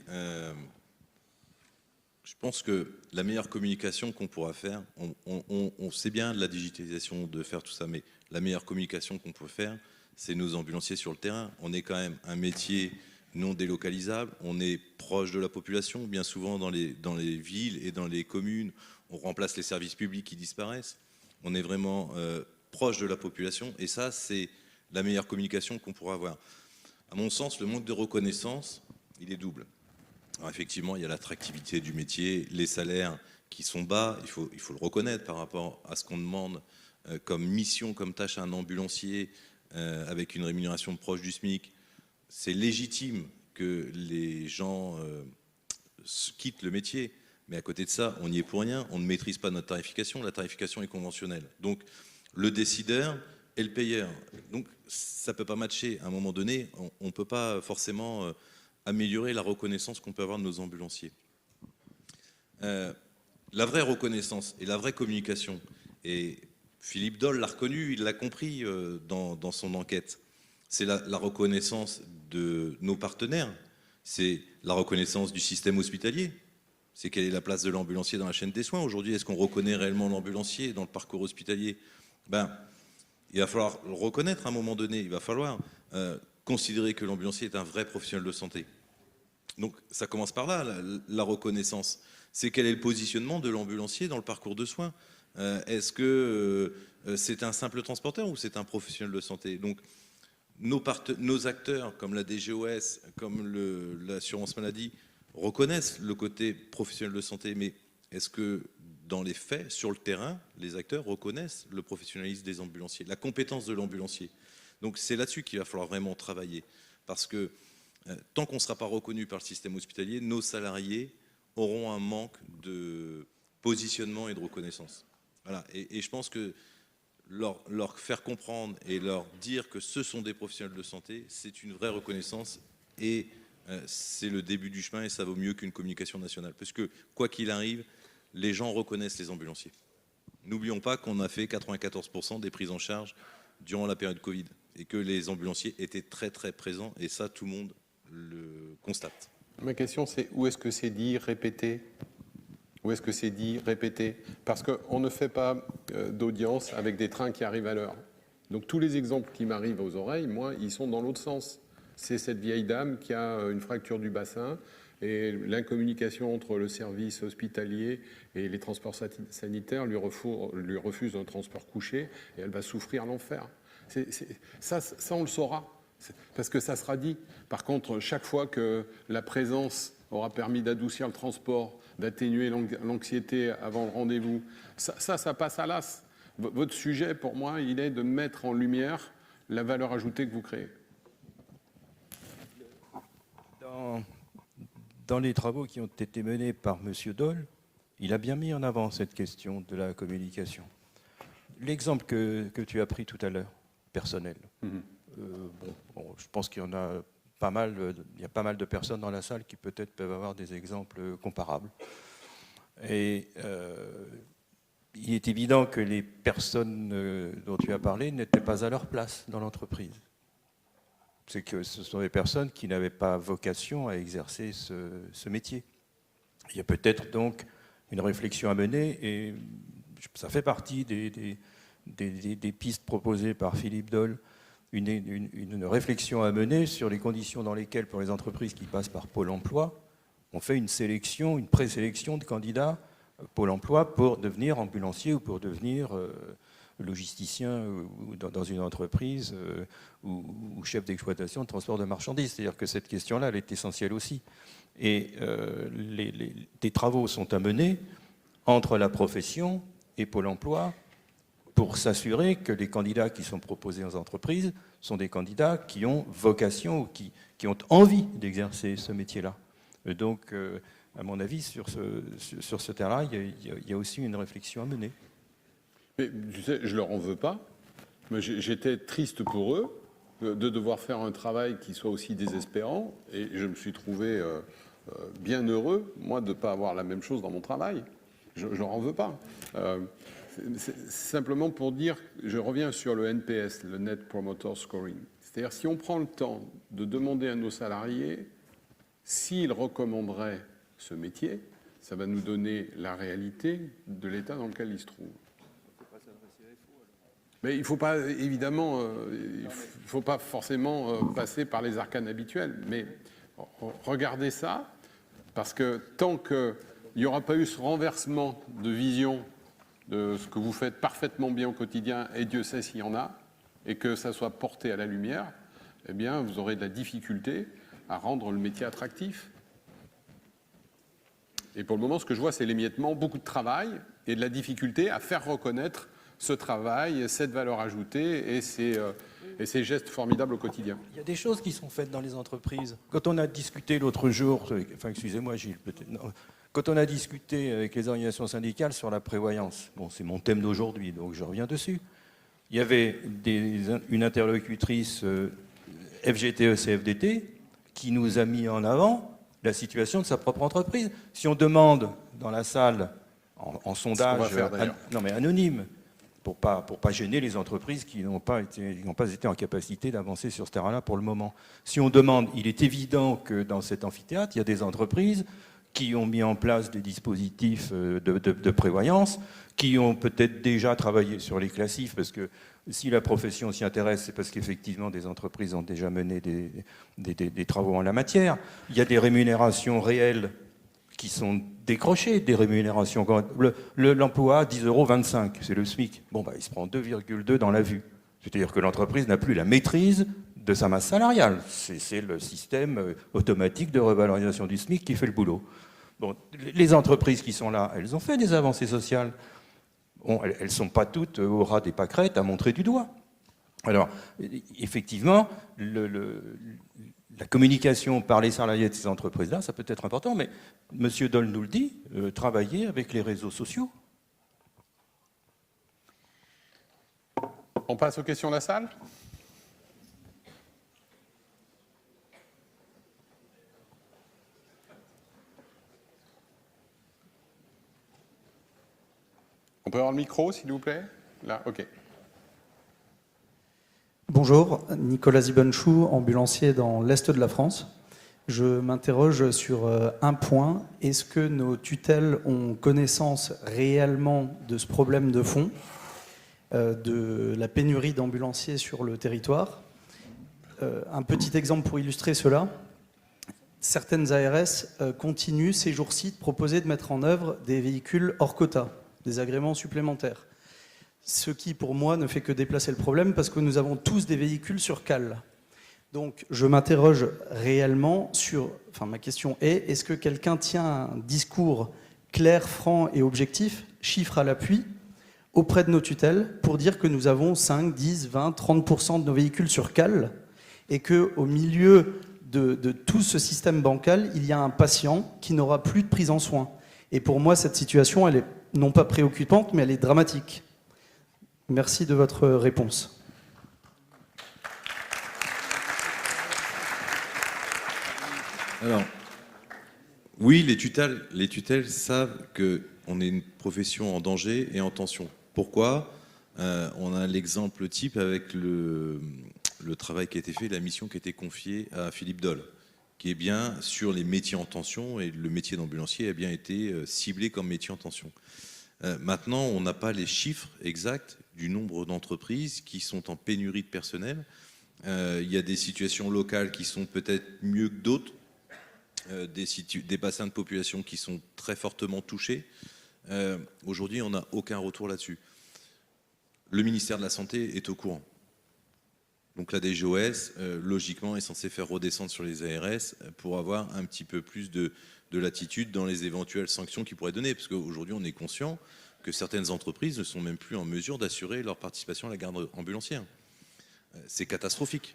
[SPEAKER 12] je pense que la meilleure communication qu'on pourra faire, on sait bien de la digitalisation, de faire tout ça, mais la meilleure communication qu'on peut faire, c'est nos ambulanciers sur le terrain. On est quand même un métier non délocalisable, on est proche de la population, bien souvent dans les villes et dans les communes, on remplace les services publics qui disparaissent. On est vraiment proche de la population, et ça, c'est la meilleure communication qu'on pourra avoir. À mon sens, le manque de reconnaissance, il est double. Alors effectivement, il y a l'attractivité du métier, les salaires qui sont bas, il faut le reconnaître par rapport à ce qu'on demande comme mission, comme tâche à un ambulancier avec une rémunération proche du SMIC. C'est légitime que les gens quittent le métier, Mais à côté de ça, on n'y est pour rien, on ne maîtrise pas notre tarification, la tarification est conventionnelle. Donc le décideur et le payeur. Donc ça ne peut pas matcher. À un moment donné, on ne peut pas forcément améliorer la reconnaissance qu'on peut avoir de nos ambulanciers. La vraie reconnaissance et la vraie communication, et Philippe Doll l'a reconnu, il l'a compris dans son enquête, c'est la reconnaissance de nos partenaires, c'est la reconnaissance du système hospitalier, c'est quelle est la place de l'ambulancier dans la chaîne des soins. Aujourd'hui, est-ce qu'on reconnaît réellement l'ambulancier dans le parcours hospitalier? Il va falloir le reconnaître à un moment donné, il va falloir considérer que l'ambulancier est un vrai professionnel de santé. Donc ça commence par là, la reconnaissance. C'est quel est le positionnement de l'ambulancier dans le parcours de soins. Est-ce que c'est un simple transporteur ou c'est un professionnel de santé? Donc nos acteurs, comme la DGOS, comme l'assurance maladie, reconnaissent le côté professionnel de santé, mais est-ce que dans les faits, sur le terrain, les acteurs reconnaissent le professionnalisme des ambulanciers, la compétence de l'ambulancier? Donc c'est là-dessus qu'il va falloir vraiment travailler, parce que tant qu'on ne sera pas reconnu par le système hospitalier, nos salariés auront un manque de positionnement et de reconnaissance. Voilà. Et je pense que leur faire comprendre et leur dire que ce sont des professionnels de santé, c'est une vraie reconnaissance et c'est le début du chemin et ça vaut mieux qu'une communication nationale. Parce que quoi qu'il arrive, les gens reconnaissent les ambulanciers. N'oublions pas qu'on a fait 94% des prises en charge durant la période Covid et que les ambulanciers étaient très très présents et ça tout le monde le constate.
[SPEAKER 3] Ma question c'est où est-ce que c'est dit, répété? Où est-ce que c'est dit, répété? Parce qu'on ne fait pas d'audience avec des trains qui arrivent à l'heure. Donc tous les exemples qui m'arrivent aux oreilles, moi, ils sont dans l'autre sens. C'est cette vieille dame qui a une fracture du bassin et l'incommunication entre le service hospitalier et les transports sanitaires lui refuse un transport couché et elle va souffrir l'enfer. Ça, on le saura, parce que ça sera dit. Par contre, chaque fois que la présence aura permis d'adoucir le transport, d'atténuer l'anxiété avant le rendez-vous, ça passe à l'as. Votre sujet, pour moi, il est de mettre en lumière la valeur ajoutée que vous créez.
[SPEAKER 13] Dans les travaux qui ont été menés par M. Doll, il a bien mis en avant cette question de la communication. L'exemple que tu as pris tout à l'heure, personnel. Je pense qu'il y en a pas mal, il y a pas mal de personnes dans la salle qui peut-être peuvent avoir des exemples comparables. Et il est évident que les personnes dont tu as parlé n'étaient pas à leur place dans l'entreprise. C'est que ce sont des personnes qui n'avaient pas vocation à exercer ce métier. Il y a peut-être donc une réflexion à mener et ça fait partie des pistes proposées par Philippe Doll, une réflexion à mener sur les conditions dans lesquelles, pour les entreprises qui passent par Pôle emploi, on fait une sélection, une présélection de candidats Pôle emploi pour devenir ambulancier ou pour devenir logisticien ou dans une entreprise ou chef d'exploitation de transport de marchandises. C'est-à-dire que cette question-là, elle est essentielle aussi. Et des travaux sont à mener entre la profession et Pôle emploi pour s'assurer que les candidats qui sont proposés aux entreprises sont des candidats qui ont vocation ou qui ont envie d'exercer ce métier-là. Donc, à mon avis, sur ce terrain-là, il y a aussi une réflexion à mener.
[SPEAKER 3] Mais tu sais, je leur en veux pas. Mais j'étais triste pour eux de devoir faire un travail qui soit aussi désespérant. Et je me suis trouvé bien heureux, moi, de ne pas avoir la même chose dans mon travail. Je leur en veux pas. C'est simplement pour dire, je reviens sur le NPS, le Net Promoter Scoring. C'est-à-dire, si on prend le temps de demander à nos salariés s'ils recommanderaient ce métier, ça va nous donner la réalité de l'état dans lequel ils se trouvent. Mais il ne faut pas, évidemment, il ne faut pas forcément passer par les arcanes habituelles. Mais regardez ça, parce que tant qu'il n'y aura pas eu ce renversement de vision de ce que vous faites parfaitement bien au quotidien, et Dieu sait s'il y en a, et que ça soit porté à la lumière, eh bien, vous aurez de la difficulté à rendre le métier attractif. Et pour le moment, ce que je vois, c'est l'émiettement, beaucoup de travail et de la difficulté à faire reconnaître ce travail, cette valeur ajoutée et ces et ces gestes formidables au quotidien.
[SPEAKER 13] Il y a des choses qui sont faites dans les entreprises. Quand on a discuté l'autre jour, enfin excusez-moi Gilles, peut-être, non. Quand on a discuté avec les organisations syndicales sur la prévoyance, bon c'est mon thème d'aujourd'hui, donc je reviens dessus, il y avait une interlocutrice FGTE-CFDT qui nous a mis en avant la situation de sa propre entreprise. Si on demande dans la salle, en sondage non, mais anonyme, pour pas gêner les entreprises qui n'ont pas été en capacité d'avancer sur ce terrain-là pour le moment. Si on demande, il est évident que dans cet amphithéâtre, il y a des entreprises qui ont mis en place des dispositifs de prévoyance, qui ont peut-être déjà travaillé sur les classifs, parce que si la profession s'y intéresse, c'est parce qu'effectivement des entreprises ont déjà mené des travaux en la matière. Il y a des rémunérations réelles qui sont décrochées, des rémunérations. L'emploi, 10,25 €, c'est le SMIC. Bon, il se prend 2,2 dans la vue. C'est-à-dire que l'entreprise n'a plus la maîtrise de sa masse salariale. C'est le système automatique de revalorisation du SMIC qui fait le boulot. Bon, les entreprises qui sont là, elles ont fait des avancées sociales. Bon, elles ne sont pas toutes au ras des pâquerettes à montrer du doigt. Alors, effectivement, la communication par les salariés de ces entreprises-là, ça peut être important, mais M. Doll nous le dit, travailler avec les réseaux sociaux.
[SPEAKER 3] On passe aux questions de la salle ? On peut avoir le micro, s'il vous plaît ? Là, ok.
[SPEAKER 14] Bonjour, Nicolas Zibenchou, ambulancier dans l'Est de la France. Je m'interroge sur un point. Est-ce que nos tutelles ont connaissance réellement de ce problème de fond, de la pénurie d'ambulanciers sur le territoire ? Un petit exemple pour illustrer cela. Certaines ARS continuent ces jours-ci de proposer de mettre en œuvre des véhicules hors quota, des agréments supplémentaires. Ce qui, pour moi, ne fait que déplacer le problème parce que nous avons tous des véhicules sur cale. Donc, je m'interroge réellement sur... Enfin, ma question est, est-ce que quelqu'un tient un discours clair, franc et objectif, chiffres à l'appui, auprès de nos tutelles, pour dire que nous avons 5, 10, 20, 30% de nos véhicules sur cale et qu'au milieu de tout ce système bancal, il y a un patient qui n'aura plus de prise en soin. Et pour moi, cette situation, elle est non pas préoccupante, mais elle est dramatique. Merci de votre réponse.
[SPEAKER 12] Alors, oui, les tutelles savent qu'on est une profession en danger et en tension. Pourquoi ? On a l'exemple type avec le travail qui a été fait, la mission qui a été confiée à Philippe Doll, qui est bien sur les métiers en tension, et le métier d'ambulancier a bien été ciblé comme métier en tension. Maintenant, on n'a pas les chiffres exacts du nombre d'entreprises qui sont en pénurie de personnel. Il y a des situations locales qui sont peut-être mieux que d'autres, des bassins de population qui sont très fortement touchés. Aujourd'hui, on n'a aucun retour là-dessus. Le ministère de la Santé est au courant. Donc la DGOS, logiquement, est censée faire redescendre sur les ARS pour avoir un petit peu plus de latitude dans les éventuelles sanctions qu'ils pourraient donner. Parce qu'aujourd'hui, on est conscient que certaines entreprises ne sont même plus en mesure d'assurer leur participation à la garde ambulancière. C'est catastrophique.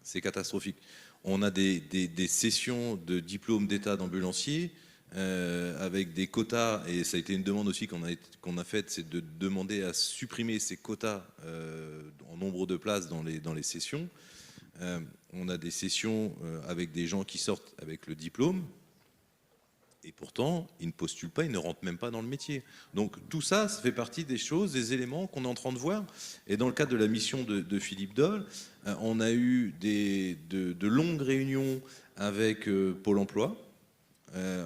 [SPEAKER 12] C'est catastrophique. On a des sessions de diplômes d'état d'ambulancier avec des quotas, et ça a été une demande aussi qu'on a faite, c'est de demander à supprimer ces quotas en nombre de places dans les sessions. On a des sessions avec des gens qui sortent avec le diplôme, et pourtant, ils ne postulent pas, ils ne rentrent même pas dans le métier. Donc tout ça, ça fait partie des choses, des éléments qu'on est en train de voir. Et dans le cadre de la mission de Philippe Doll, on a eu de longues réunions avec Pôle emploi.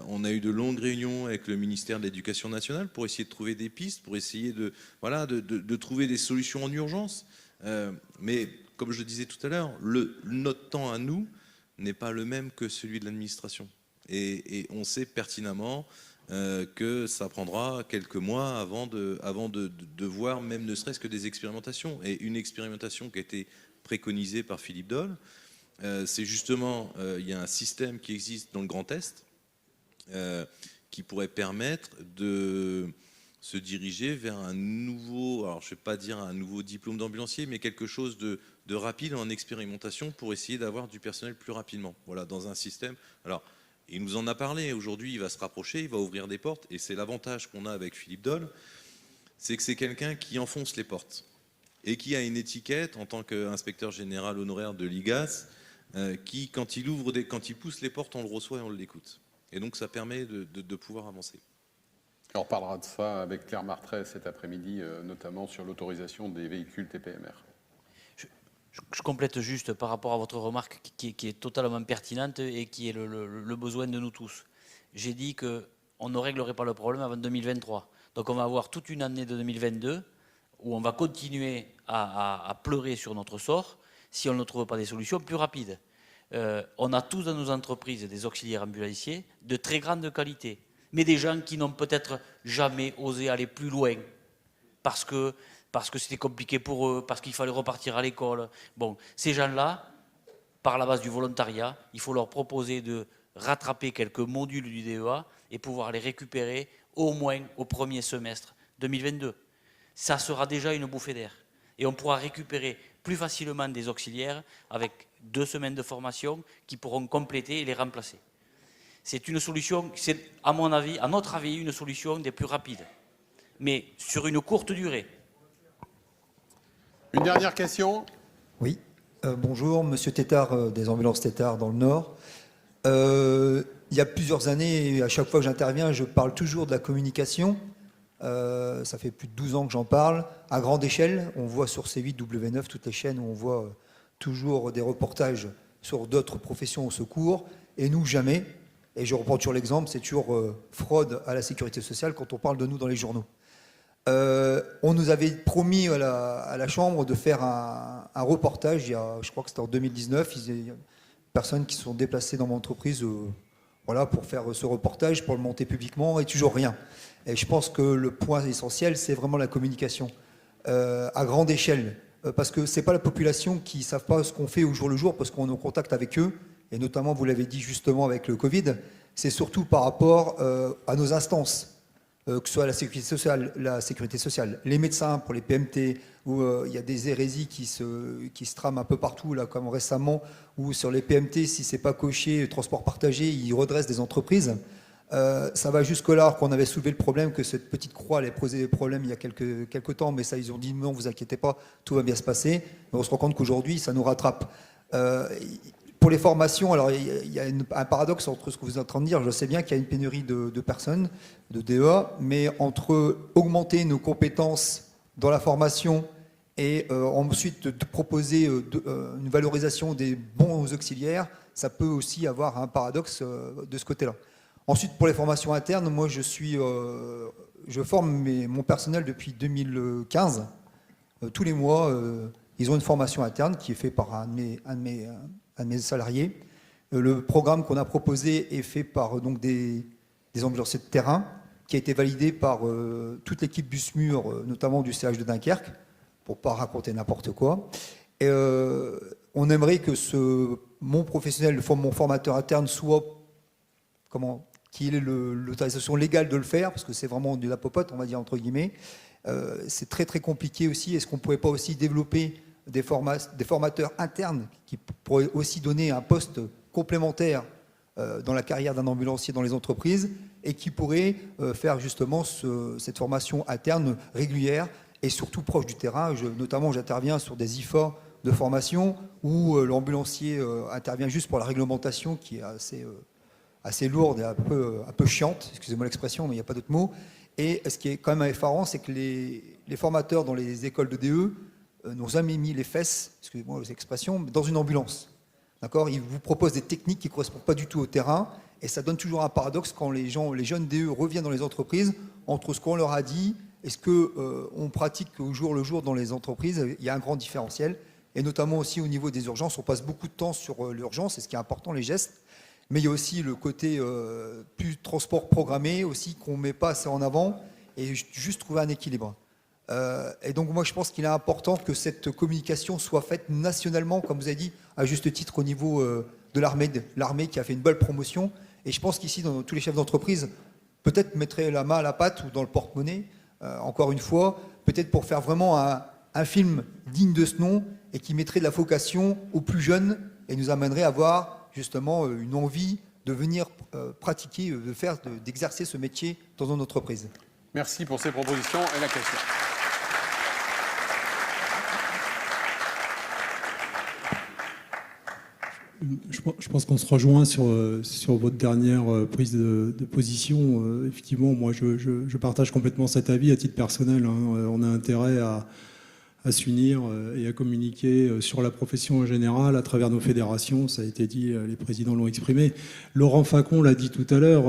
[SPEAKER 12] On a eu de longues réunions avec le ministère de l'Éducation nationale pour essayer de trouver des pistes, pour essayer de trouver des solutions en urgence. Mais comme je le disais tout à l'heure, notre temps à nous n'est pas le même que celui de l'administration. Et on sait pertinemment que ça prendra quelques mois avant de voir même ne serait-ce que des expérimentations. Et une expérimentation qui a été préconisée par Philippe Doll, c'est justement, il y a un système qui existe dans le Grand Est qui pourrait permettre de se diriger vers un nouveau, alors je ne vais pas dire un nouveau diplôme d'ambulancier, mais quelque chose de de rapide en expérimentation pour essayer d'avoir du personnel plus rapidement. Voilà, dans un système. Alors, il nous en a parlé. Aujourd'hui, il va se rapprocher, il va ouvrir des portes. Et c'est l'avantage qu'on a avec Philippe Doll, c'est que c'est quelqu'un qui enfonce les portes et qui a une étiquette en tant qu'inspecteur général honoraire de l'IGAS, qui, quand il pousse les portes, on le reçoit et on l'écoute. Et donc, ça permet de pouvoir avancer.
[SPEAKER 3] On reparlera de ça avec Claire Martret cet après-midi, notamment sur l'autorisation des véhicules TPMR.
[SPEAKER 10] Je complète juste par rapport à votre remarque qui est totalement pertinente et qui est le besoin de nous tous. J'ai dit qu'on ne réglerait pas le problème avant 2023. Donc on va avoir toute une année de 2022 où on va continuer à pleurer sur notre sort si on ne trouve pas des solutions plus rapides. On a tous dans nos entreprises des auxiliaires ambulanciers de très grande qualité, mais des gens qui n'ont peut-être jamais osé aller plus loin parce que c'était compliqué pour eux, parce qu'il fallait repartir à l'école. Bon, ces gens-là, par la base du volontariat, il faut leur proposer de rattraper quelques modules du DEA et pouvoir les récupérer au moins au premier semestre 2022. Ça sera déjà une bouffée d'air. Et on pourra récupérer plus facilement des auxiliaires avec 2 semaines de formation qui pourront compléter et les remplacer. C'est une solution, c'est à mon avis, à notre avis, une solution des plus rapides, mais sur une courte durée.
[SPEAKER 3] Une dernière question ?
[SPEAKER 15] Oui. Bonjour, Monsieur Tétard des ambulances Tétard dans le Nord. Il y a plusieurs années, et à chaque fois que j'interviens, je parle toujours de la communication. Ça fait plus de 12 ans que j'en parle. À grande échelle, on voit sur C8, W9, toutes les chaînes où on voit toujours des reportages sur d'autres professions au secours, et nous, jamais. Et je reprends toujours l'exemple, c'est toujours fraude à la sécurité sociale quand on parle de nous dans les journaux. On nous avait promis à la Chambre de faire un reportage, je crois que c'était en 2019, il y a des personnes qui se sont déplacées dans mon entreprise voilà, pour faire ce reportage, pour le monter publiquement, et toujours rien. Et je pense que le point essentiel, c'est vraiment la communication à grande échelle, parce que ce n'est pas la population qui ne savent pas ce qu'on fait au jour le jour, parce qu'on est en contact avec eux, et notamment, vous l'avez dit justement avec le Covid, c'est surtout par rapport à nos instances. Que ce soit la sécurité sociale, les médecins pour les PMT, où il y a des hérésies qui se trament un peu partout, là, comme récemment, où sur les PMT, si ce n'est pas coché, transport partagé, ils redressent des entreprises. Ça va jusque-là qu'on avait soulevé le problème que cette petite croix allait poser des problèmes il y a quelques temps, mais ça, ils ont dit non, vous inquiétez pas, tout va bien se passer. Mais on se rend compte qu'aujourd'hui, ça nous rattrape. Pour les formations, alors il y a un paradoxe entre ce que vous êtes en train de dire. Je sais bien qu'il y a une pénurie de personnes, de DEA, mais entre augmenter nos compétences dans la formation et ensuite de proposer une valorisation des bons auxiliaires, ça peut aussi avoir un paradoxe de ce côté-là. Ensuite, pour les formations internes, moi je forme mon personnel depuis 2015. Tous les mois, ils ont une formation interne qui est faite par un de mes salariés. Le programme qu'on a proposé est fait par donc, des ambulanciers de terrain, qui a été validé par toute l'équipe BusMur, notamment du CH de Dunkerque, pour ne pas raconter n'importe quoi. Et, on aimerait que mon professionnel, mon formateur interne, soit qu'il ait l'autorisation légale de le faire, parce que c'est vraiment de la popote, on va dire entre guillemets. C'est très très compliqué aussi. Est-ce qu'on ne pourrait pas aussi développer des formateurs internes qui pourraient aussi donner un poste complémentaire dans la carrière d'un ambulancier dans les entreprises et qui pourraient faire justement cette formation interne régulière et surtout proche du terrain. Notamment, j'interviens sur des IFA de formation où l'ambulancier intervient juste pour la réglementation qui est assez lourde et un peu chiante, excusez-moi l'expression, mais il n'y a pas d'autre mot. Et ce qui est quand même effarant, c'est que les formateurs dans les écoles de DE n'ont jamais mis les fesses, excusez-moi l'expression, dans une ambulance. D'accord ? Ils vous proposent des techniques qui ne correspondent pas du tout au terrain, et ça donne toujours un paradoxe quand les jeunes DE reviennent dans les entreprises, entre ce qu'on leur a dit et ce qu'on pratique au jour le jour dans les entreprises. Il y a un grand différentiel, et notamment aussi au niveau des urgences. On passe beaucoup de temps sur l'urgence, c'est ce qui est important, les gestes, mais il y a aussi le côté plus transport programmé, aussi qu'on ne met pas assez en avant, et juste trouver un équilibre. Et donc moi je pense qu'il est important que cette communication soit faite nationalement, comme vous avez dit, à juste titre au niveau de l'armée qui a fait une belle promotion. Et je pense qu'ici, dans tous les chefs d'entreprise, peut-être mettraient la main à la pâte ou dans le porte-monnaie, encore une fois, peut-être pour faire vraiment un film digne de ce nom et qui mettrait de la vocation aux plus jeunes et nous amènerait à avoir justement une envie de venir pratiquer, d'exercer ce métier dans une entreprise.
[SPEAKER 3] Merci pour ces propositions et la question.
[SPEAKER 11] Je pense qu'on se rejoint sur votre dernière prise de position. Effectivement, moi, je partage complètement cet avis à titre personnel. On a intérêt à s'unir et à communiquer sur la profession en général à travers nos fédérations. Ça a été dit, les présidents l'ont exprimé. Laurent Facon l'a dit tout à l'heure,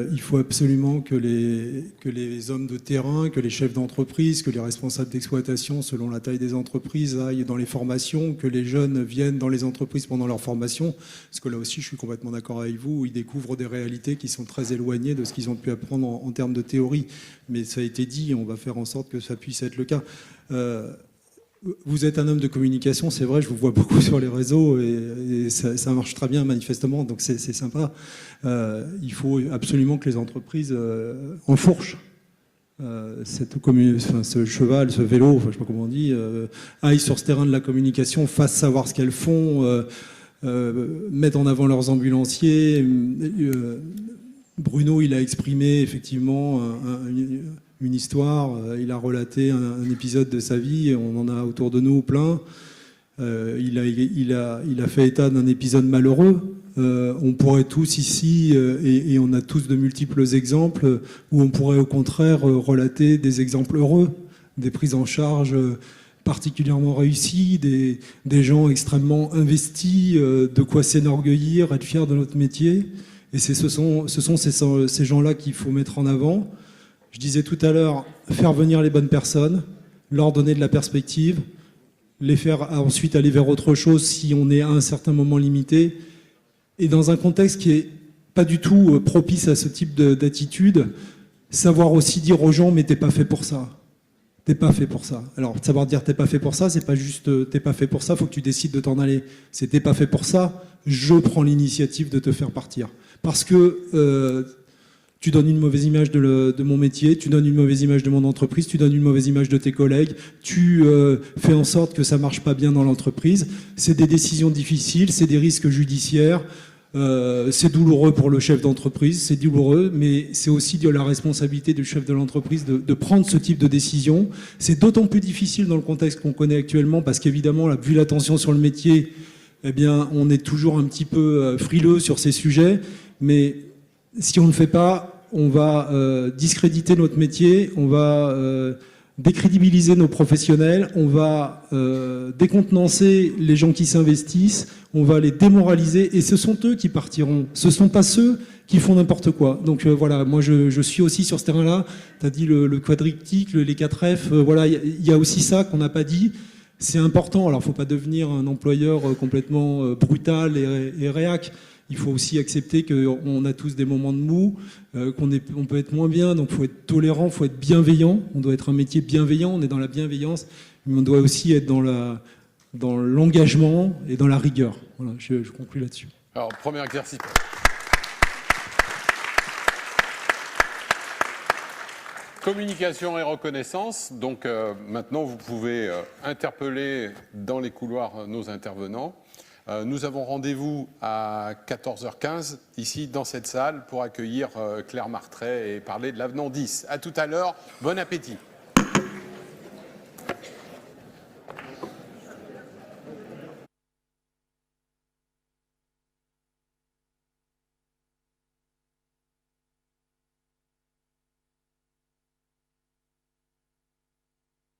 [SPEAKER 11] il faut absolument que les hommes de terrain, que les chefs d'entreprise, que les responsables d'exploitation, selon la taille des entreprises, aillent dans les formations, que les jeunes viennent dans les entreprises pendant leur formation. Parce que là aussi, je suis complètement d'accord avec vous, ils découvrent des réalités qui sont très éloignées de ce qu'ils ont pu apprendre en termes de théorie. Mais ça a été dit, on va faire en sorte que ça puisse être le cas. Vous êtes un homme de communication, c'est vrai, je vous vois beaucoup sur les réseaux et ça marche très bien manifestement, donc c'est sympa. Il faut absolument que les entreprises enfourchent ce cheval, ce vélo, enfin, je ne sais pas comment on dit, aillent sur ce terrain de la communication, fassent savoir ce qu'elles font, mettent en avant leurs ambulanciers. Bruno, il a exprimé effectivement une histoire, il a relaté un épisode de sa vie, on en a autour de nous plein. Il a fait état d'un épisode malheureux. On pourrait tous ici, et on a tous de multiples exemples, où on pourrait au contraire relater des exemples heureux, des prises en charge particulièrement réussies, des gens extrêmement investis, de quoi s'enorgueillir, être fier de notre métier. Et ce sont ces gens-là qu'il faut mettre en avant. Je disais tout à l'heure, faire venir les bonnes personnes, leur donner de la perspective, les faire ensuite aller vers autre chose si on est à un certain moment limité. Et dans un contexte qui n'est pas du tout propice à ce type d'attitude, savoir aussi dire aux gens, mais t'es pas fait pour ça. T'es pas fait pour ça. Alors, savoir dire t'es pas fait pour ça, c'est pas juste t'es pas fait pour ça, faut que tu décides de t'en aller. C'est t'es pas fait pour ça, je prends l'initiative de te faire partir. Parce que tu donnes une mauvaise image de mon métier, tu donnes une mauvaise image de mon entreprise, tu donnes une mauvaise image de tes collègues, tu fais en sorte que ça marche pas bien dans l'entreprise. C'est des décisions difficiles, c'est des risques judiciaires, c'est douloureux pour le chef d'entreprise, c'est douloureux, mais c'est aussi de la responsabilité du chef de l'entreprise de prendre ce type de décision. C'est d'autant plus difficile dans le contexte qu'on connaît actuellement, parce qu'évidemment, vu la tension sur le métier, eh bien, on est toujours un petit peu frileux sur ces sujets, mais si on ne le fait pas, on va discréditer notre métier, on va décrédibiliser nos professionnels, on va décontenancer les gens qui s'investissent, on va les démoraliser, et ce sont eux qui partiront. Ce ne sont pas ceux qui font n'importe quoi. Donc voilà, moi je suis aussi sur ce terrain-là. Tu as dit le quadriptyque, les 4 F, voilà, il y a aussi ça qu'on n'a pas dit. C'est important. Alors il ne faut pas devenir un employeur complètement brutal et réac. Il faut aussi accepter qu'on a tous des moments de mou, qu'on peut être moins bien, donc il faut être tolérant, il faut être bienveillant. On doit être un métier bienveillant, on est dans la bienveillance, mais on doit aussi être dans l'engagement et dans la rigueur. Voilà, je conclue là-dessus.
[SPEAKER 3] Alors, premier exercice. Communication et reconnaissance. Donc maintenant, vous pouvez interpeller dans les couloirs nos intervenants. Nous avons rendez-vous à 14h15, ici, dans cette salle, pour accueillir Claire Martret et parler de l'avenant 10. À tout à l'heure, bon appétit.